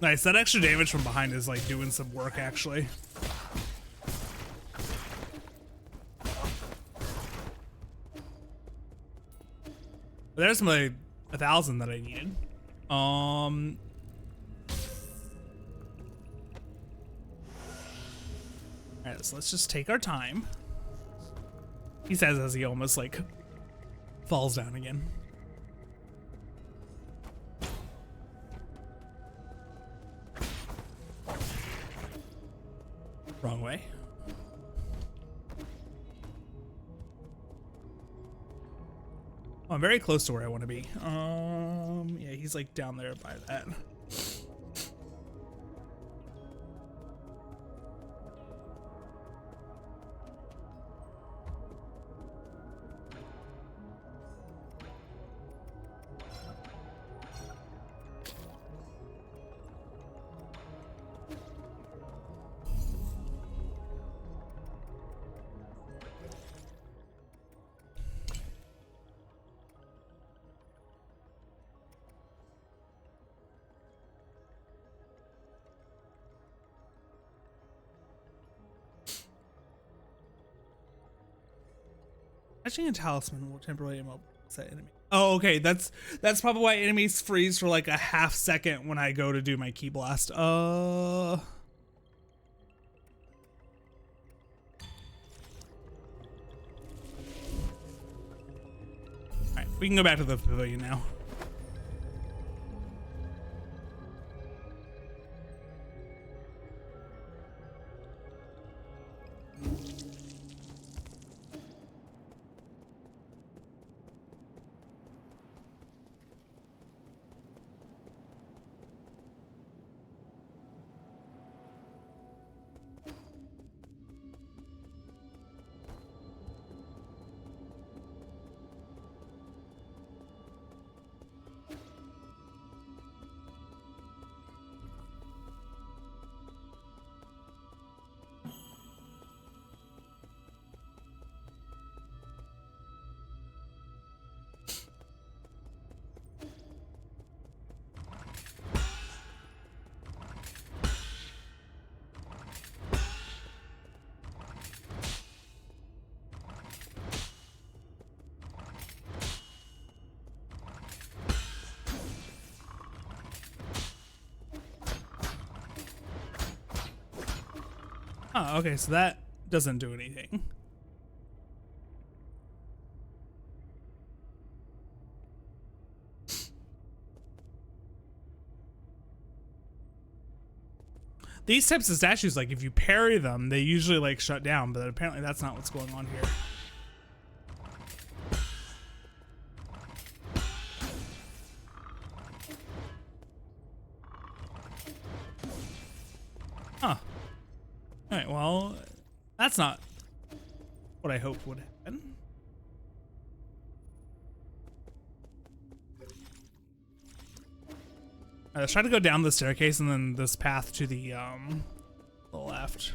Speaker 1: Nice, that extra damage from behind is like doing some work actually. There's my 1,000 that I needed. Alright, so let's just take our time. He says as he almost like falls down again. Wrong way. Oh, I'm very close to where I want to be. Yeah, he's like down there by that. Catching a talisman will temporarily immobilize that enemy. Oh, okay. That's probably why enemies freeze for like a half second when I go to do my ki blast. Alright, we can go back to the pavilion now. Oh, okay, so that doesn't do anything. These types of statues, like if you parry them, they usually like shut down, but apparently that's not what's going on here. Huh. Alright, well, that's not what I hoped would happen. Let's try to go down the staircase and then this path to the left.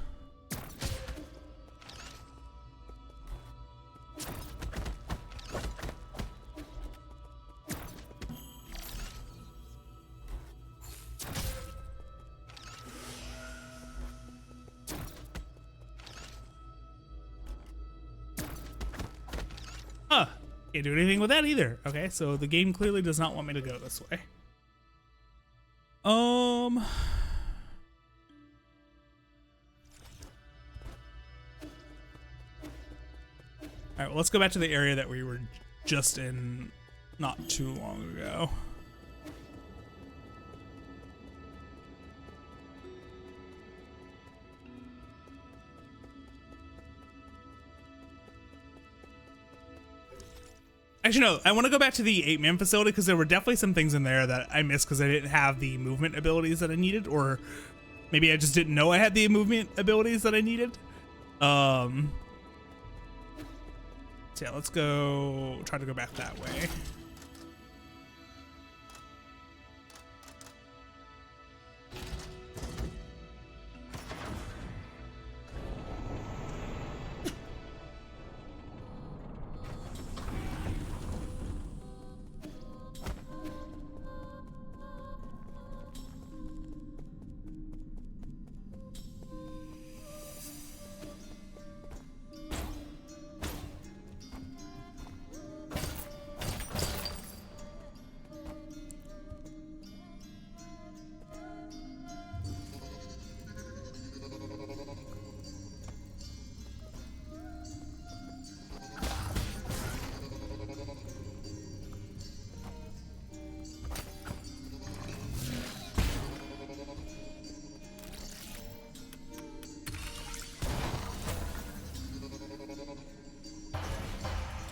Speaker 1: Huh. Can't do anything with that either. Okay, so the game clearly does not want me to go this way. All right, well, let's go back to the area that we were just in not too long ago. Actually, no, I want to go back to the 8-man facility because there were definitely some things in there that I missed because I didn't have the movement abilities that I needed, or maybe I just didn't know I had the movement abilities that I needed. So yeah, let's go try to go back that way.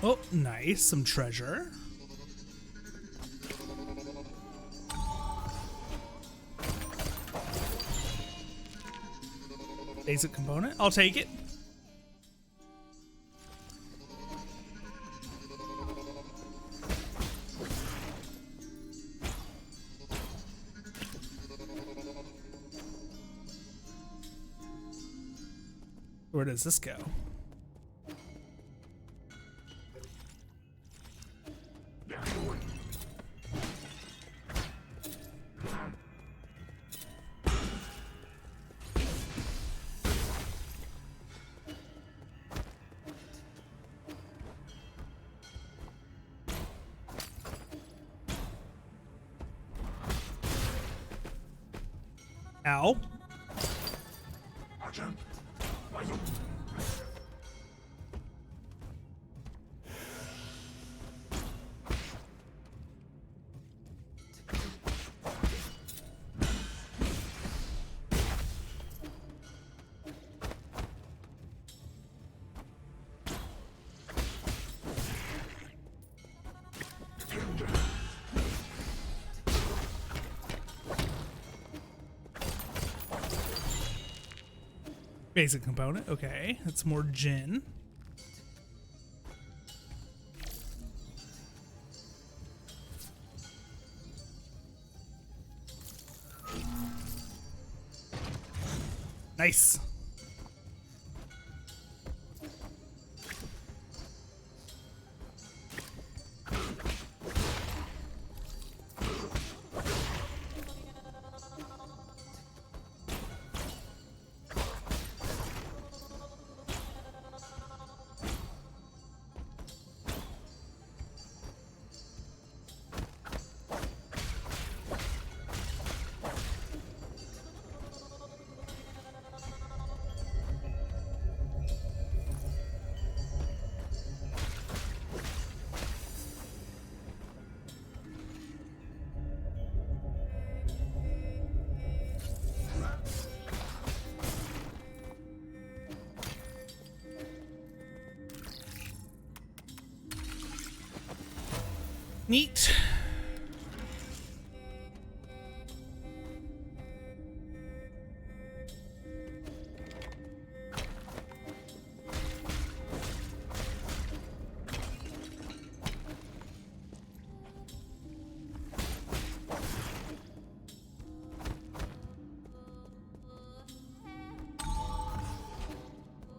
Speaker 1: Oh, nice. Some treasure. Basic component. I'll take it. Where does this go? Ow. Basic component. Okay, that's more gin. Nice. Neat.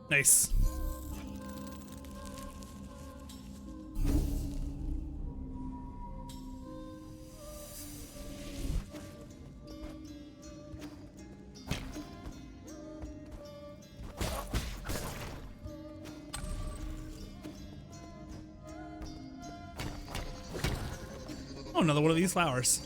Speaker 1: Nice. Oh, another one of these flowers.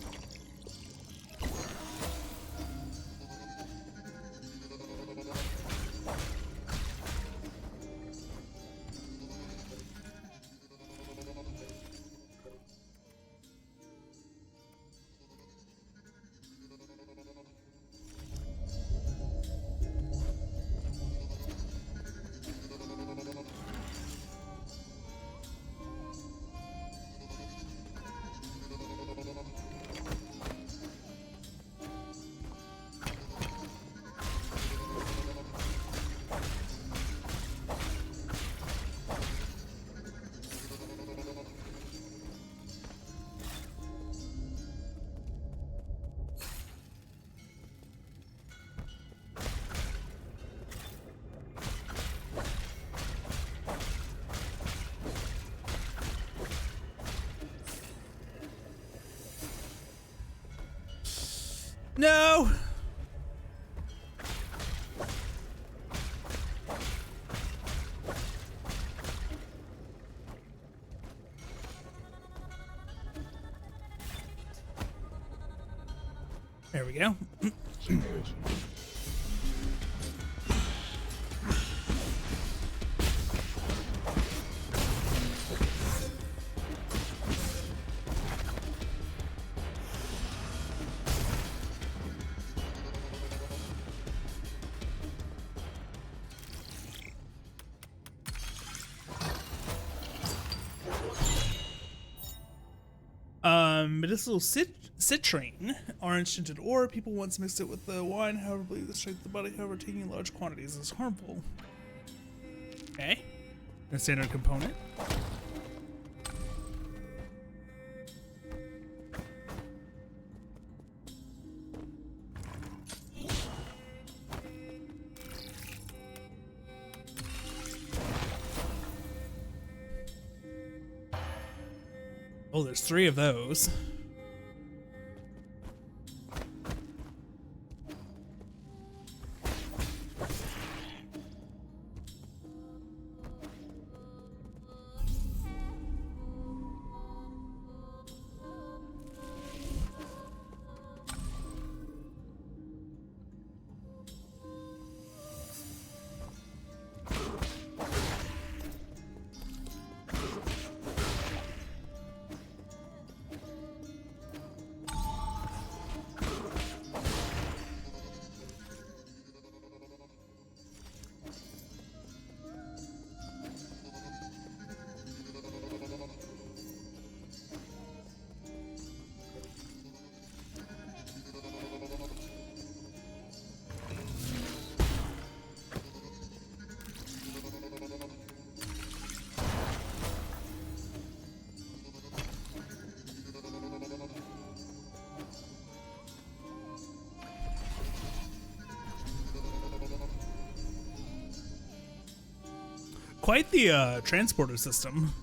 Speaker 1: No. There we go. Medicinal citrine, orange tinted ore. People once mixed it with the wine, however, believe the strength of the body, however, taking in large quantities is harmful. Okay. A standard component. Oh, there's 3 of those. Quite the transporter system.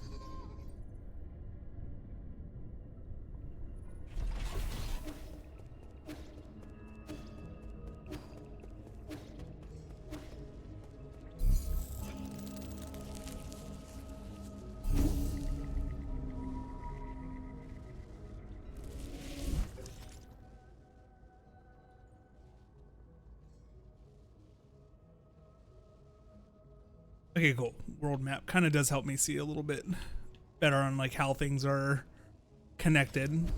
Speaker 1: Okay, cool. World map kind of does help me see a little bit better on like how things are connected.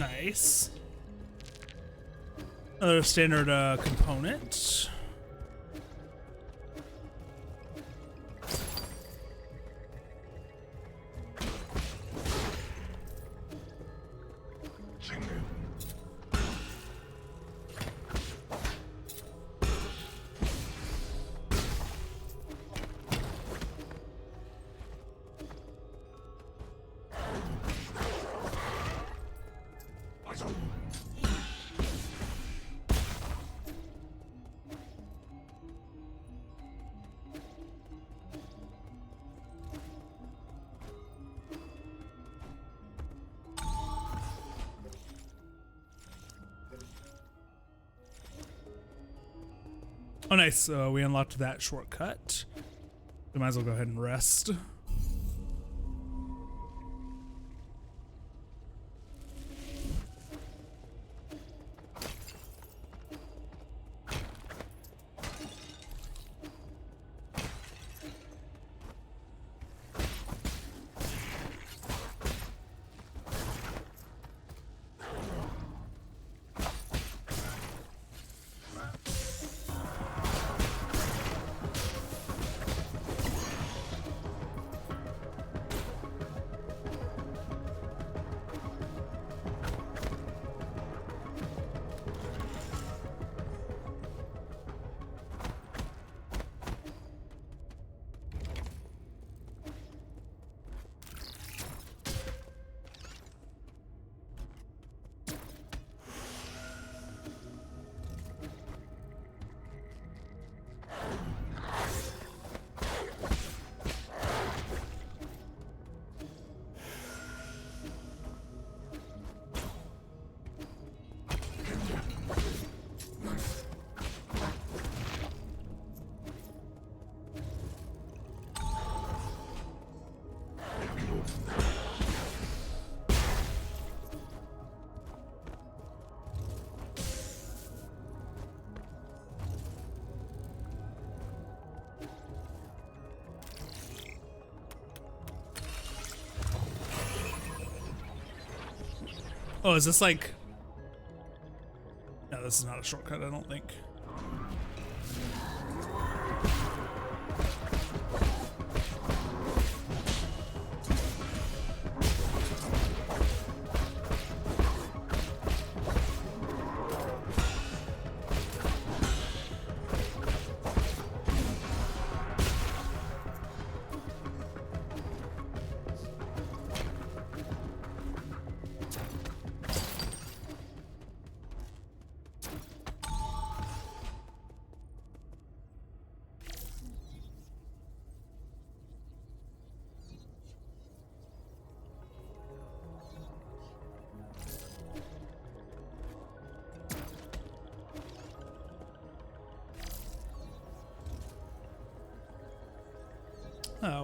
Speaker 1: Nice. Another standard component. Oh, nice. We unlocked that shortcut. We might as well go ahead and rest. Oh, is this like... No, this is not a shortcut, I don't think.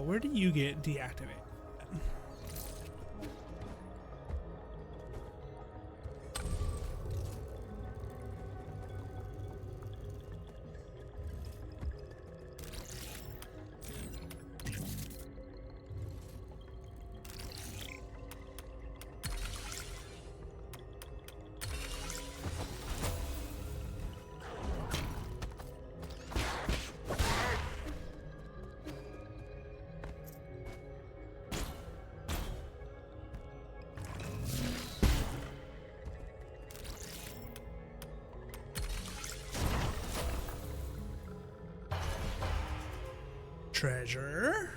Speaker 1: Where do you get deactivated? Treasure.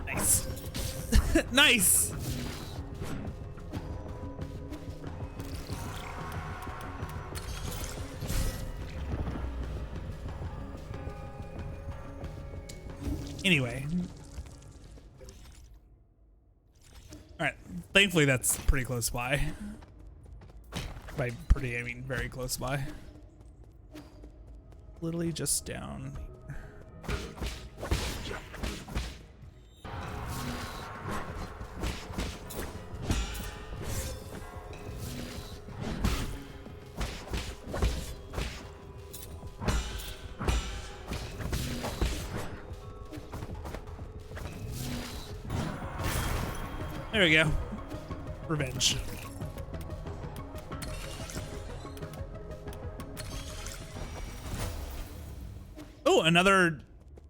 Speaker 1: Nice. Nice. Anyway. Alright, thankfully that's pretty close by. By pretty, I mean very close by. Literally just down here. There we go. Revenge. Oh, another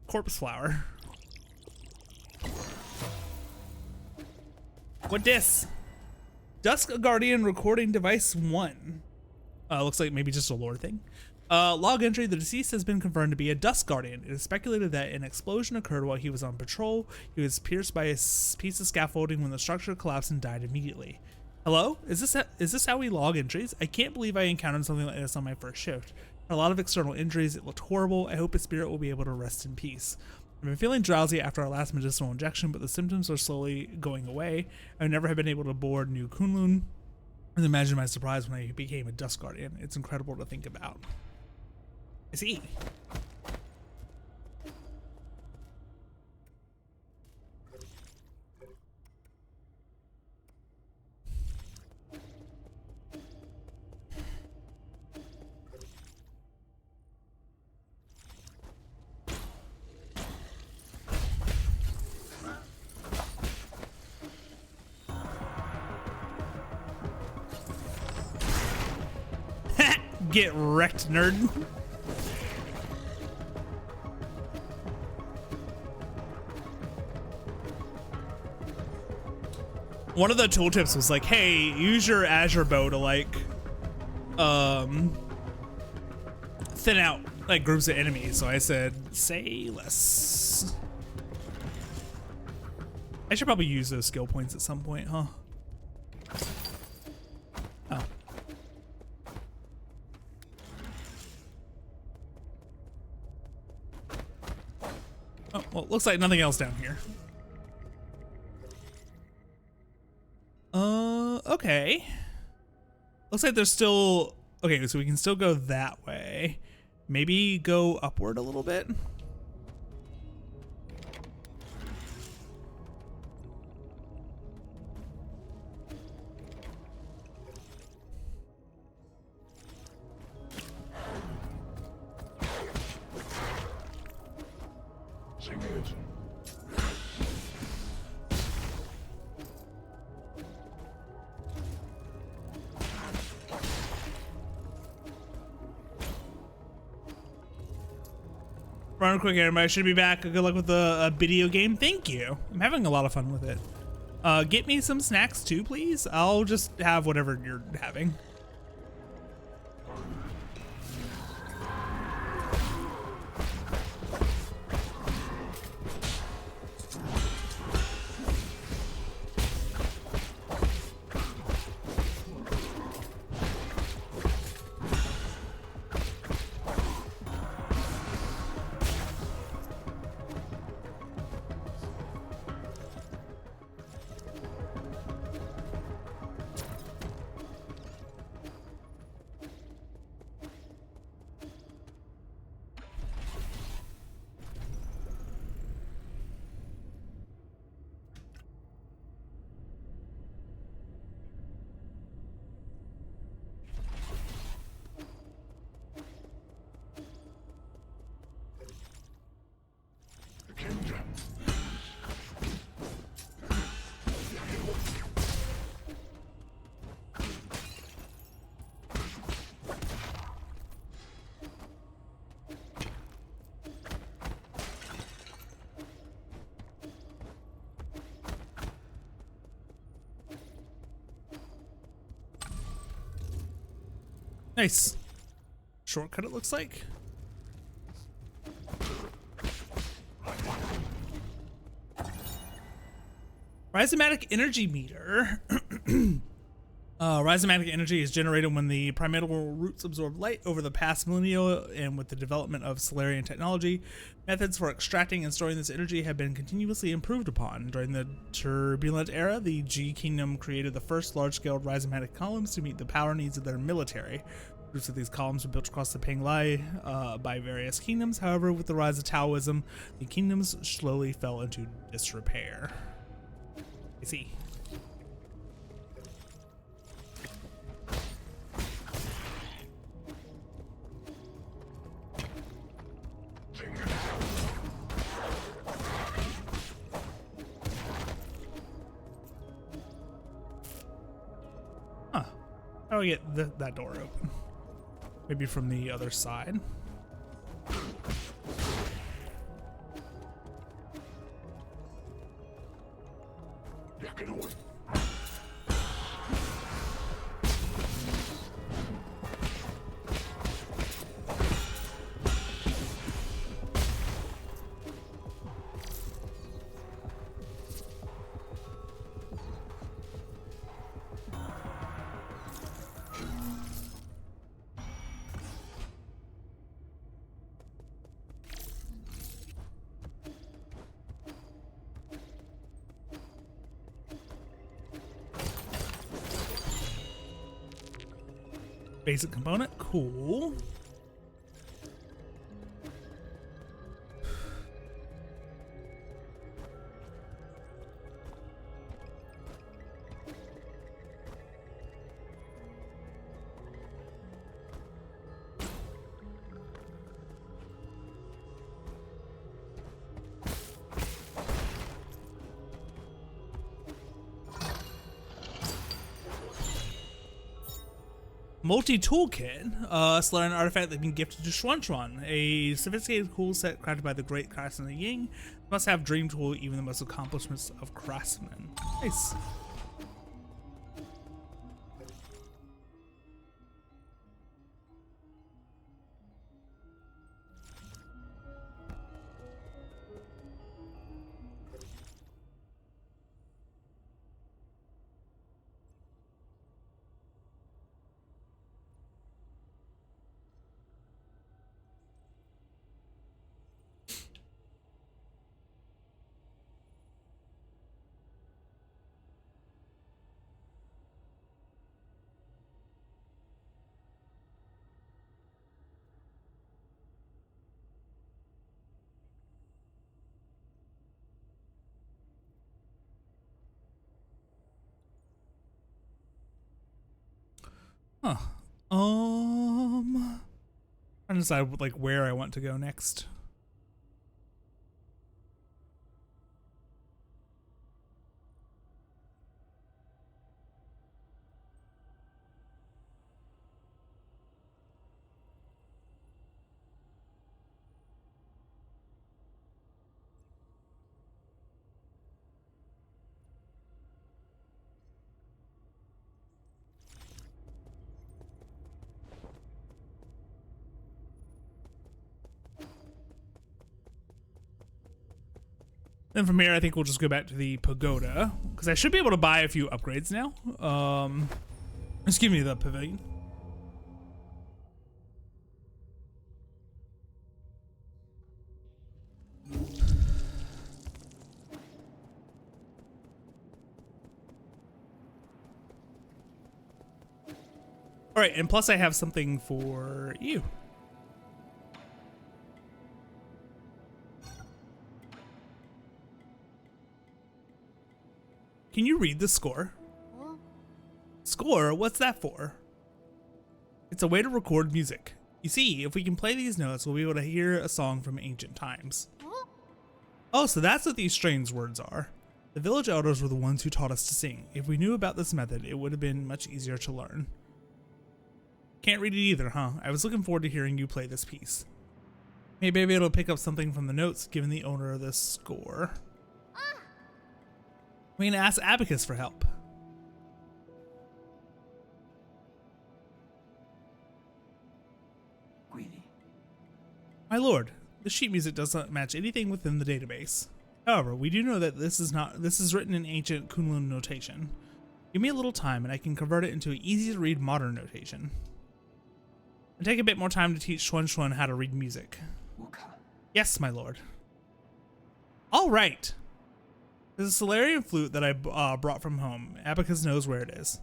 Speaker 1: corpse flower. What this? Dusk Guardian recording device 1. Looks like maybe just a lore thing. Log entry, the deceased has been confirmed to be a Dusk Guardian. It is speculated that an explosion occurred while he was on patrol. He was pierced by a piece of scaffolding when the structure collapsed and died immediately. Hello? Is this how we log entries? I can't believe I encountered something like this on my first shift. A lot of external injuries. It looked horrible. I hope his spirit will be able to rest in peace. I've been feeling drowsy after our last medicinal injection, but the symptoms are slowly going away. I never have been able to board New Kunlun. And imagine my surprise when I became a Dusk Guardian. It's incredible to think about. I see. Get wrecked, nerd. One of the tooltips was like, hey, use your Azure bow to like thin out like groups of enemies. So I said, say less. I should probably use those skill points at some point, huh? Oh. Oh, well, it looks like nothing else down here. Okay. Looks like there's still... Okay, so we can still go that way. Maybe go upward a little bit. Run quick, everybody. I should be back. Good luck with the video game. Thank you. I'm having a lot of fun with it. Get me some snacks too, please. I'll just have whatever you're having. Nice. Shortcut, it looks like. Rhizomatic energy meter. Rhizomatic energy is generated when the primordial roots absorb light. Over the past millennia, and with the development of Solarian technology, methods for extracting and storing this energy have been continuously improved upon. During the Turbulent Era, the G Kingdom created the first large-scale rhizomatic columns to meet the power needs of their military. Roots of these columns were built across the Penglai by various kingdoms. However, with the rise of Taoism, the kingdoms slowly fell into disrepair. I see. How do I get that door open? Maybe from the other side. Basic component, cool. Multi-toolkit, Solarian artifact that can be gifted to Xuan, a sophisticated tool set crafted by the great craftsman Ying. Must have dream tool, even the most accomplishments of craftsmen. Nice. Huh. Trying to decide like where I want to go next. Then from here, I think we'll just go back to the pagoda, because I should be able to buy a few upgrades now. Just give me the pavilion. All right, and plus I have something for you. Can you read the score?
Speaker 2: Huh?
Speaker 1: Score? What's that for? It's a way to record music. You see, if we can play these notes, we'll be able to hear a song from ancient times.
Speaker 2: Huh?
Speaker 1: Oh, so that's what these strange words are. The village elders were the ones who taught us to sing. If we knew about this method, it would have been much easier to learn. Can't read it either, huh? I was looking forward to hearing you play this piece. Maybe I'll be able to pick up something from the notes given the owner of this score. We can ask Abacus for help.
Speaker 3: Queenie.
Speaker 1: My lord, the sheet music does not match anything within the database. However, we do know that this is written in ancient Kunlun notation. Give me a little time and I can convert it into an easy to read modern notation. And take a bit more time to teach Xuan Xuan how to read music. Yes, my lord. All right. There's a Solarian flute that I brought from home. Abacus knows where it is.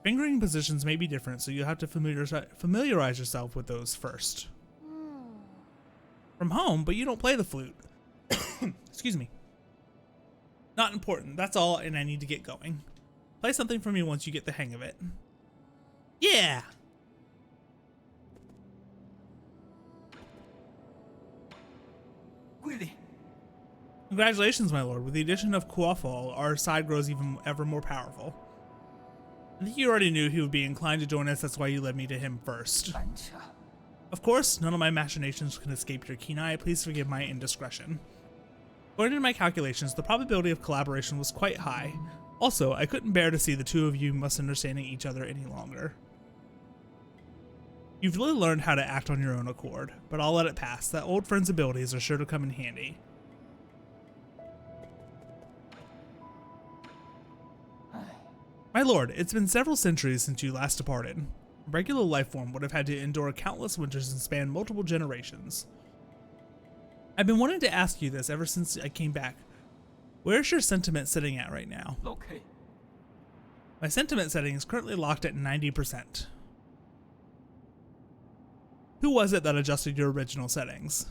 Speaker 1: Fingering positions may be different, so you'll have to familiarize yourself with those first. From home, but you don't play the flute. Excuse me. Not important. That's all, and I need to get going. Play something for me once you get the hang of it. Yeah!
Speaker 3: Really?
Speaker 1: Congratulations, my lord. With the addition of Kuofal, our side grows even ever more powerful. I think you already knew he would be inclined to join us, that's why you led me to him first. Of course, none of my machinations can escape your keen eye. Please forgive my indiscretion. According to my calculations, the probability of collaboration was quite high. Also, I couldn't bear to see the two of you misunderstanding each other any longer. You've really learned how to act on your own accord, but I'll let it pass. That old friend's abilities are sure to come in handy. My lord, it's been several centuries since you last departed. A regular life form would have had to endure countless winters and span multiple generations. I've been wanting to ask you this ever since I came back. Where's your sentiment sitting at right now?
Speaker 3: Okay.
Speaker 1: My sentiment setting is currently locked at 90%. Who was it that adjusted your original settings?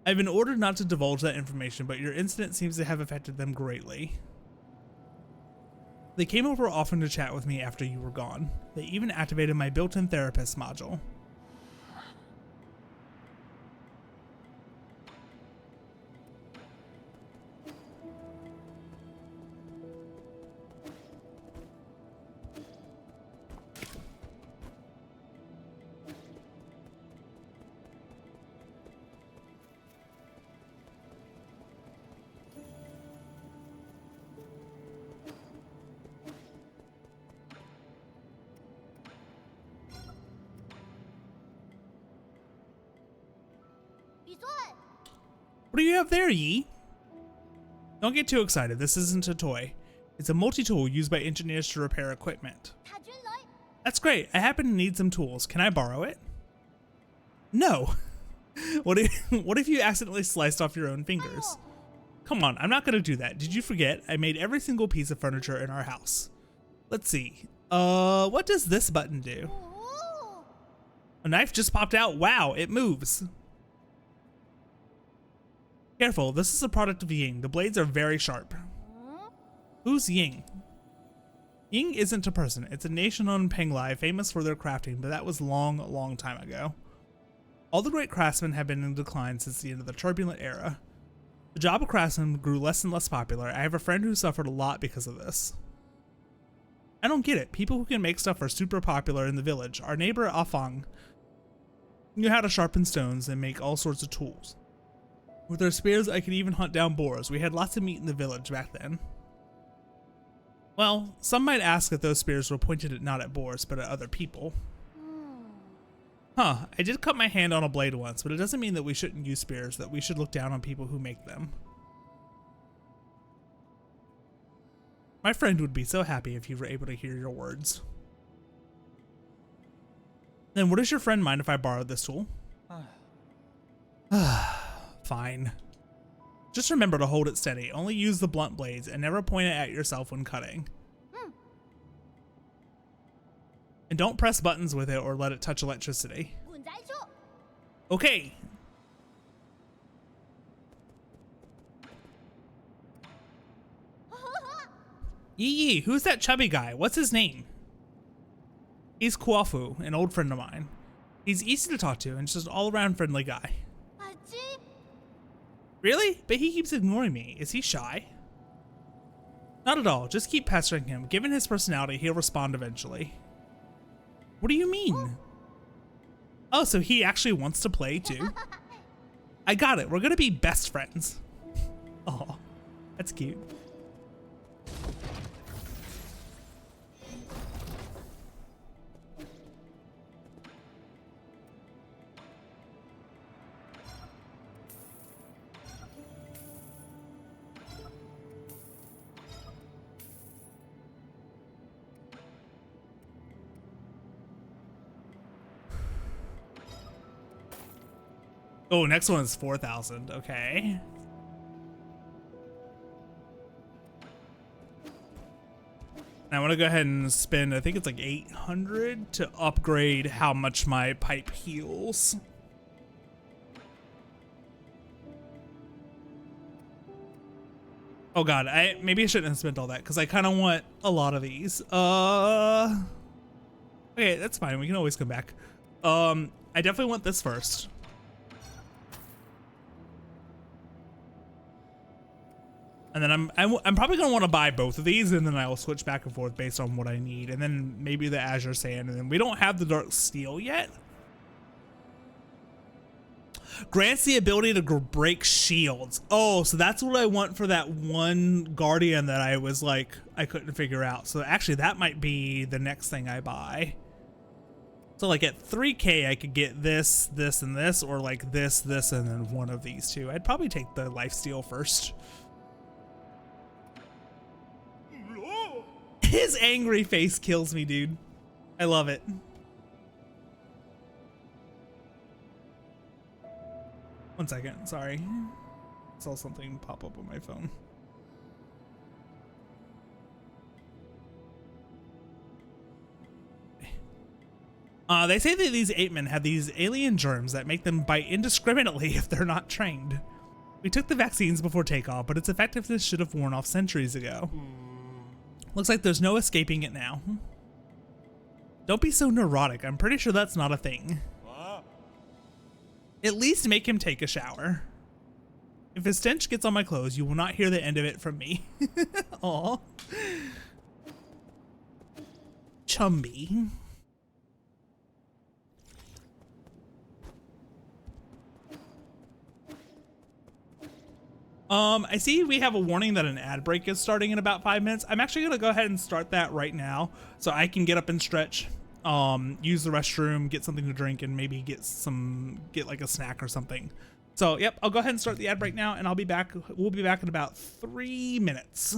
Speaker 1: I've been ordered not to divulge that information, but your incident seems to have affected them greatly. They came over often to chat with me after you were gone. They even activated my built-in therapist module. What do you have there, Yi? Don't get too excited. This isn't a toy. It's a multi-tool used by engineers to repair equipment. That's great. I happen to need some tools. Can I borrow it? No. What if you accidentally sliced off your own fingers? Come on, I'm not gonna do that. Did you forget? I made every single piece of furniture in our house. Let's see. What does this button do? A knife just popped out. Wow, it moves. Careful, this is a product of Ying. The blades are very sharp. Who's Ying? Ying isn't a person. It's a nation on Penglai famous for their crafting, but that was long time ago. All the great craftsmen have been in decline since the end of the turbulent era. The job of craftsman grew less and less popular. I have a friend who suffered a lot because of this. I don't get it. People who can make stuff are super popular in the village. Our neighbor Afang knew how to sharpen stones and make all sorts of tools. With our spears, I could even hunt down boars. We had lots of meat in the village back then. Well, some might ask if those spears were pointed at not at boars, but at other people. Huh, I did cut my hand on a blade once, but it doesn't mean that we shouldn't use spears, that we should look down on people who make them. My friend would be so happy if he were able to hear your words. Then would your friend mind if I borrowed this tool? Fine. Just remember to hold it steady. Only use the blunt blades and never point it at yourself when cutting. And don't press buttons with it or let it touch electricity. Okay. Yee, who's that chubby guy? What's his name? He's Kuofu, an old friend of mine. He's easy to talk to and just an all-around friendly guy. Really? But he keeps ignoring me. Is he shy? Not at all. Just keep pestering him. Given his personality, he'll respond eventually. What do you mean? Oh, so he actually wants to play too? I got it. We're gonna be best friends. Oh, that's cute. Oh, next one is 4,000. Okay. I want to go ahead and spend, I think it's like 800 to upgrade how much my pipe heals. Oh god, maybe I shouldn't have spent all that because I kind of want a lot of these. Okay, that's fine. We can always come back. I definitely want this first. And then I'm probably gonna want to buy both of these, and then I'll switch back and forth based on what I need, and then maybe the Azure Sand, and then we don't have the Dark Steel yet. Grants the ability to break shields. Oh, so that's what I want for that one Guardian that I was like, I couldn't figure out. So actually that might be the next thing I buy. So like at 3K, I could get this, this, and this, or like this, this, and then one of these two. I'd probably take the Lifesteal first. His angry face kills me, dude. I love it. One second, sorry. I saw something pop up on my phone. They say that these ape men have these alien germs that make them bite indiscriminately if they're not trained. We took the vaccines before takeoff, but its effectiveness should have worn off centuries ago. Looks like there's no escaping it now. Don't be so neurotic. I'm pretty sure that's not a thing. At least make him take a shower. If his stench gets on my clothes, you will not hear the end of it from me. Aw. Chumby. I see we have a warning that an ad break is starting in about 5 minutes. I'm actually gonna go ahead and start that right now so I can get up and stretch, use the restroom, get something to drink, and maybe get like a snack or something. So yep, I'll go ahead and start the ad break now, and I'll be back. We'll be back in about 3 minutes.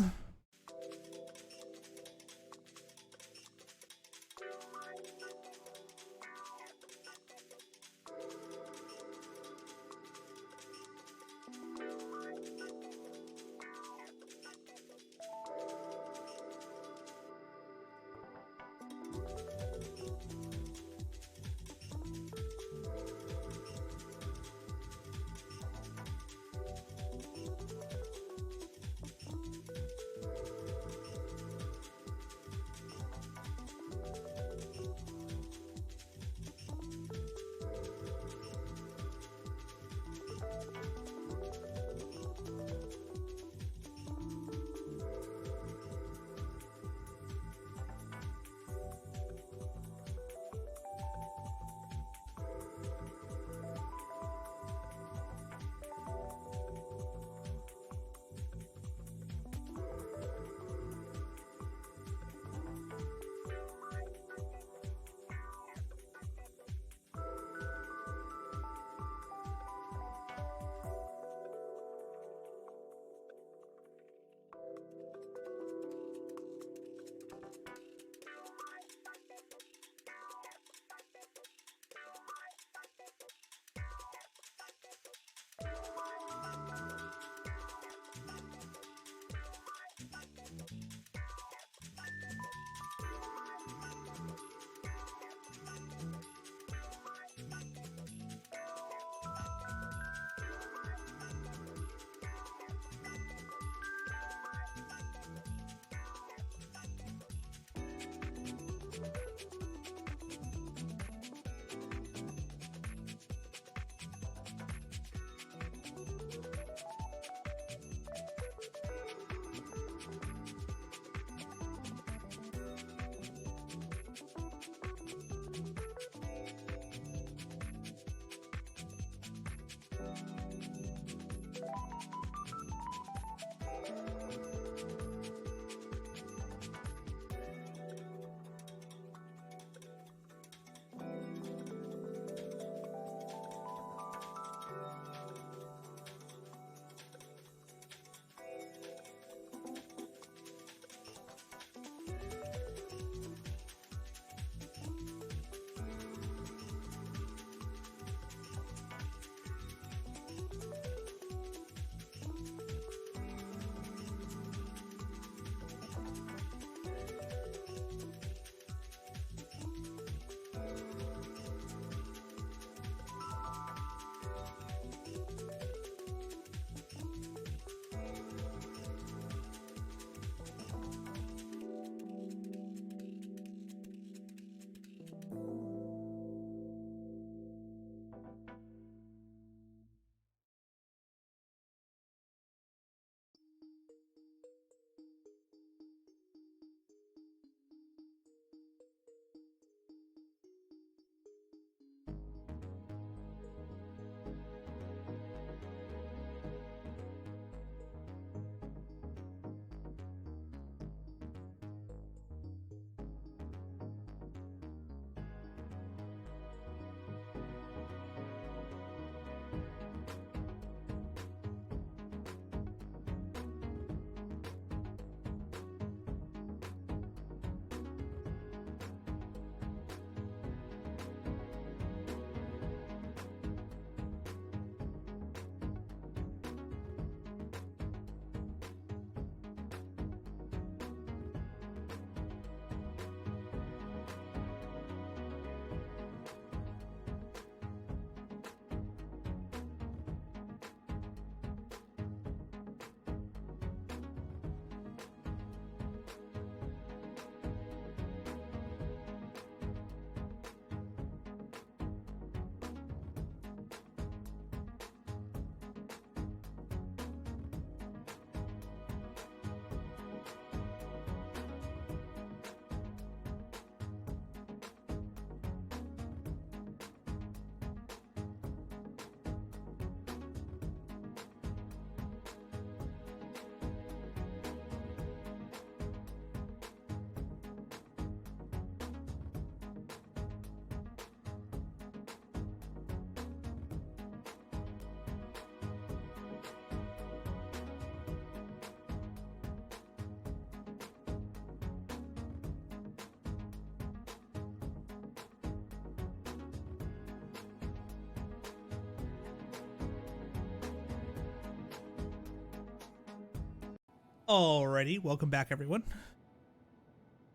Speaker 1: Alrighty, welcome back everyone.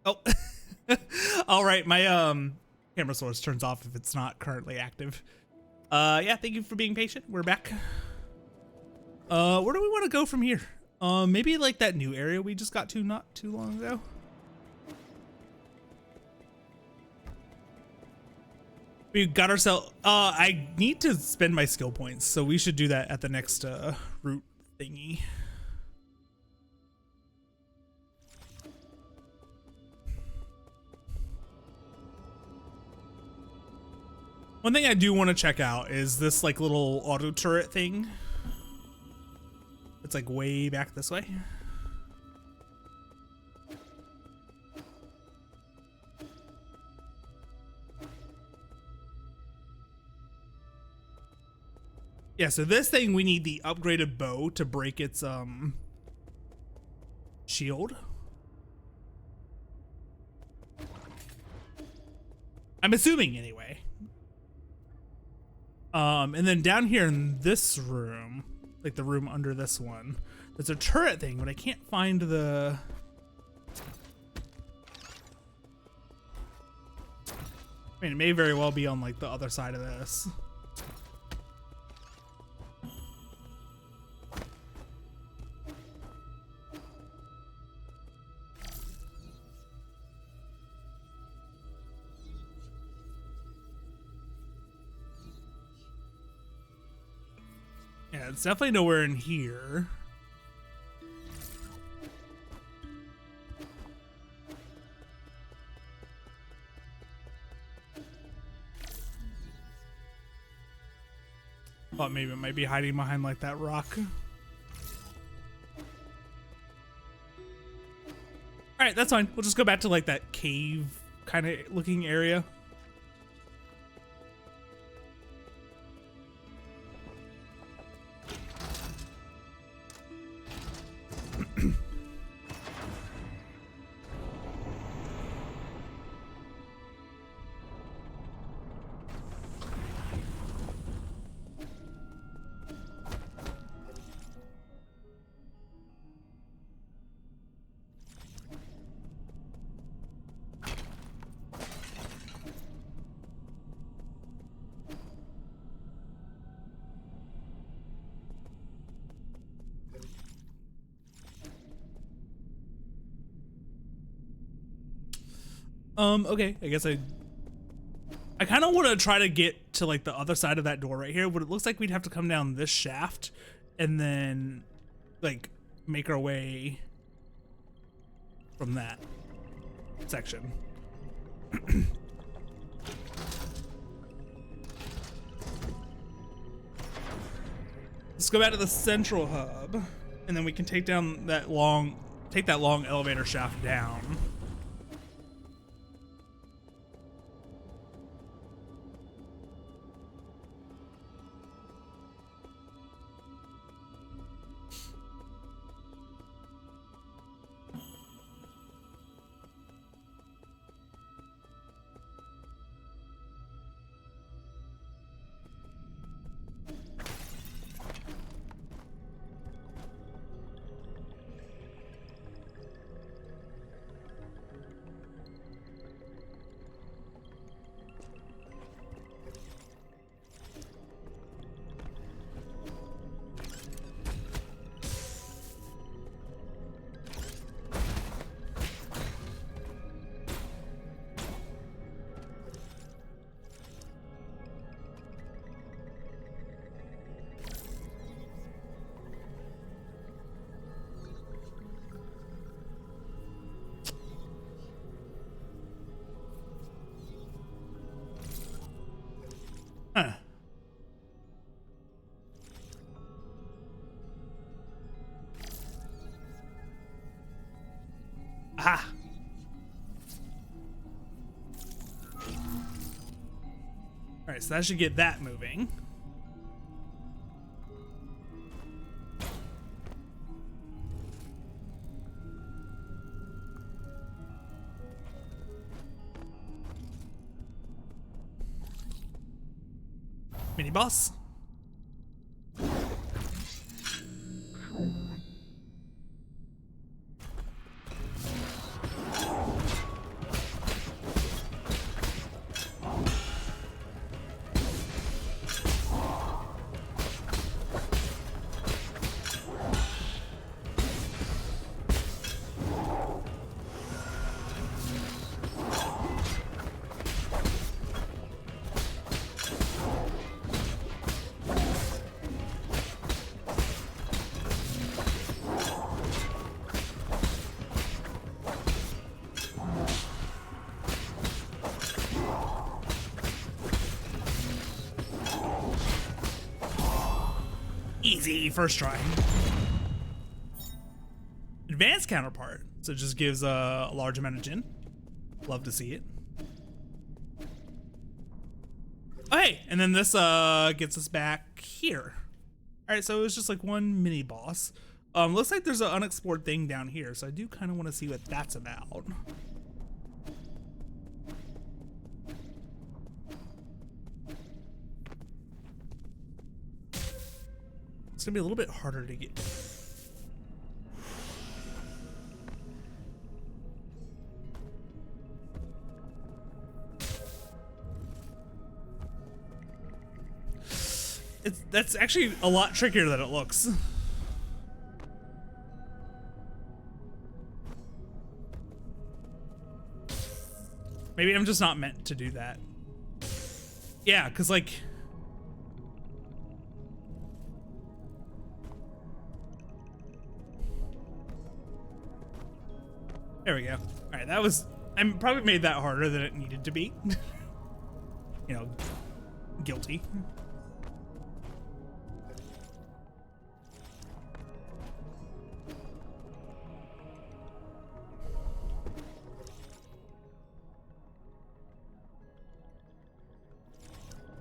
Speaker 1: Oh, all right, my camera source turns off if it's not currently active. Yeah, thank you for being patient. We're back. Where do we want to go from here? Maybe like that new area we just got to not too long ago. We got ourselves, I need to spend my skill points, so we should do that at the next, route thingy. One thing I do want to check out is this like little auto turret thing. It's like way back this way. Yeah, so this thing, we need the upgraded bow to break its shield. I'm assuming anyway. And then down here in this room, like the room under this one, there's a turret thing, but I can't find the... I mean, it may very well be on like the other side of this. Yeah, it's definitely nowhere in here. Thought maybe it might be hiding behind like that rock. All right, that's fine. We'll just go back to like that cave kind of looking area. Okay, I guess I kind of want to try to get to like the other side of that door right here, but it looks like we'd have to come down this shaft and then like make our way from that section. Let's go back to the central hub and then we can take down that long elevator shaft down. Huh. Aha. All right, so that should get that moving. Mini boss. easy first try. Advanced counterpart, so it just gives a large amount of gin. Love to see it. Oh, hey, and then this gets us back here. All right, so it was just like one mini boss. Looks like there's an unexplored thing down here, so I do kind of want to see what that's about. It's gonna be a little bit harder to get. That's actually a lot trickier than it looks. Maybe I'm just not meant to do that. Yeah, because like... There we go. All right, that was... I probably made that harder than it needed to be. You know, guilty.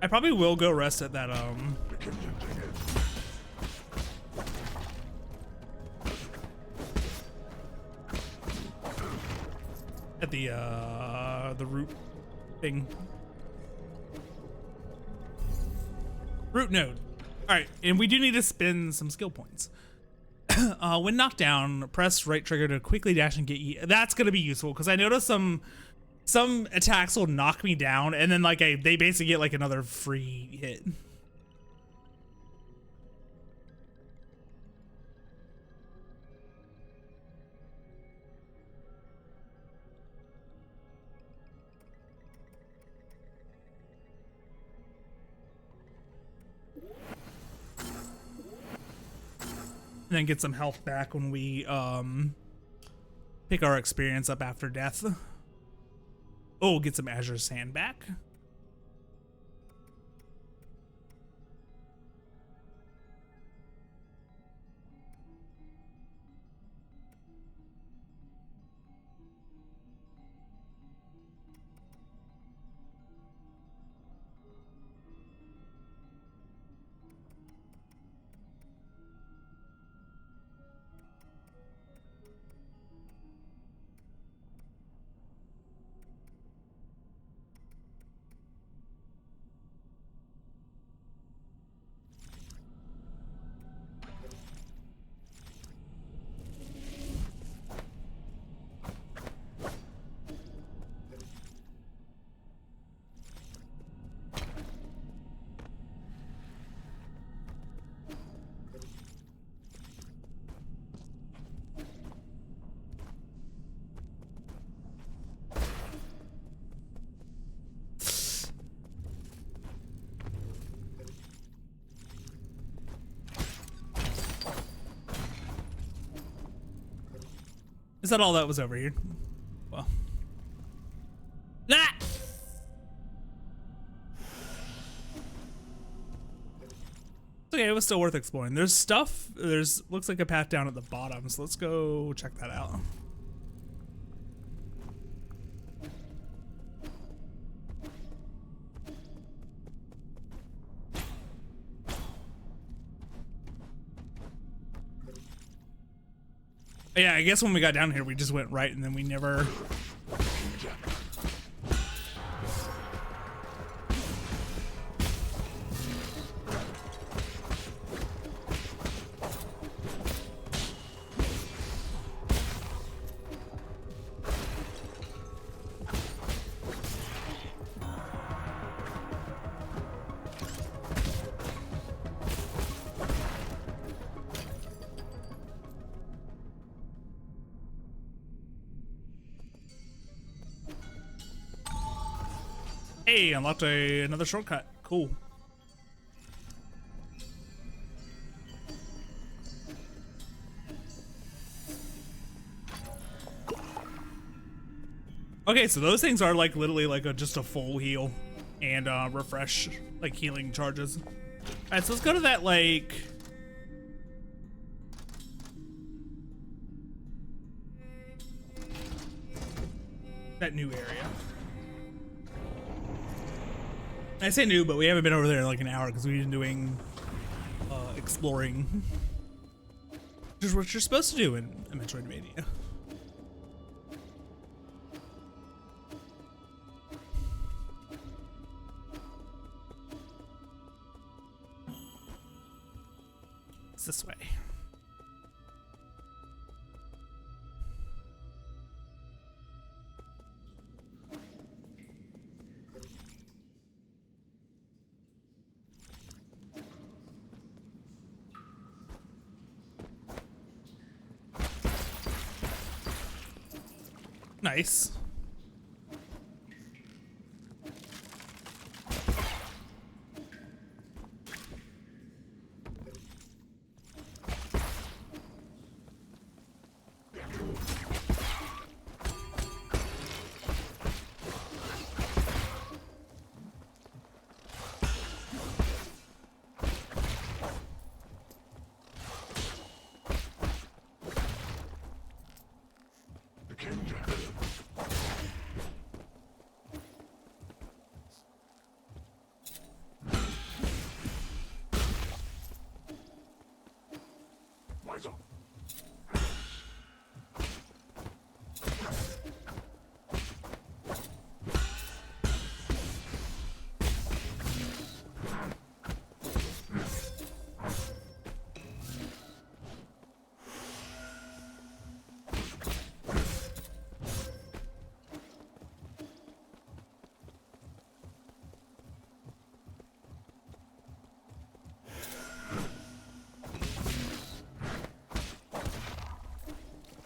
Speaker 1: I probably will go rest at that, at the root thing. Root node. All right, and we do need to spend some skill points. When knocked down, press right trigger to quickly dash and get E. That's gonna be useful because I noticed some attacks will knock me down, and then like they basically get like another free hit. And then get some health back when we pick our experience up after death. Oh, get some Azure Sand back. Is that all that was over here? Well. Ah! It's okay, it was still worth exploring. There's stuff, looks like a path down at the bottom, so let's go check that out. Yeah, I guess when we got down here, we just went right and then we never... Hey, unlocked another shortcut. Cool. Okay, so those things are like literally like just a full heal and refresh, like healing charges. All right, so let's go to that like that new area. I say new, but we haven't been over there in like an hour because we've been doing exploring. Which is what you're supposed to do in a Metroidvania. It's this way. Nice.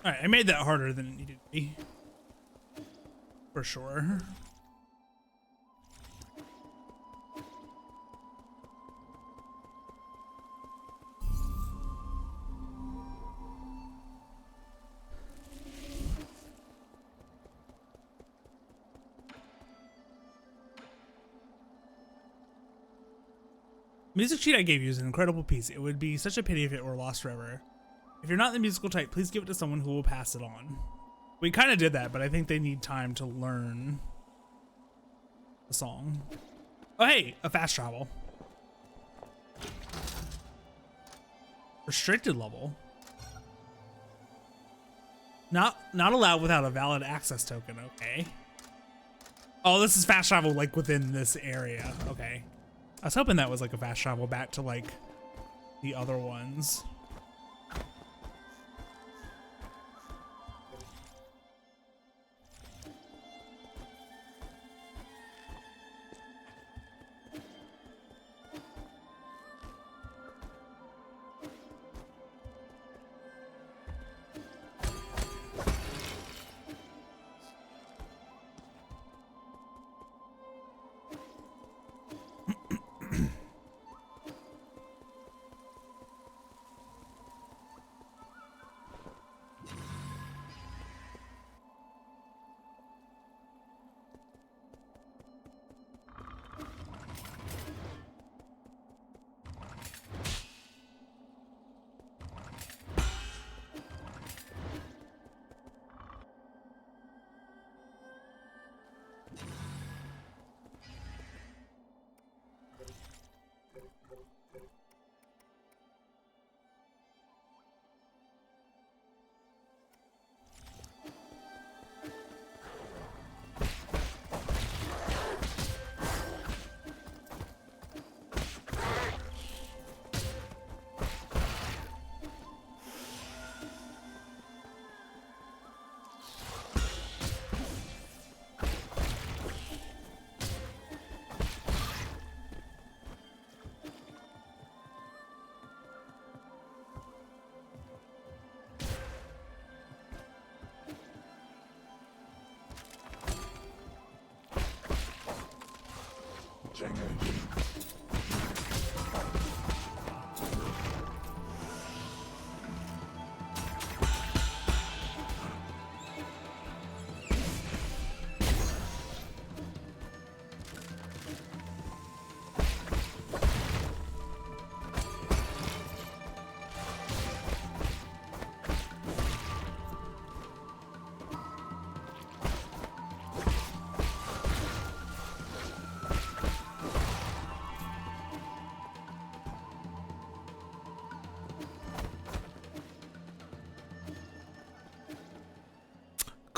Speaker 1: All right, I made that harder than it needed to be. For sure. Music sheet I gave you is an incredible piece. It would be such a pity if it were lost forever. If you're not the musical type, please give it to someone who will pass it on. We kind of did that, but I think they need time to learn the song. Oh, hey, a fast travel. Restricted level. Not allowed without a valid access token. Okay. Oh, this is fast travel like within this area. Okay. I was hoping that was like a fast travel back to like the other ones.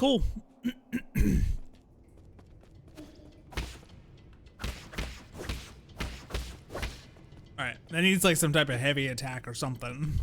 Speaker 1: cool. Alright, that needs like some type of heavy attack or something.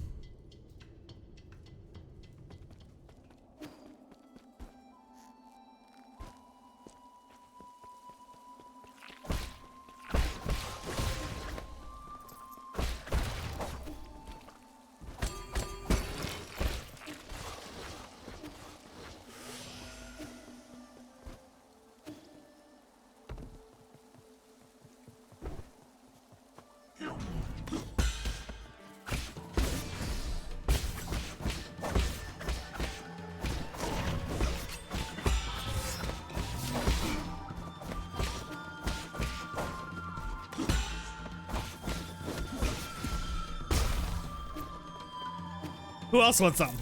Speaker 1: Who else wants some?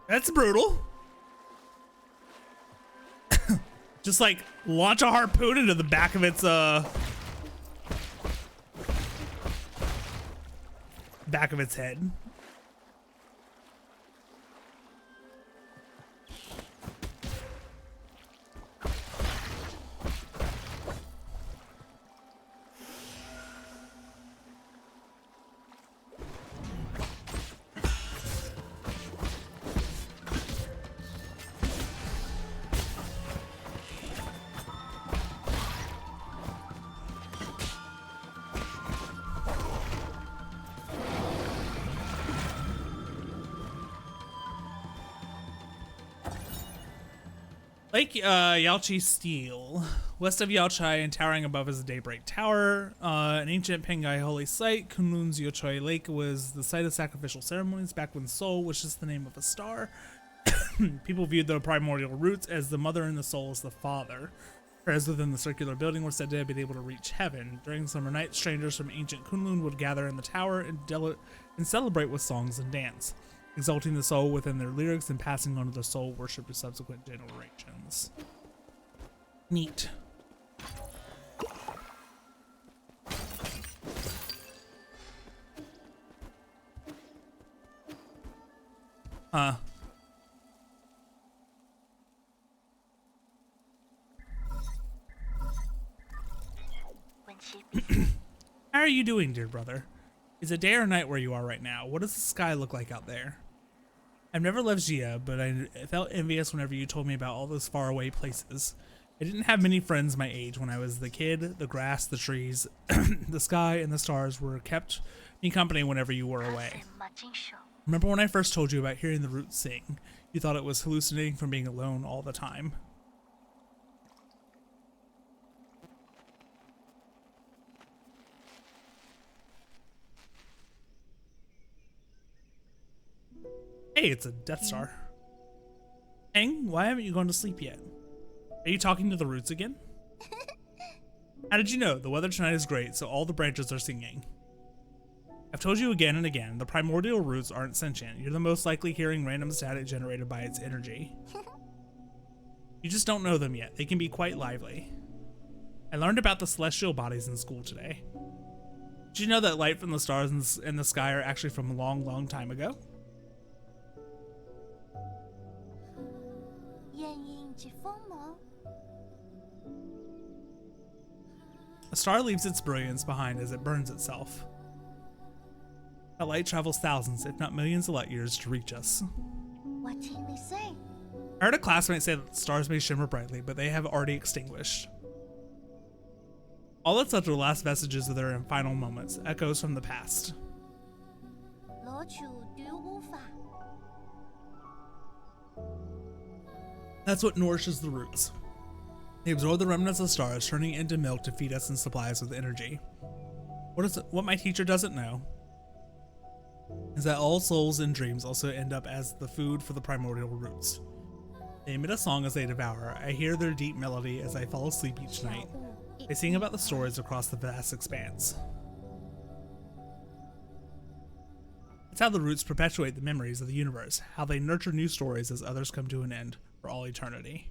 Speaker 1: That's brutal. Just like launch a harpoon into the back of its head. Lake Yalchi Steel. West of Yalchai and towering above is the Daybreak Tower. An ancient Pengai holy site, Kunlun's Yochoi Lake was the site of sacrificial ceremonies back when Sol, which is the name of a star. People viewed the primordial roots as the mother and the soul as the father. Prayers within the circular building were said to have been able to reach heaven. During summer night, strangers from ancient Kunlun would gather in the tower and celebrate with songs and dance, exalting the soul within their lyrics and passing on to the soul worship to subsequent generations. Neat. How are you doing, dear brother? Is it day or night where you are right now? What does the sky look like out there? I've never left Gia, but I felt envious whenever you told me about all those faraway places. I didn't have many friends my age when I was the kid. The grass, the trees, the sky, and the stars were kept me company whenever you were away. Remember when I first told you about hearing the roots sing? You thought it was hallucinating from being alone all the time. Hey, it's a Death Star. Aang, why haven't you gone to sleep yet? Are you talking to the roots again? How did you know? The weather tonight is great, so all the branches are singing. I've told you again and again, the primordial roots aren't sentient. You're the most likely hearing random static generated by its energy. You just don't know them yet. They can be quite lively. I learned about the celestial bodies in school today. Did you know that light from the stars in the sky are actually from a long, long time ago? A star leaves its brilliance behind as it burns itself. That light travels thousands, if not millions of light years to reach us.
Speaker 2: What can they say?
Speaker 1: I heard a classmate say that stars may shimmer brightly, but they have already extinguished. All that's left are the last vestiges of their final moments, echoes from the past. That's what nourishes the roots. They absorb the remnants of stars, turning it into milk to feed us and supply us with energy. What my teacher doesn't know is that all souls and dreams also end up as the food for the primordial roots. They emit a song as they devour. I hear their deep melody as I fall asleep each night. They sing about the stories across the vast expanse. It's how the roots perpetuate the memories of the universe, how they nurture new stories as others come to an end for all eternity.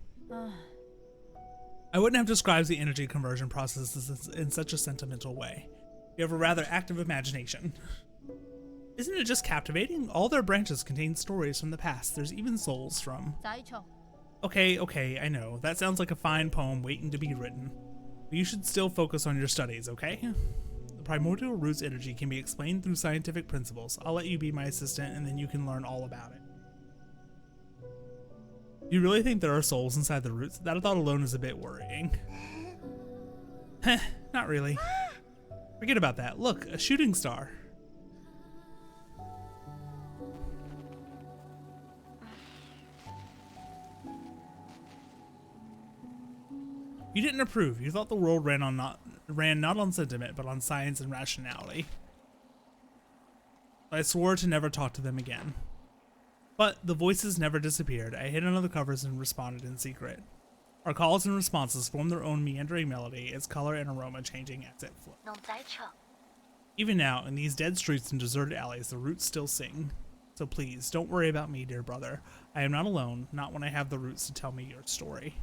Speaker 1: I wouldn't have described the energy conversion process in such a sentimental way. You have a rather active imagination. Isn't it just captivating? All their branches contain stories from the past. There's even souls from... Okay, I know. That sounds like a fine poem waiting to be written. But you should still focus on your studies, okay? The primordial root's energy can be explained through scientific principles. I'll let you be my assistant and then you can learn all about it. You really think there are souls inside the roots? That thought alone is a bit worrying. Heh, not really. Forget about that. Look, a shooting star. You didn't approve. You thought the world ran not on sentiment, but on science and rationality. I swore to never talk to them again. But the voices never disappeared. I hid under the covers and responded in secret. Our calls and responses form their own meandering melody, its color and aroma changing as it flows. Even now, in these dead streets and deserted alleys, the roots still sing. So please, don't worry about me, dear brother. I am not alone, not when I have the roots to tell me your story.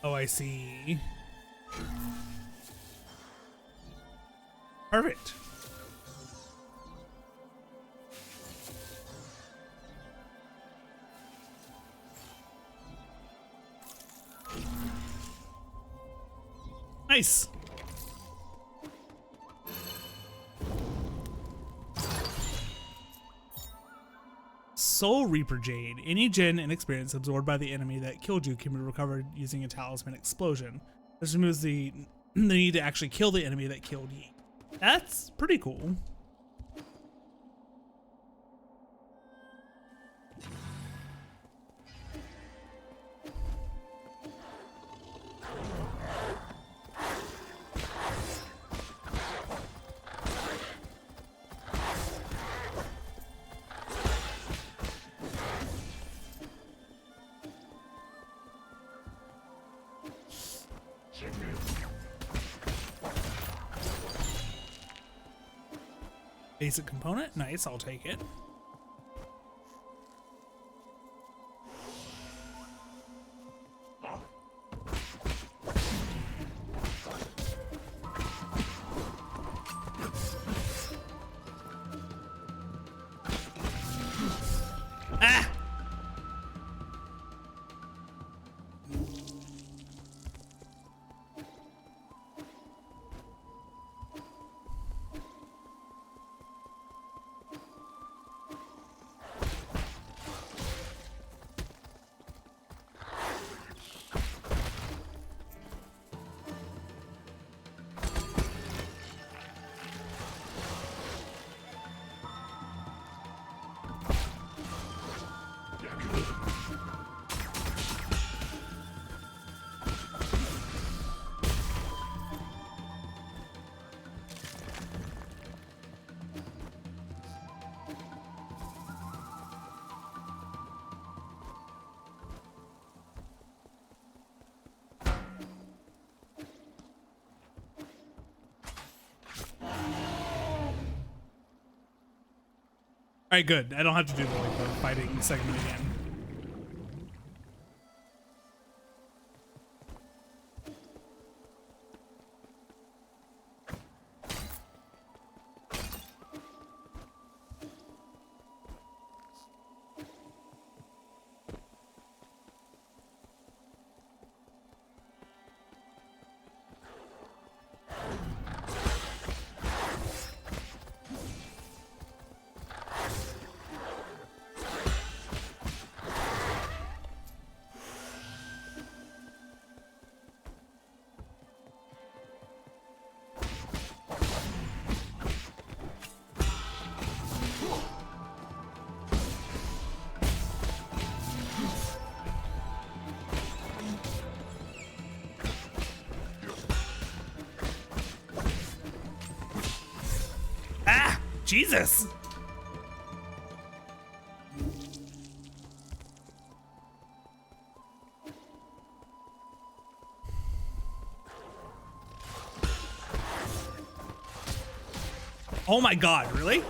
Speaker 1: Oh, I see. Perfect. Nice. Soul Reaper Jade. Any gen and experience absorbed by the enemy that killed you can be recovered using a talisman explosion. This removes the need to actually kill the enemy that killed you. That's pretty cool. Basic component, nice, I'll take it. Ah! All right, good. I don't have to do the fighting segment again. Ah, Jesus. Oh my God, really?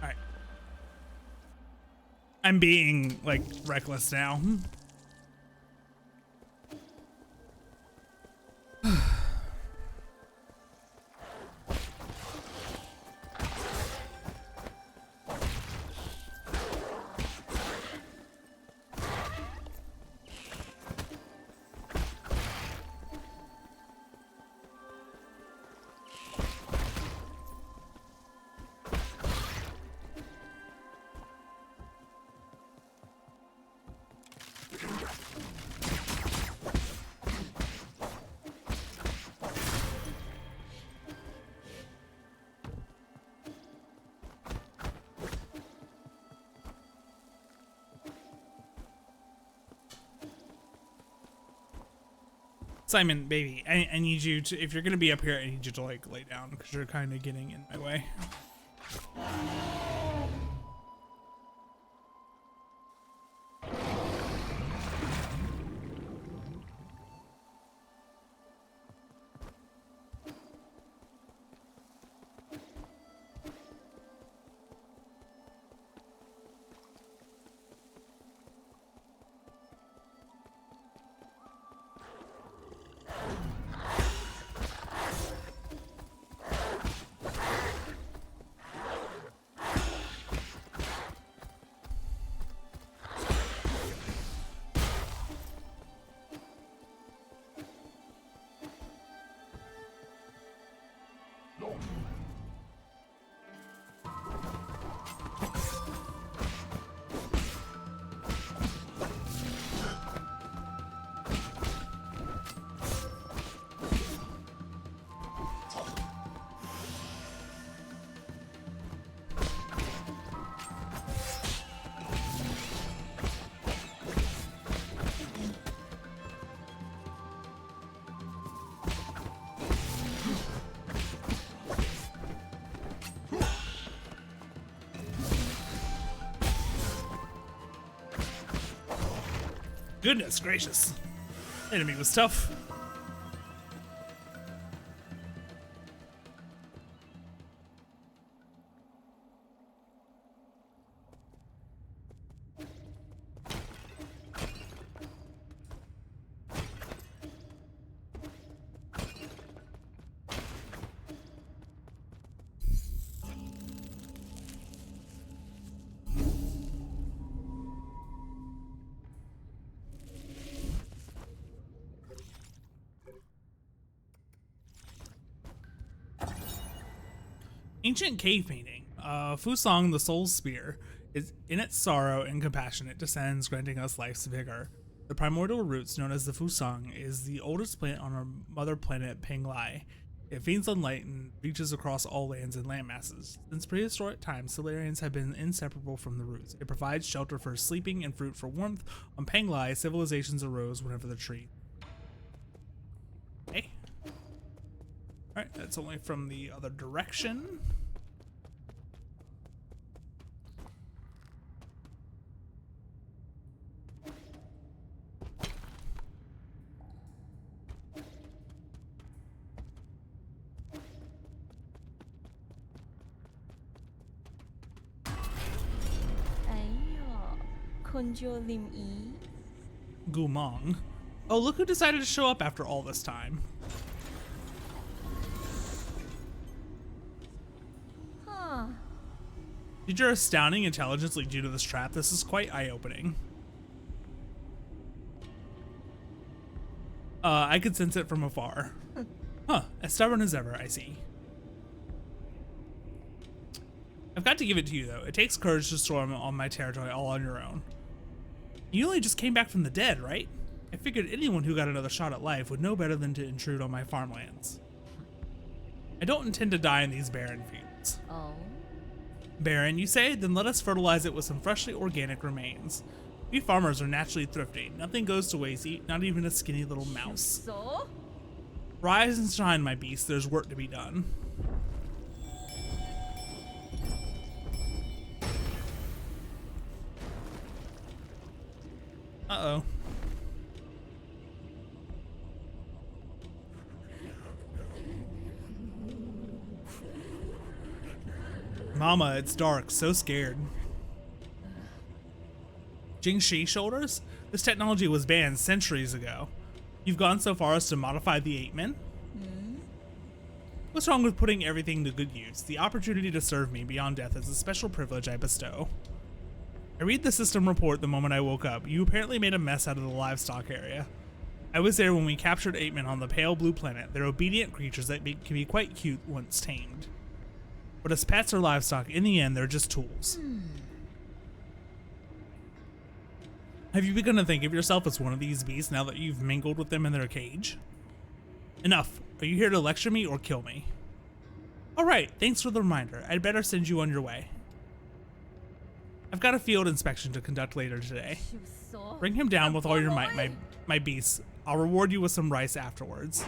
Speaker 1: Alright. I'm being, like, reckless now. Simon, baby, I need you to, if you're gonna be up here, I need you to like lay down because you're kind of getting in my way. Goodness gracious. Enemy was tough. Ancient cave painting. Fusang, the soul's spear, is in its sorrow and compassion it descends, granting us life's vigor. The primordial roots known as the Fusang is the oldest plant on our mother planet Penglai. It feeds on light and reaches across all lands and landmasses. Since prehistoric times, Solarians have been inseparable from the roots. It provides shelter for sleeping and fruit for warmth. On Penglai, civilizations arose whenever the tree. Hey. Alright, that's only from the other direction. Gumong. Oh, look who decided to show up after all this time.
Speaker 2: Huh.
Speaker 1: Did your astounding intelligence lead you to this trap? This is quite eye-opening. I could sense it from afar. Huh, as stubborn as ever, I see. I've got to give it to you, though. It takes courage to storm on my territory all on your own. You only just came back from the dead, right? I figured anyone who got another shot at life would know better than to intrude on my farmlands. I don't intend to die in these barren fields.
Speaker 2: Oh.
Speaker 1: Barren, you say? Then let us fertilize it with some freshly organic remains. We farmers are naturally thrifty. Nothing goes to waste, not even a skinny little mouse.
Speaker 2: So?
Speaker 1: Rise and shine, my beast. There's work to be done. Uh-oh. Mama, it's dark. So scared. Jingxi shoulders? This technology was banned centuries ago. You've gone so far as to modify the 8 men? What's wrong with putting everything to good use? The opportunity to serve me beyond death is a special privilege I bestow. I read the system report the moment I woke up. You apparently made a mess out of the livestock area. I was there when we captured 8 men on the pale blue planet. They're obedient creatures that can be quite cute once tamed. But as pets or livestock, in the end, they're just tools. Have you begun to think of yourself as one of these beasts now that you've mingled with them in their cage? Enough. Are you here to lecture me or kill me? Alright, thanks for the reminder. I'd better send you on your way. I've got a field inspection to conduct later today. Bring him down with all your might, my beasts. I'll reward you with some rice afterwards.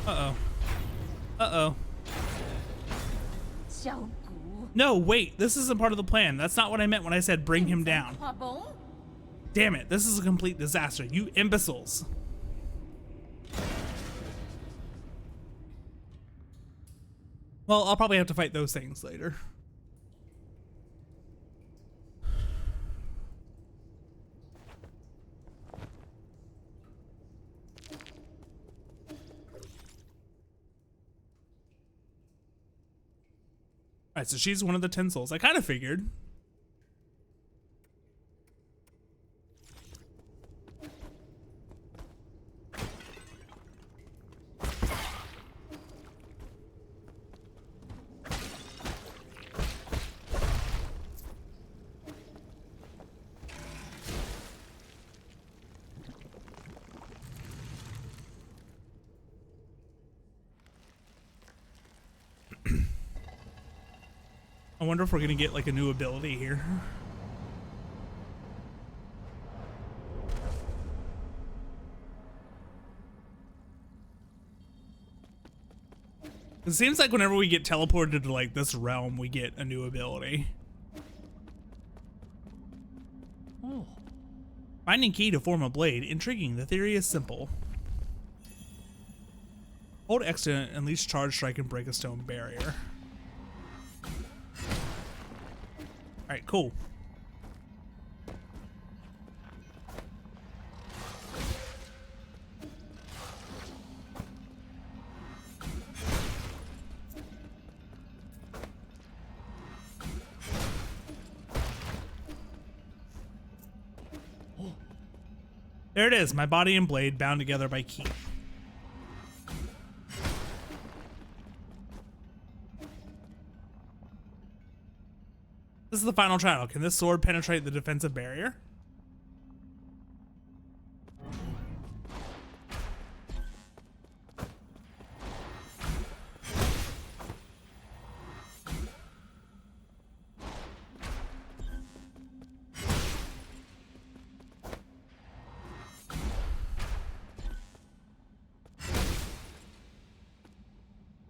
Speaker 1: Uh-oh. Uh-oh. No, wait, this isn't part of the plan. That's not what I meant when I said bring him down. Damn it, this is a complete disaster. You imbeciles. Well, I'll probably have to fight those things later. Alright, so she's one of the 10 souls. I kind of figured. I wonder if we're gonna get like a new ability here. It seems like whenever we get teleported to like this realm, we get a new ability. Oh. Finding key to form a blade. Intriguing. The theory is simple. Hold X to unleash charge strike and break a stone barrier. Alright, cool. There it is, my body and blade bound together by key. This is the final trial. Can this sword penetrate the defensive barrier?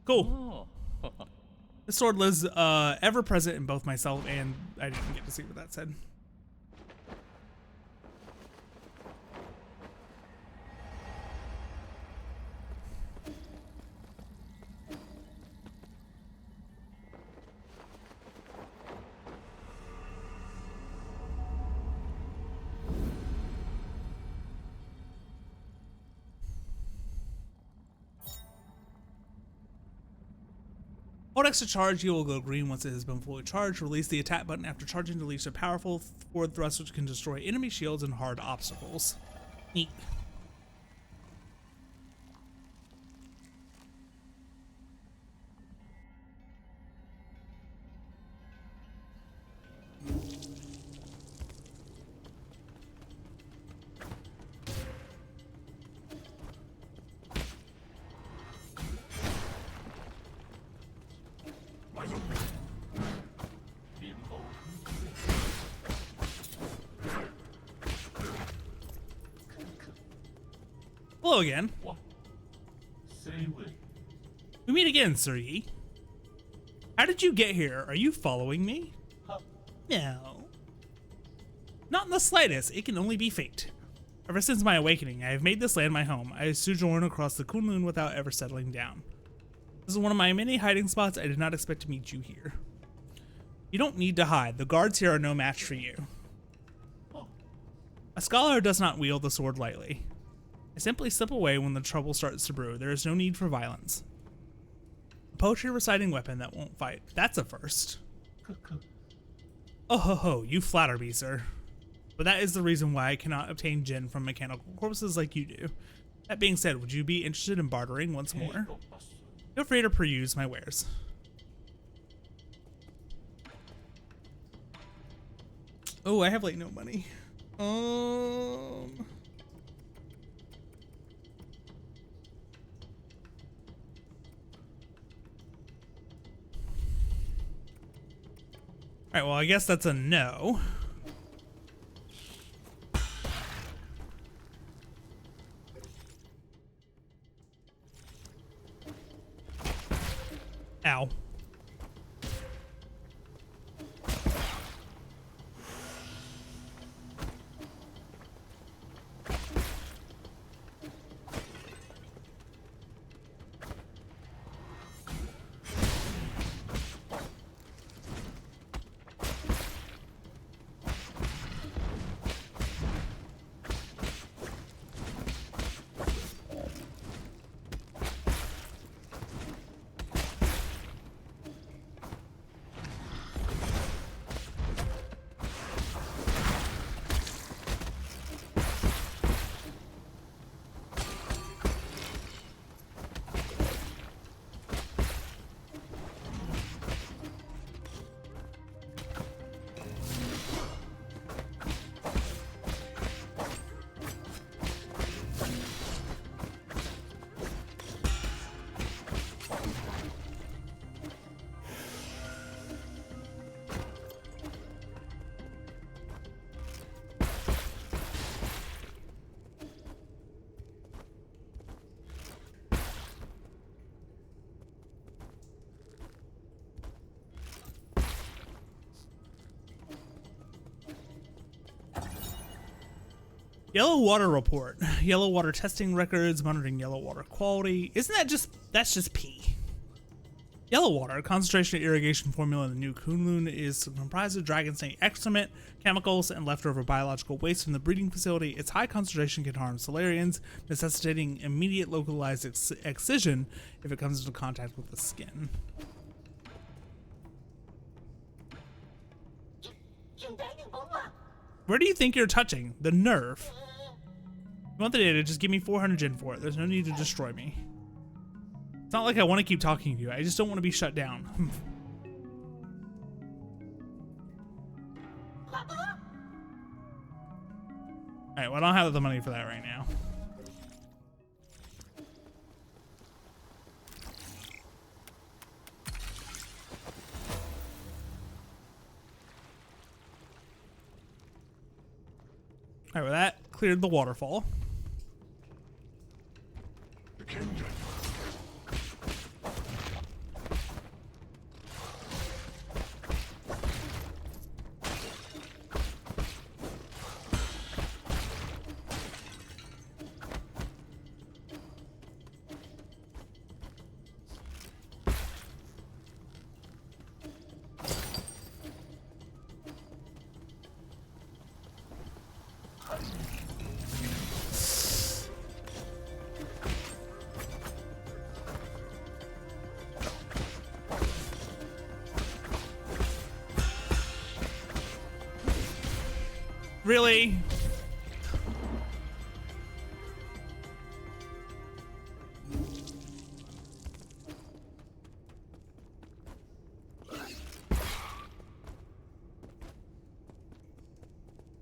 Speaker 1: Cool. This sword lives ever present in both myself and I didn't get to see what that said. Hold X to charge, you will go green once it has been fully charged. Release the attack button after charging to release a powerful forward thrust which can destroy enemy shields and hard obstacles. Neat. Hello again. We meet again, Sir Yi. How did you get here? Are you following me? No. Not in the slightest. It can only be fate. Ever since my awakening, I have made this land my home. I sojourn across the Kunlun without ever settling down. This is one of my many hiding spots. I did not expect to meet you here. You don't need to hide. The guards here are no match for you. A scholar does not wield the sword lightly. I simply slip away when the trouble starts to brew. There is no need for violence. A poetry reciting weapon that won't fight. That's a first. Oh ho ho, you flatter me, sir. But that is the reason why I cannot obtain Jin from mechanical corpses like you do. That being said, would you be interested in bartering once more? Feel free to peruse my wares. Oh, I have like no money. Alright, well, I guess that's a no. Ow. Yellow water report. Yellow water testing records, monitoring yellow water quality. Isn't that that's just pee. Yellow water, concentration of irrigation formula in the new Kunlun is comprised of dragon snake excrement, chemicals, and leftover biological waste from the breeding facility. Its high concentration can harm Solarians, necessitating immediate localized excision if it comes into contact with the skin. Where do you think you're touching? The nerve. If you want the data, just give me 400 Jin for it. There's no need to destroy me. It's not like I want to keep talking to you. I just don't want to be shut down. Alright, well, I don't have the money for that right now. Alright, well, that cleared the waterfall. Really?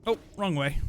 Speaker 1: Oh, wrong way.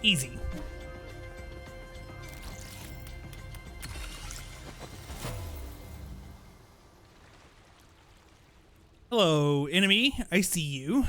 Speaker 1: Easy. Hello, enemy. I see you.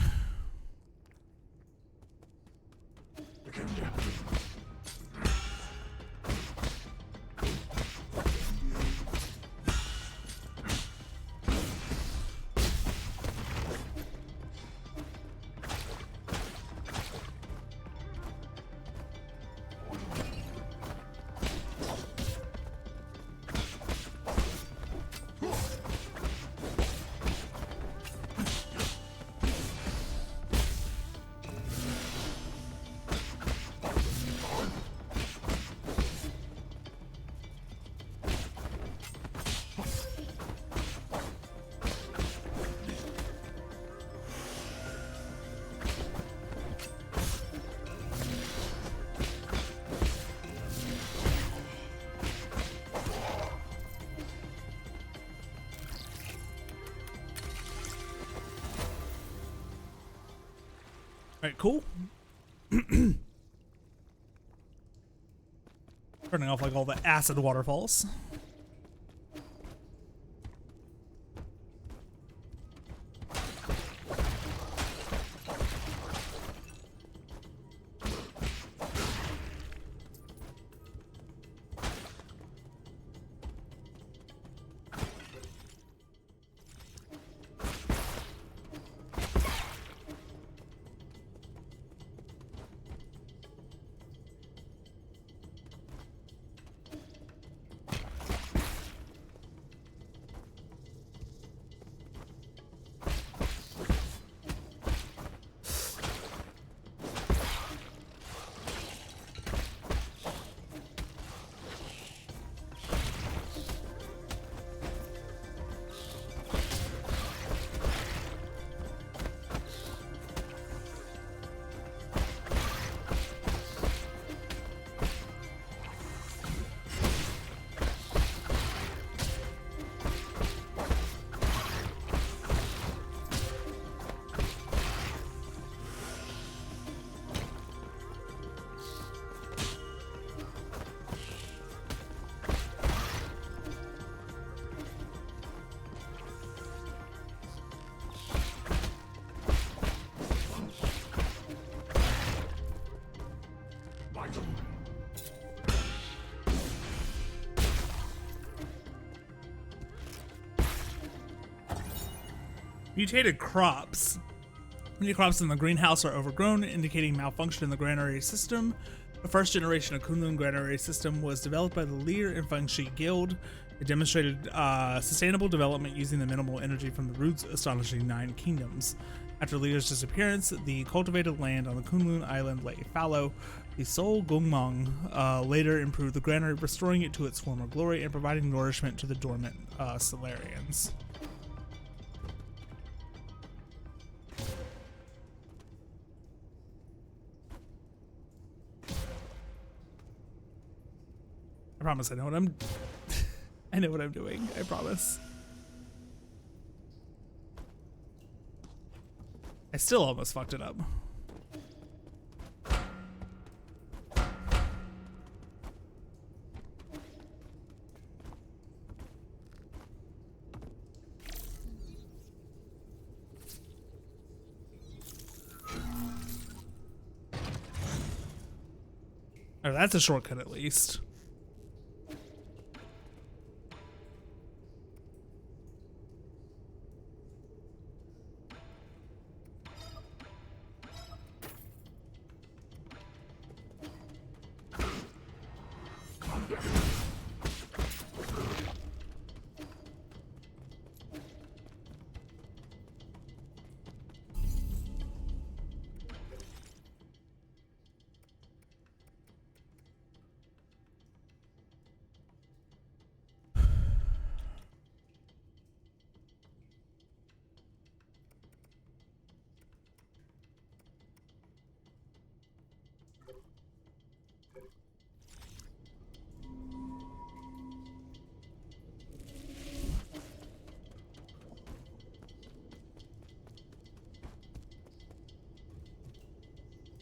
Speaker 1: All right, cool. Turning off like all the acid waterfalls. Mutated crops. Many crops in the greenhouse are overgrown, indicating malfunction in the granary system. The first generation of Kunlun granary system was developed by the Lear and Fengshi Guild. It demonstrated sustainable development using the minimal energy from the Root's astonishing 9 kingdoms. After Lear's disappearance, the cultivated land on the Kunlun island lay fallow. The Sol Gongmang later improved the granary, restoring it to its former glory and providing nourishment to the dormant Solarians. I promise I know what I'm I know what I'm doing, I promise. I still almost fucked it up. Oh, that's a shortcut at least.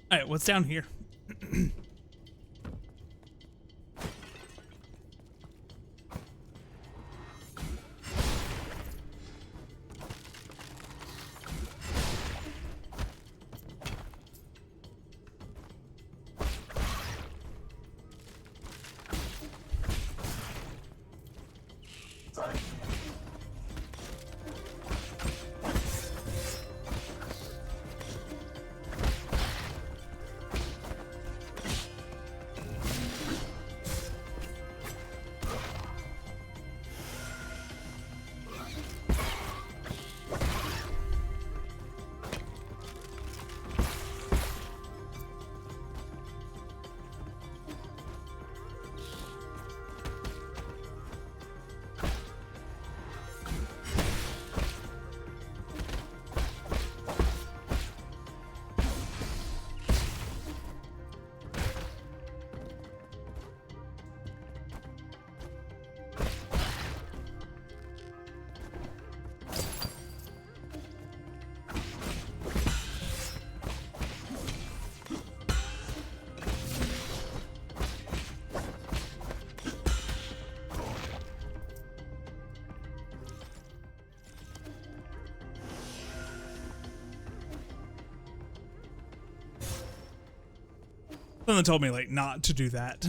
Speaker 1: All right, what's down here? Someone told me like not to do that.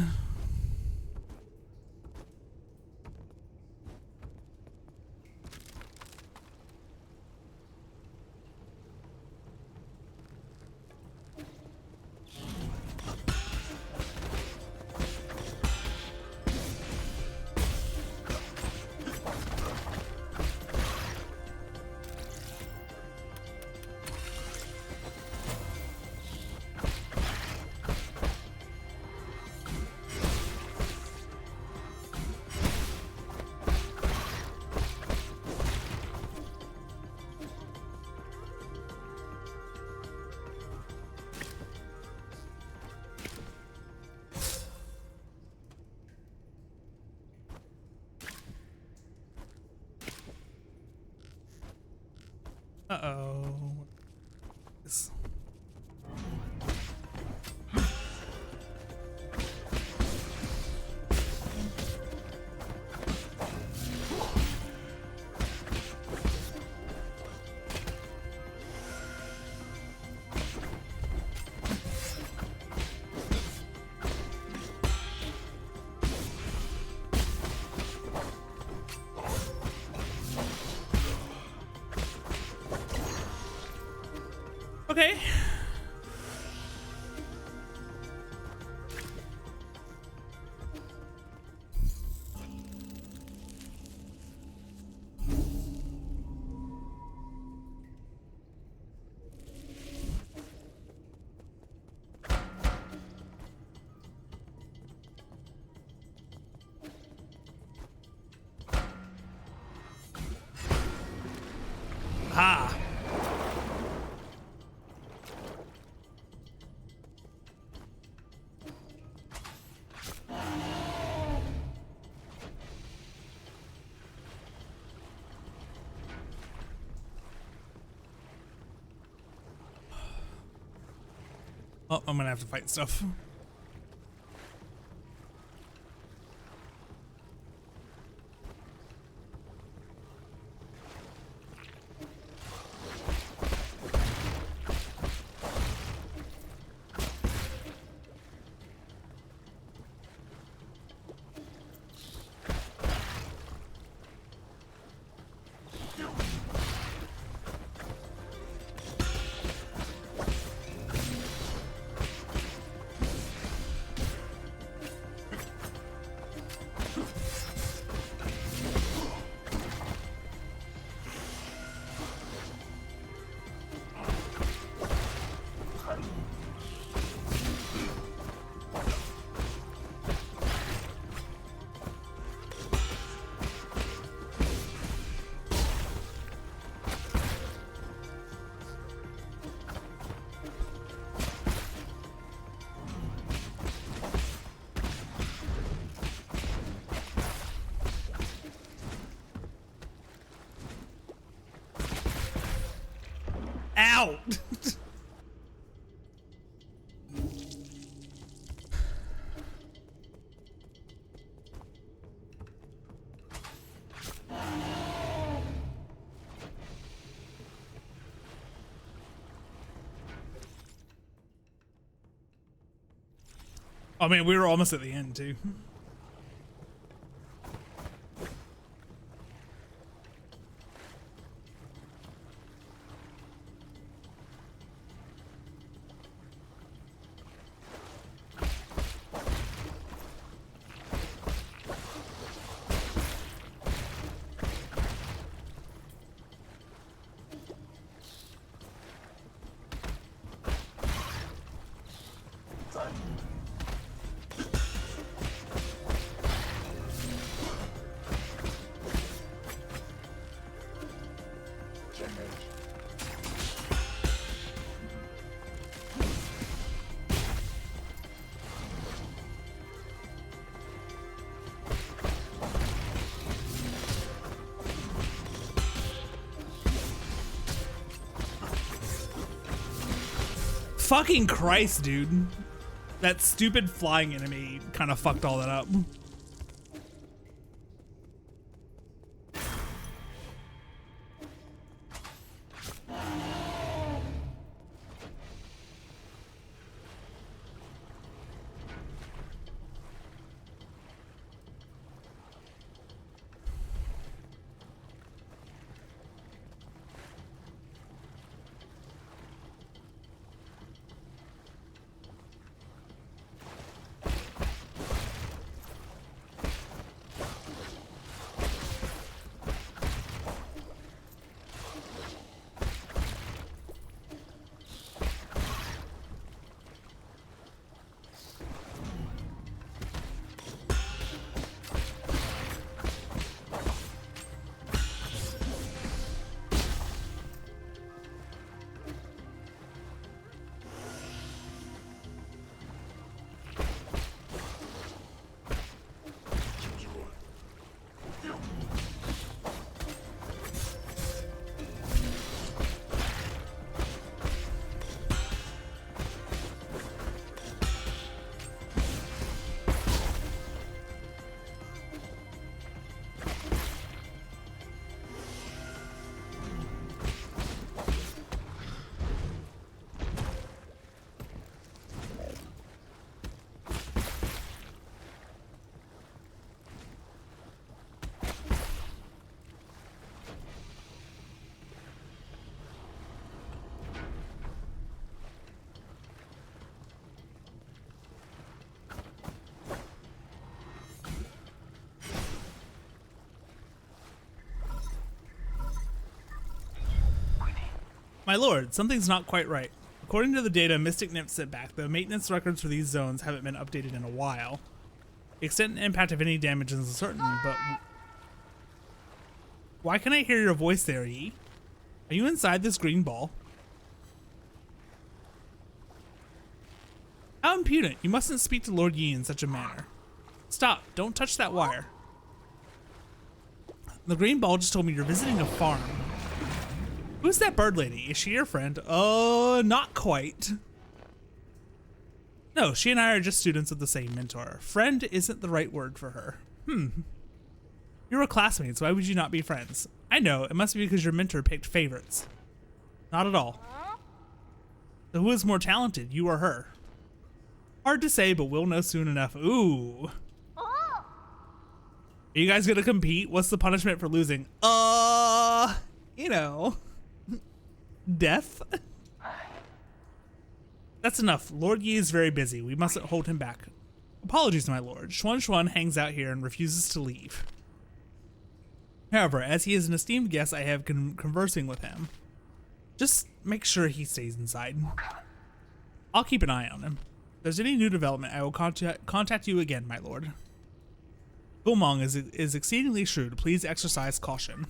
Speaker 1: Uh-oh. This- Okay. Ha. Oh, I'm gonna have to fight stuff. Ow! Oh man, we were almost at the end too. Fucking Christ, dude. That stupid flying enemy kind of fucked all that up. My lord, something's not quite right. According to the data Mystic Nymph sent back, the maintenance records for these zones haven't been updated in a while. The extent and impact of any damage is uncertain, but... Why can I hear your voice there, Yi? Are you inside this green ball? How impudent! You mustn't speak to Lord Yi in such a manner. Stop! Don't touch that wire. The green ball just told me you're visiting a farm. Who's that bird lady? Is she your friend? Not quite. No, she and I are just students of the same mentor. Friend isn't the right word for her. You were classmates, why would you not be friends? I know, it must be because your mentor picked favorites. Not at all. So who is more talented, you or her? Hard to say, but we'll know soon enough. Ooh. Are you guys gonna compete? What's the punishment for losing? You know. Death? That's enough. Lord Yi is very busy. We mustn't hold him back. Apologies, my lord. Xuan Xuan hangs out here and refuses to leave. However, as he is an esteemed guest, I have conversing with him. Just make sure he stays inside. I'll keep an eye on him. If there's any new development, I will contact you again, my lord. Gulmong is exceedingly shrewd. Please exercise caution.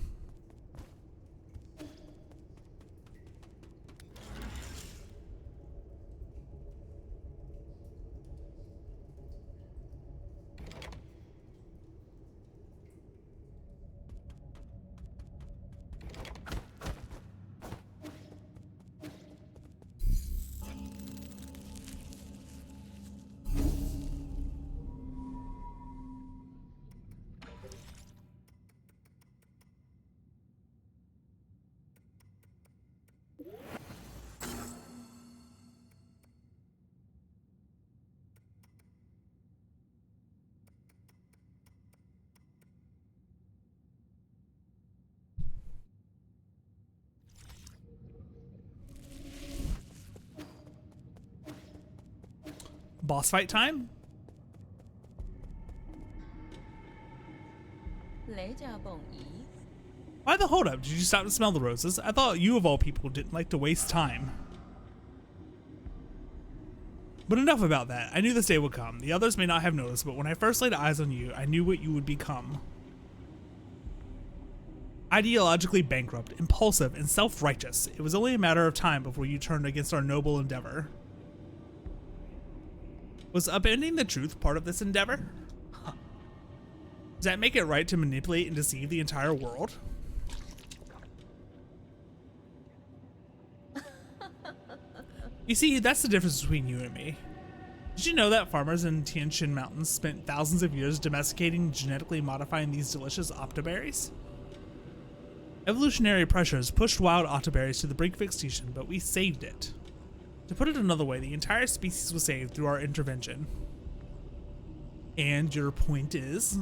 Speaker 1: Boss fight time?
Speaker 3: 你只蹦姨，
Speaker 1: Why the hold up? Did you stop to smell the roses? I thought you of all people didn't like to waste time. But enough about that. I knew this day would come. The others may not have noticed, but when I first laid eyes on you, I knew what you would become. Ideologically bankrupt, impulsive, and self-righteous, it was only a matter of time before you turned against our noble endeavor. Was upending the truth part of this endeavor? Does that make it right to manipulate and deceive the entire world? You see, that's the difference between you and me. Did you know that farmers in Tian Shan Mountains spent thousands of years domesticating and genetically modifying these delicious octoberries? Evolutionary pressures pushed wild octoberries to the brink of extinction, but we saved it. To put it another way, the entire species was saved through our intervention. And your point is?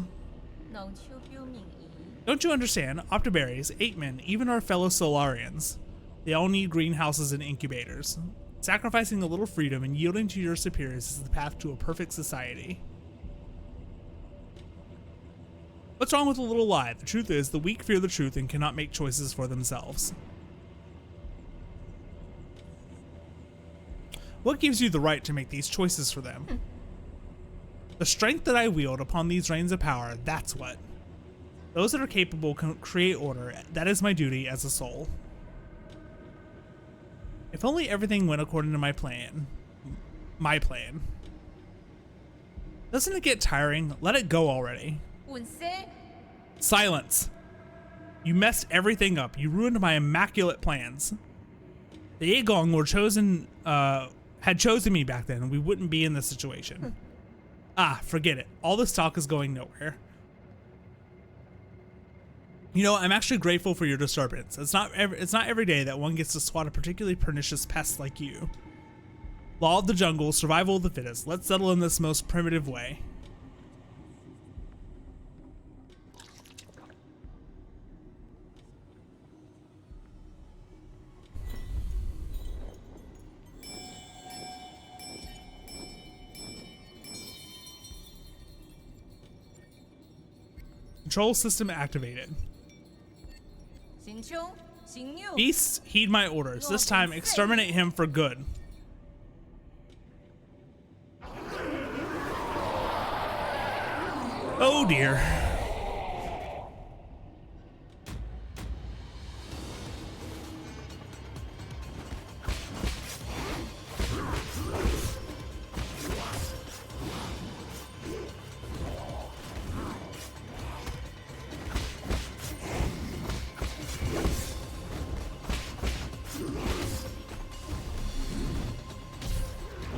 Speaker 3: 能超表明姨，
Speaker 1: Don't you understand? Octoberries, ape men, even our fellow Solarians. They all need greenhouses and incubators. Sacrificing a little freedom and yielding to your superiors is the path to a perfect society. What's wrong with a little lie? The truth is, the weak fear the truth and cannot make choices for themselves. What gives you the right to make these choices for them? The strength that I wield upon these reins of power, that's what. Those that are capable can create order. That is my duty as a soul. If only everything went according to my plan. My plan. Doesn't it get tiring? Let it go already.
Speaker 3: 換些
Speaker 1: Silence. You messed everything up. You ruined my immaculate plans. The Agong were chosen, had chosen me back then, and we wouldn't be in this situation. Ah, forget it. All this talk is going nowhere. You know, I'm actually grateful for your disturbance. It's not every day that one gets to swat a particularly pernicious pest like you. Law of the jungle, survival of the fittest. Let's settle in this most primitive way. Control system activated.
Speaker 3: 行凶行右，
Speaker 1: Beasts, heed my orders. This time, exterminate him for good. Oh dear.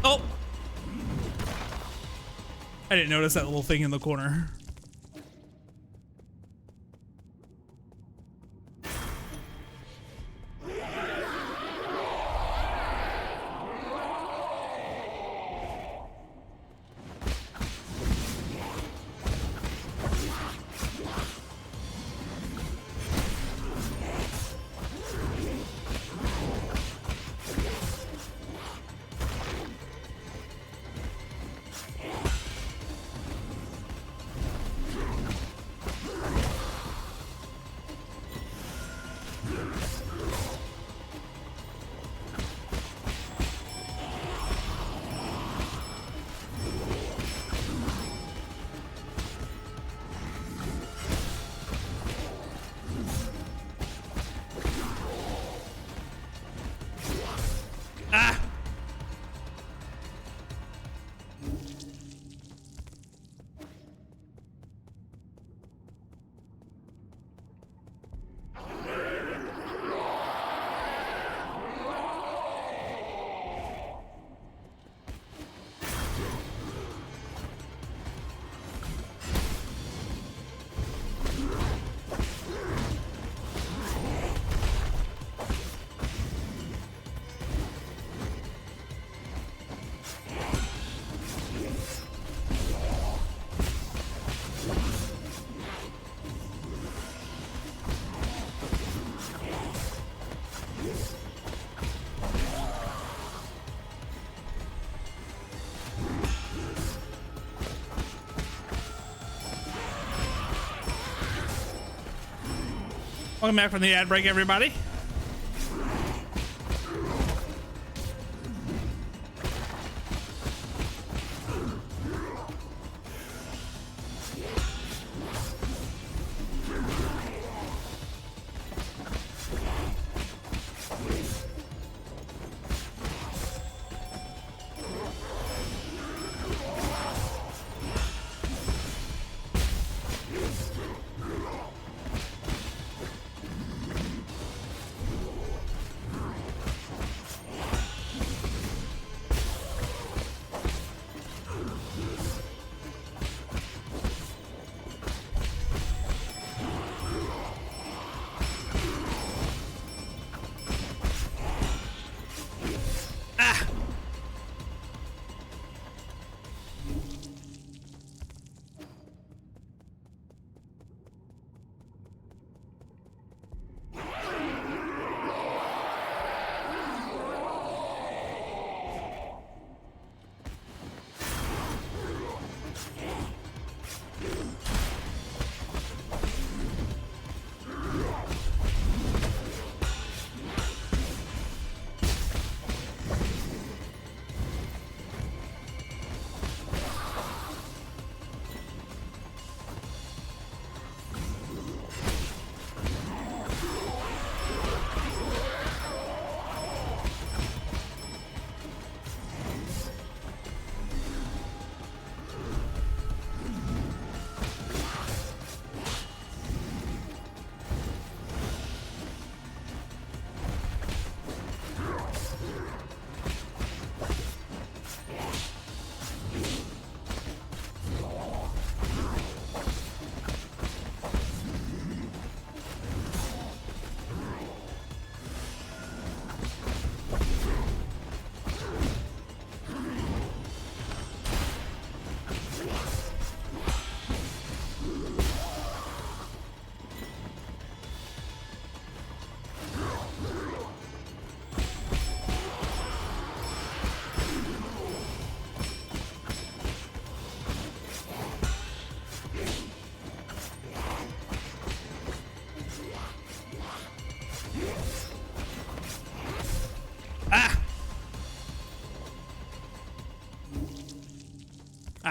Speaker 1: Oh! I didn't notice that little thing in the corner. Welcome back from the ad break, everybody.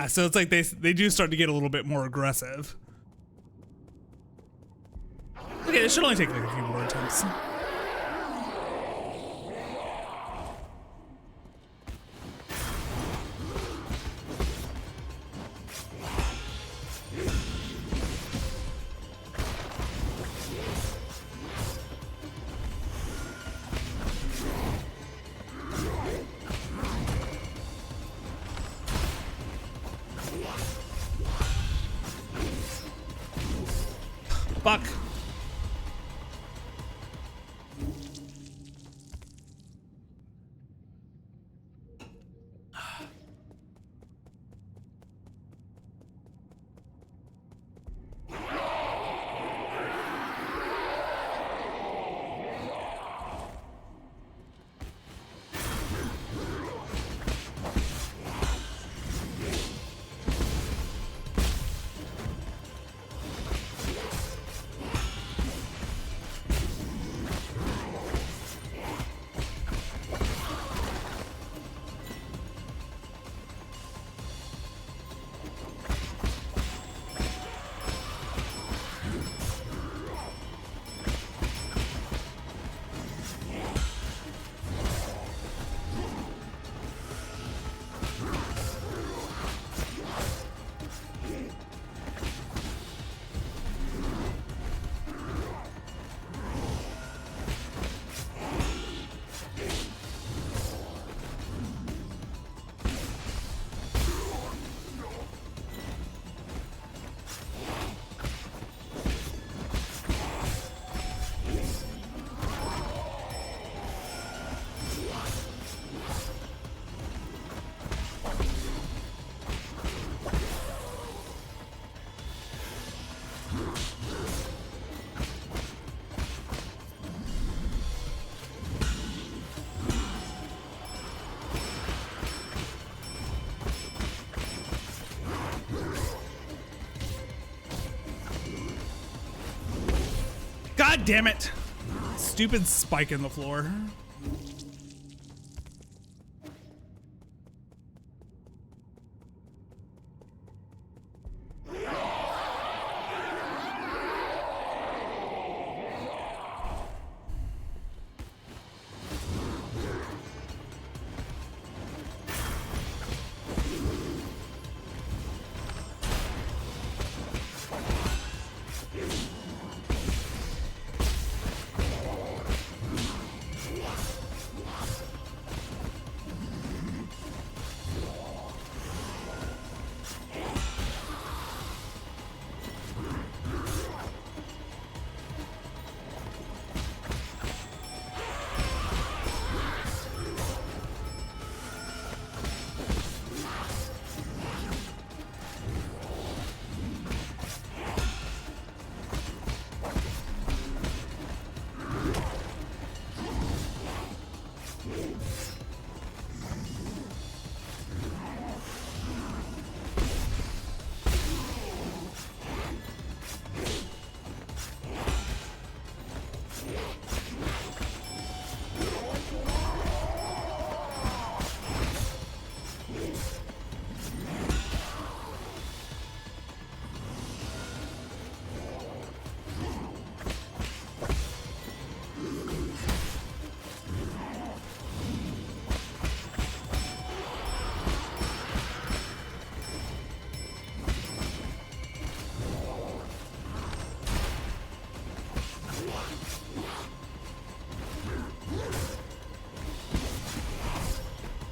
Speaker 1: So it's like they do start to get a little bit more aggressive. Okay, it should only take like a few more attempts. Fuck. God damn it. Stupid spike in the floor.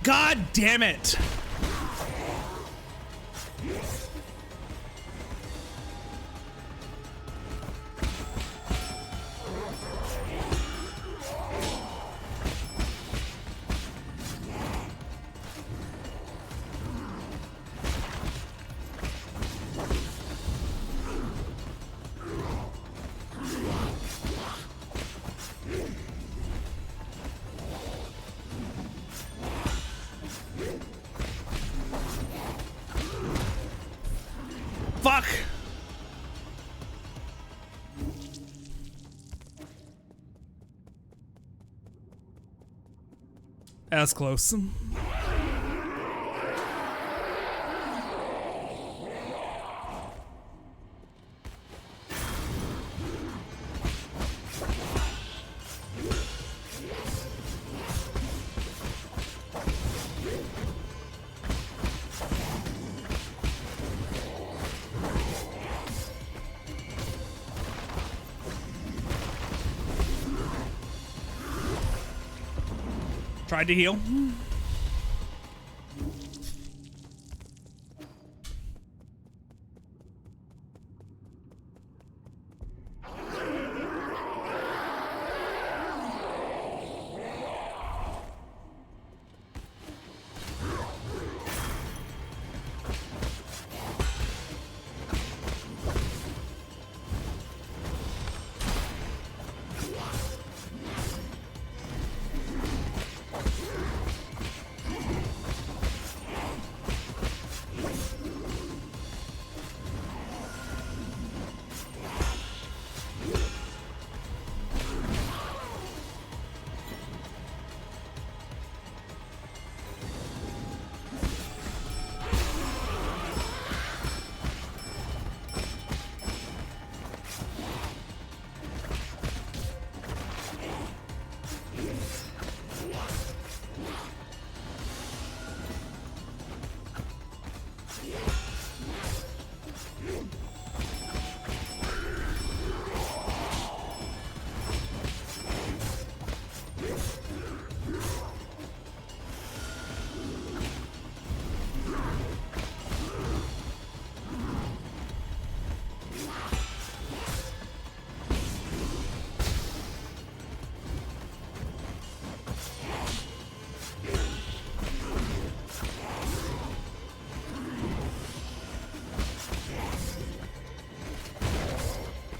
Speaker 1: God damn it. Fuck! That's close. Tried to heal.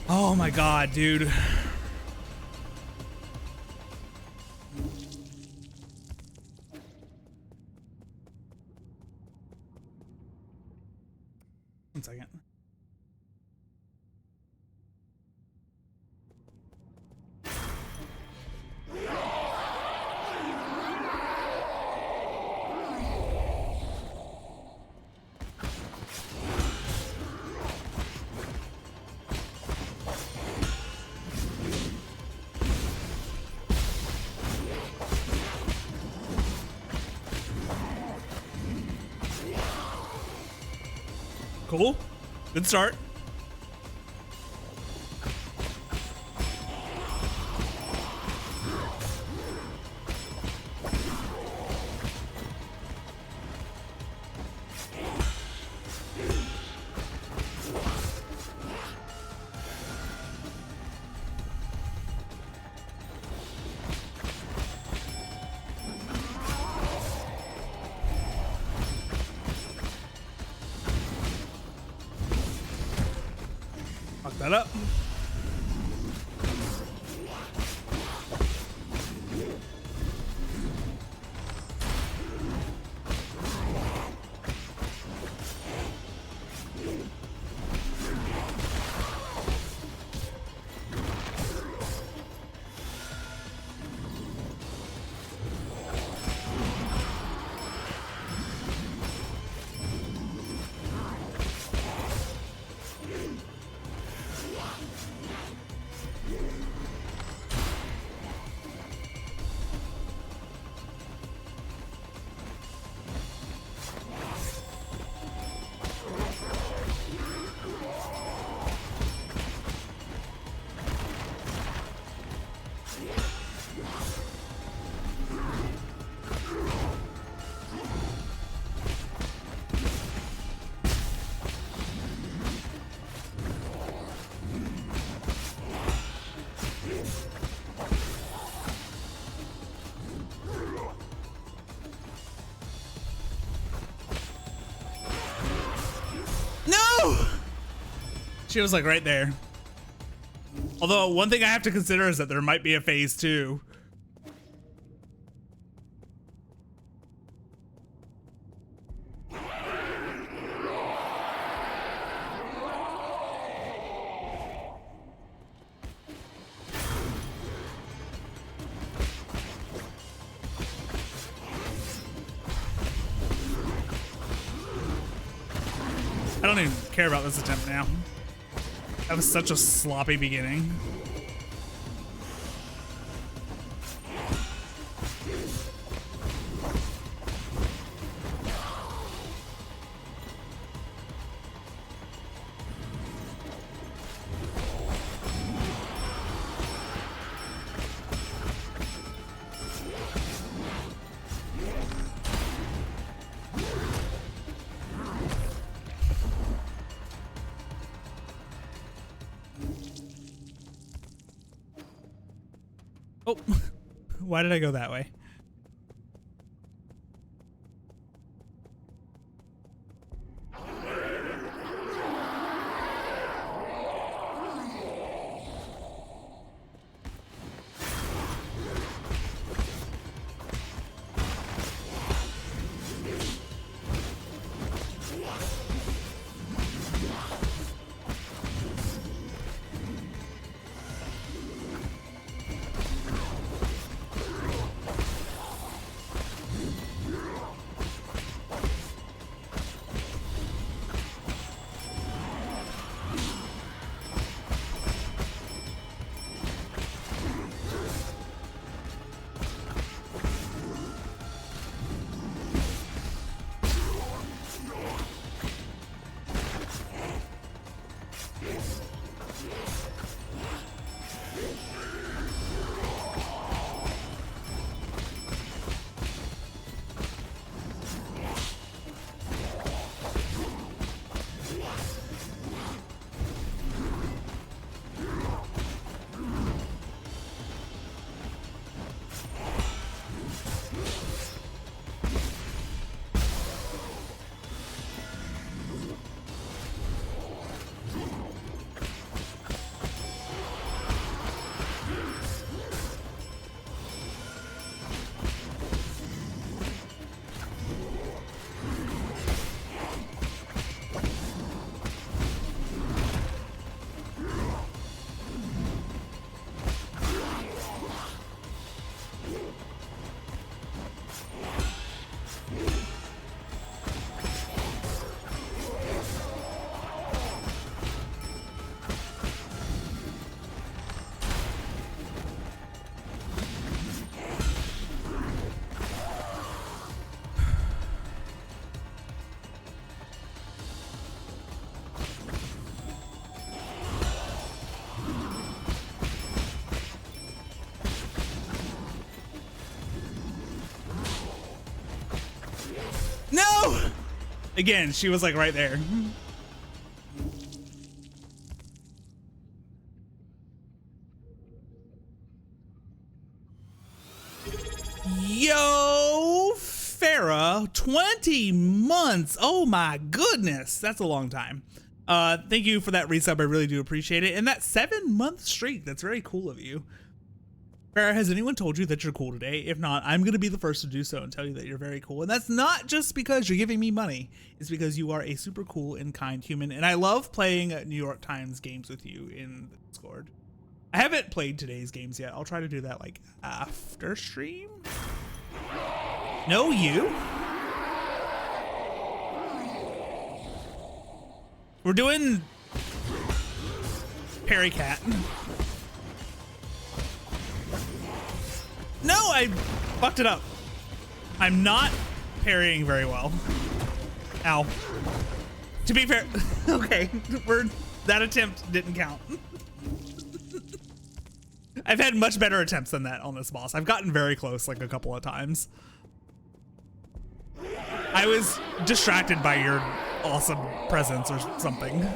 Speaker 1: Oh my god, dude. One second. Cool. Good start. Fuck that up. No! She was like right there. Although one thing I have to consider is that there might be a phase 2. I don't even care about this attempt now. That was such a sloppy beginning. Oh, why did I go that way? Again, she was like right there. Yo, Farah, 20 months. Oh my goodness. That's a long time. Thank you for that resub. I really do appreciate it. And that 7-month streak. That's very cool of you. Farah, has anyone told you that you're cool today? If not, I'm going to be the first to do so and tell you that you're very cool. And that's not just because you're giving me money. It's because you are a super cool and kind human. And I love playing New York Times games with you in the Discord. I haven't played today's games yet. I'll try to do that like after stream. No, you. We're doing Parry Cat. No, I fucked it up. I'm not parrying very well. Ow. To be fair, okay, that attempt didn't count. I've had much better attempts than that on this boss. I've gotten very close like a couple of times. I was distracted by your awesome presence or something.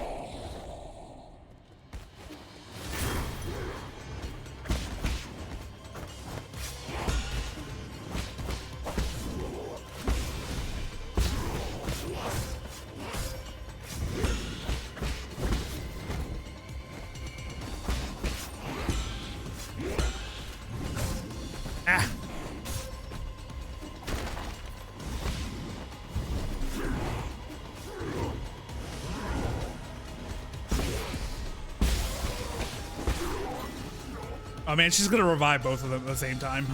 Speaker 1: Oh man, she's gonna revive both of them at the same time.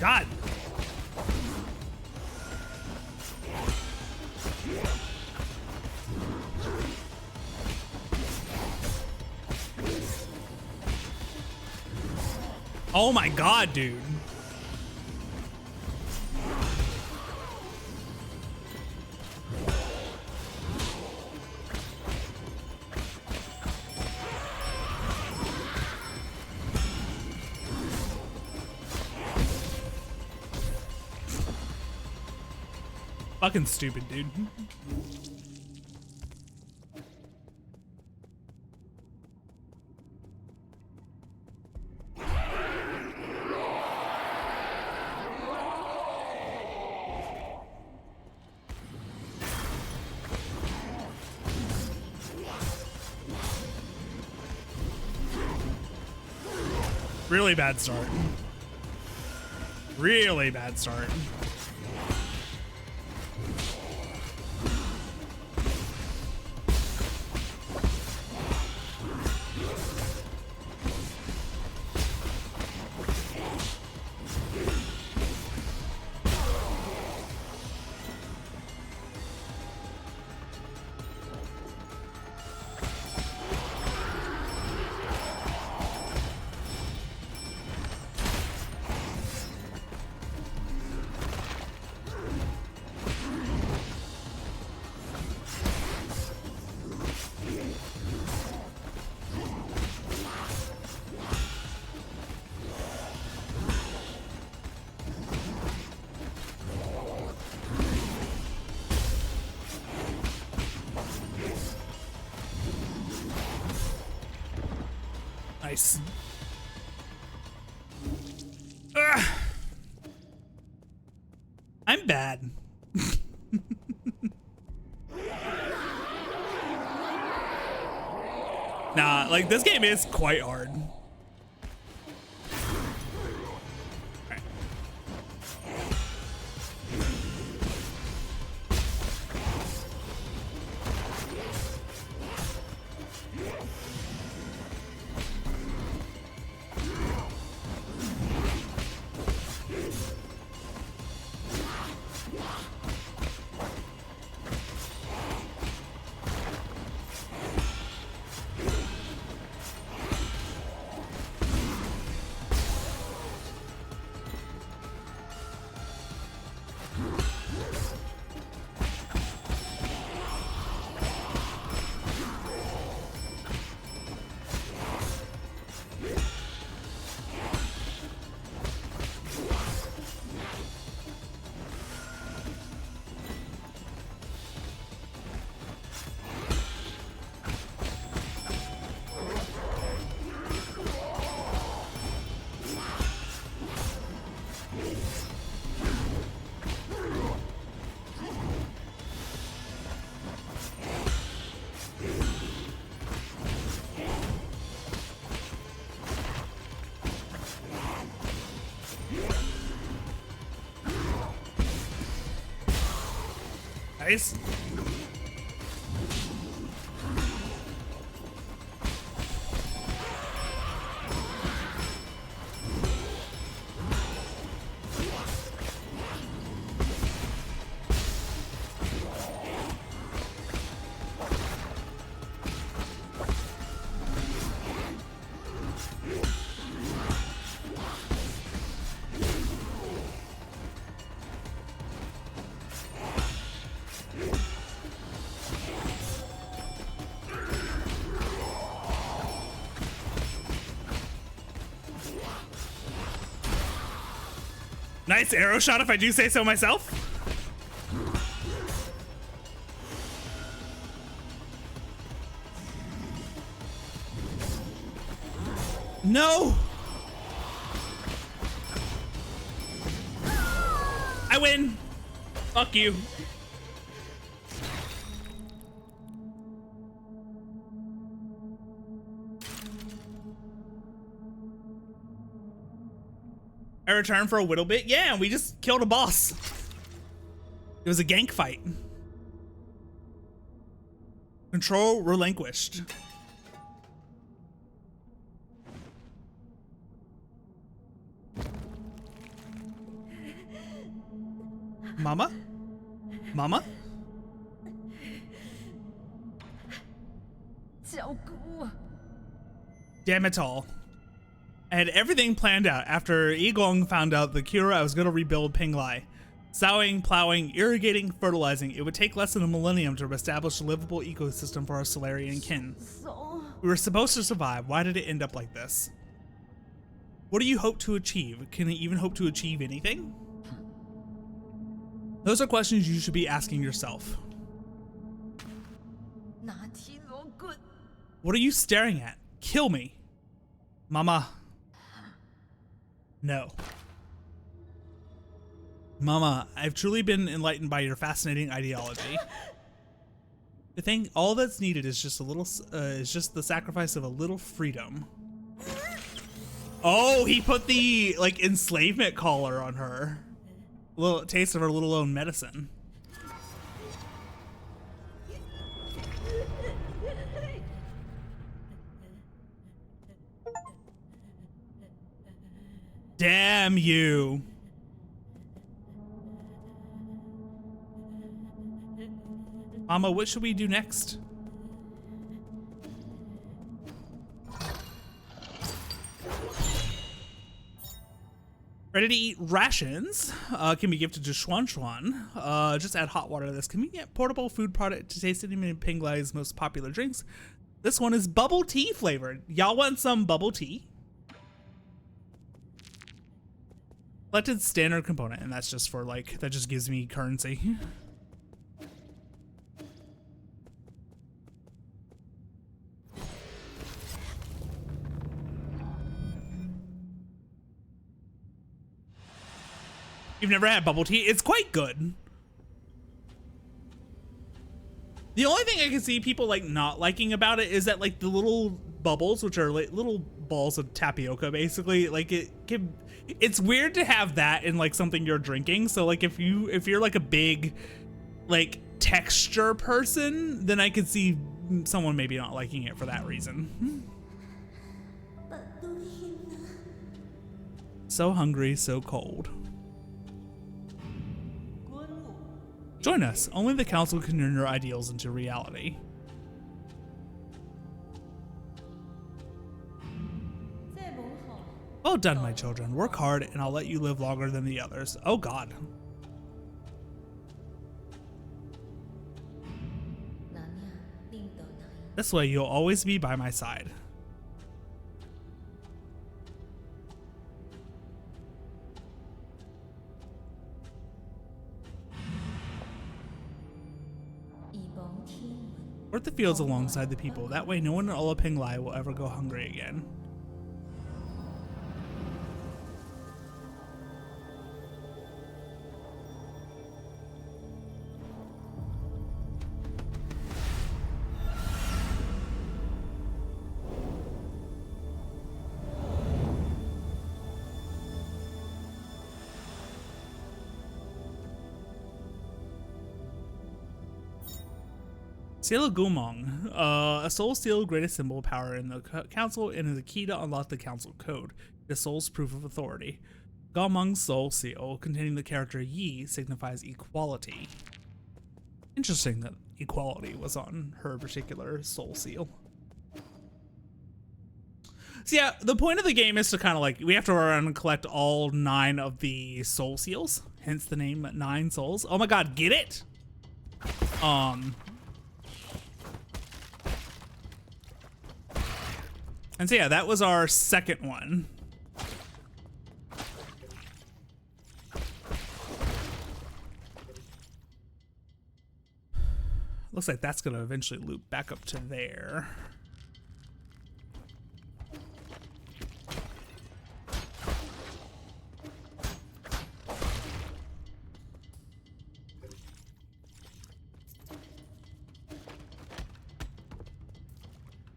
Speaker 1: God. Oh my God, dude. Fucking stupid, dude. Really bad start. Really bad start. Nice. Ugh. I'm bad. Nah, like this game is quite hard. Nice. Nice arrow shot, if I do say so myself. No! I win! Fuck you. I returned for a little bit. Yeah, we just killed a boss. It was a gank fight. Control relinquished. Mama? Mama?
Speaker 3: 照顾我。
Speaker 1: Damn it all. I had everything planned out. After Yigong found out the cure, I was going to rebuild Penglai. Sowing, plowing, irrigating, fertilizing. It would take less than a millennium to establish a livable ecosystem for our Solarian kin.
Speaker 3: 走。
Speaker 1: We were supposed to survive. Why did it end up like this? What do you hope to achieve? Can it even hope to achieve anything? Those are questions you should be asking yourself.
Speaker 3: 拿起锣棍。
Speaker 1: What are you staring at? Kill me. Mama. No. Mama, I've truly been enlightened by your fascinating ideology. I think all that's needed is just a little, is just the sacrifice of a little freedom. Oh, he put the, like, enslavement collar on her. A little taste of her little own medicine. Damn you. Mama, what should we do next? Ready to eat rations can be gifted to Xuan Xuan. Just add hot water to this convenient portable food product to taste any of Penglai's most popular drinks. This one is bubble tea flavored. Y'all want some bubble tea? Selected standard component, and that's just for like, that just gives me currency. You've never had bubble tea? It's quite good. The only thing I can see people like not liking about it is that like the little bubbles, which are like little balls of tapioca, basically, like it's weird to have that in like something you're drinking. So like if you're like a big like texture person, then I could see someone maybe not liking it for that reason. So hungry, so cold. Join us. Only the council can turn your ideals into reality. Well done, my children. Work hard, and I'll let you live longer than the others. Oh, God.
Speaker 3: 那样令到那一
Speaker 1: This way, you'll always be by my side. Work the fields alongside the people. That way, no one in Ola Penglai will ever go hungry again. Seal of Gumong, a soul seal, greatest symbol of power in the council, and is a key to unlock the council code, the soul's proof of authority. Gumong's soul seal, containing the character Yi, signifies equality. Interesting that equality was on her particular soul seal. So yeah, the point of the game is to kind of like, we have to run around and collect all 9 of the soul seals, hence the name 9 souls. Oh my god, get it? And so yeah, that was our second one. Looks like that's gonna eventually loop back up to there.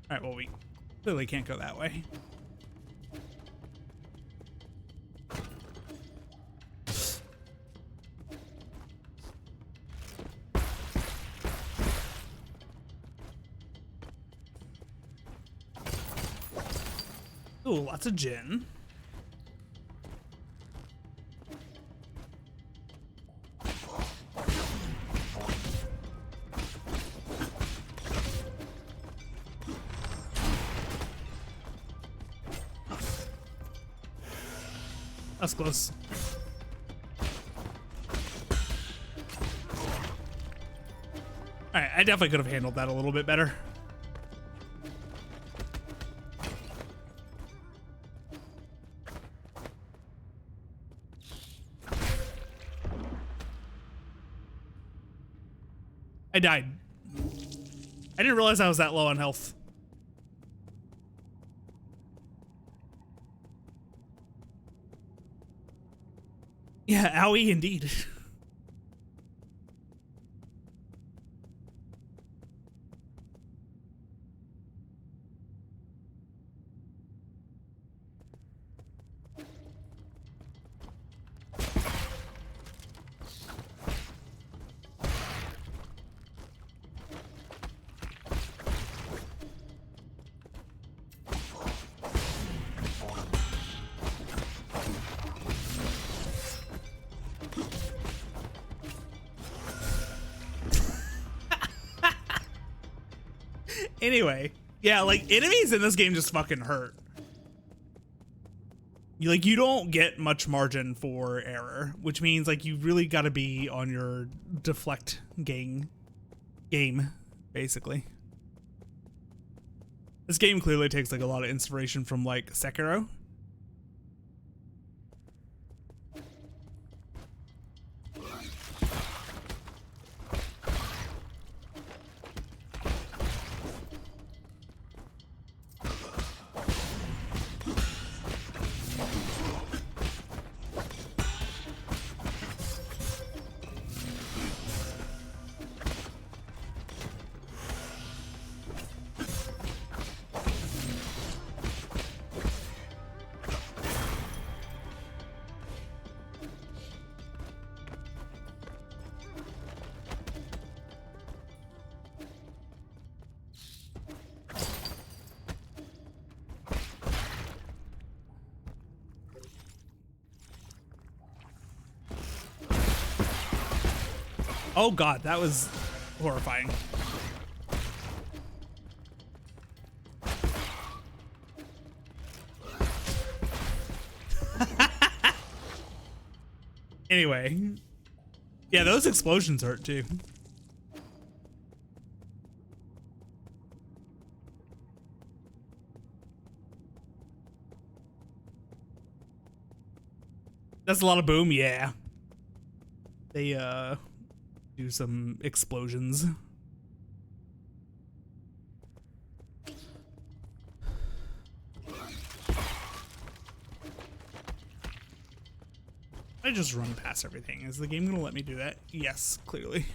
Speaker 1: All right, well, we clearly can't go that way. Ooh, lots of gin. That's close. Alright, I definitely could have handled that a little bit better. I died. I didn't realize I was that low on health. Yeah, owie indeed. Anyway, yeah, like enemies in this game just fucking hurt. You don't get much margin for error, which means like you really got to be on your deflect game, basically. This game clearly takes like a lot of inspiration from like Sekiro. Oh god, that was horrifying. Anyway, yeah, those explosions hurt too. That's a lot of boom, yeah. They do some explosions. I just run past everything. Is the game gonna let me do that? Yes, clearly.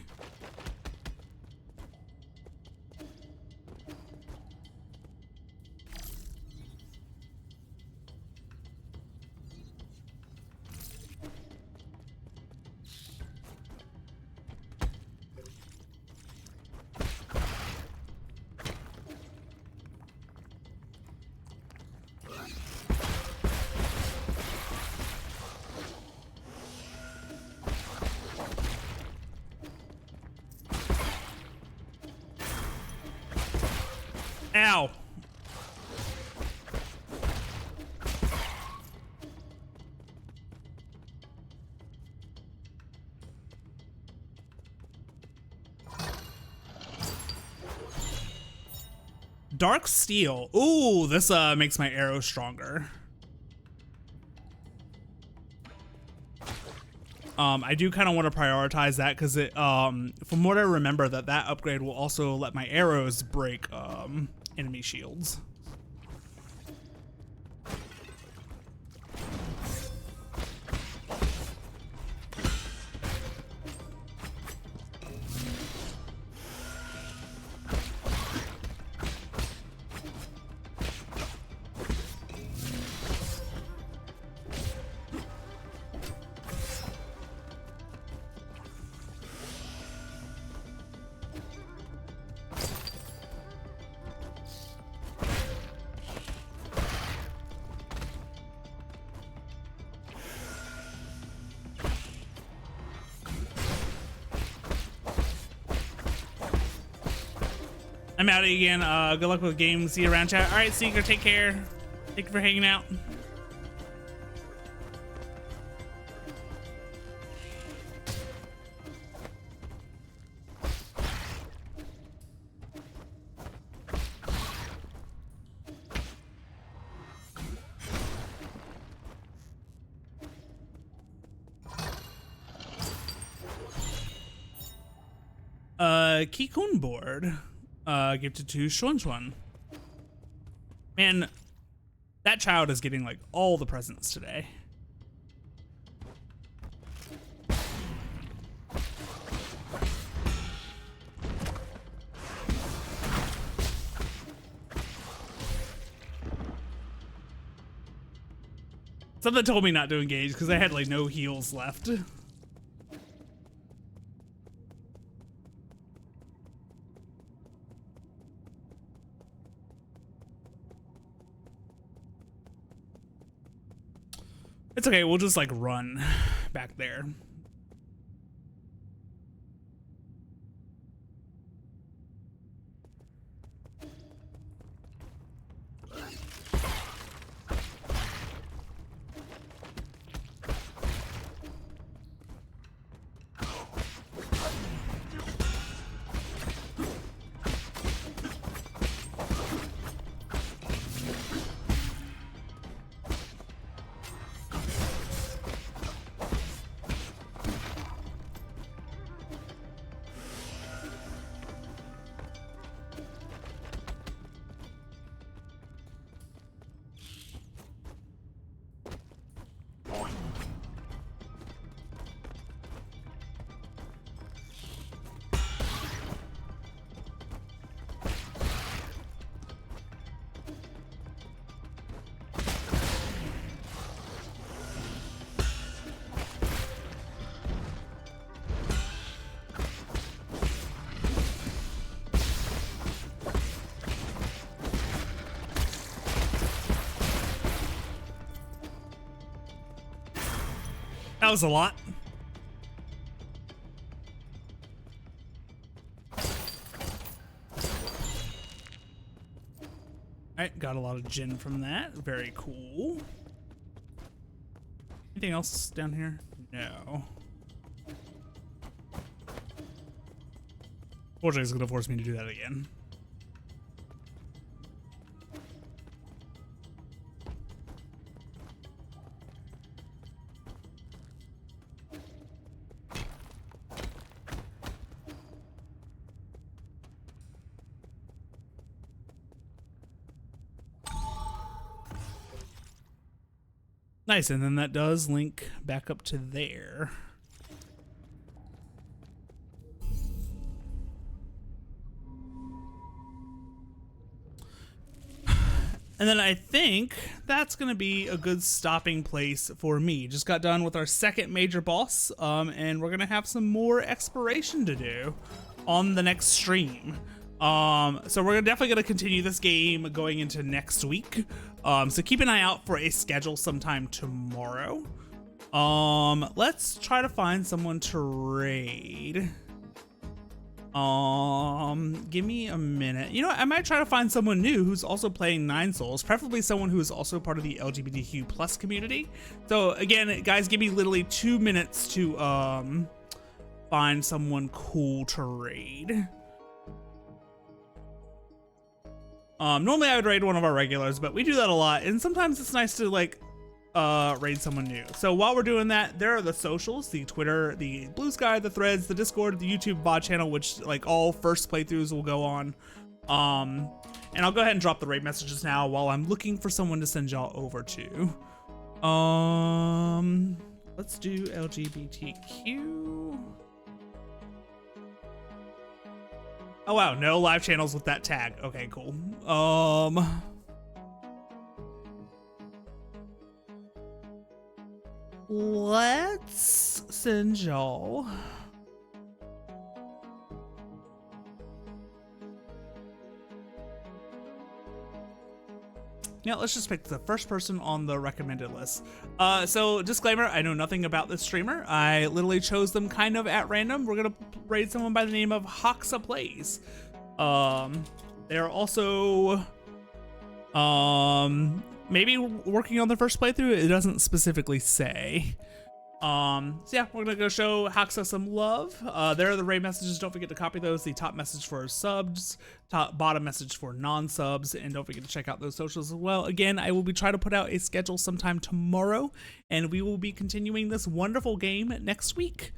Speaker 1: Dark Steel. Ooh, this makes my arrow stronger. I do kind of want to prioritize that because it, from what I remember, that upgrade will also let my arrows break enemy shields. I'm out again. Good luck with games. See you around, chat. All right, Seeker, take care. Thank you for hanging out. Kikun board. Gifted to Xuan. Man, that child is getting like all the presents today. Something told me not to engage because I had like no heals left. It's okay, we'll just like run back there. That was a lot. Alright, got a lot of gin from that. Very cool. Anything else down here? No. Fortunately, it's gonna force me to do that again. Nice, and then that does link back up to there. And then I think that's gonna be a good stopping place for me. Just got done with our second major boss, and we're gonna have some more exploration to do on the next stream. So we're definitely gonna continue this game going into next week. So keep an eye out for a schedule sometime tomorrow. Let's try to find someone to raid. Give me a minute. You know what? I might try to find someone new who's also playing Nine Souls, preferably someone who is also part of the LGBTQ plus community. So again, guys, give me literally 2 minutes to find someone cool to raid. Normally I would raid one of our regulars, but we do that a lot, and sometimes it's nice to like raid someone new. So while we're doing that, there are the socials, the Twitter, the Blue Sky, the Threads, the Discord, the YouTube VOD channel, which like all first playthroughs will go on. And I'll go ahead and drop the raid messages now while I'm looking for someone to send y'all over to. Let's do LGBTQ. Oh wow, no live channels with that tag. Okay, cool. Let's send y'all. Yeah, let's just pick the first person on the recommended list. So disclaimer, I know nothing about this streamer. I literally chose them kind of at random. We're gonna raid someone by the name of Hoxa Plays. They're also maybe working on the first playthrough. It doesn't specifically say. So yeah, we're gonna go show Hoxa some love. There are the raid messages. Don't forget to copy those. The top message for subs, bottom message for non-subs, and don't forget to check out those socials as well. Again, I will be trying to put out a schedule sometime tomorrow, and we will be continuing this wonderful game next week.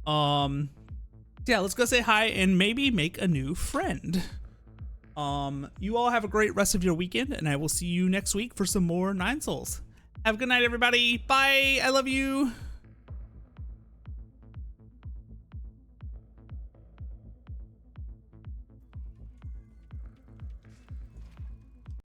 Speaker 1: Yeah, let's go say hi and maybe make a new friend. You all have a great rest of your weekend, and I will see you next week for some more Nine Souls. Have a good night, everybody. Bye. I love you.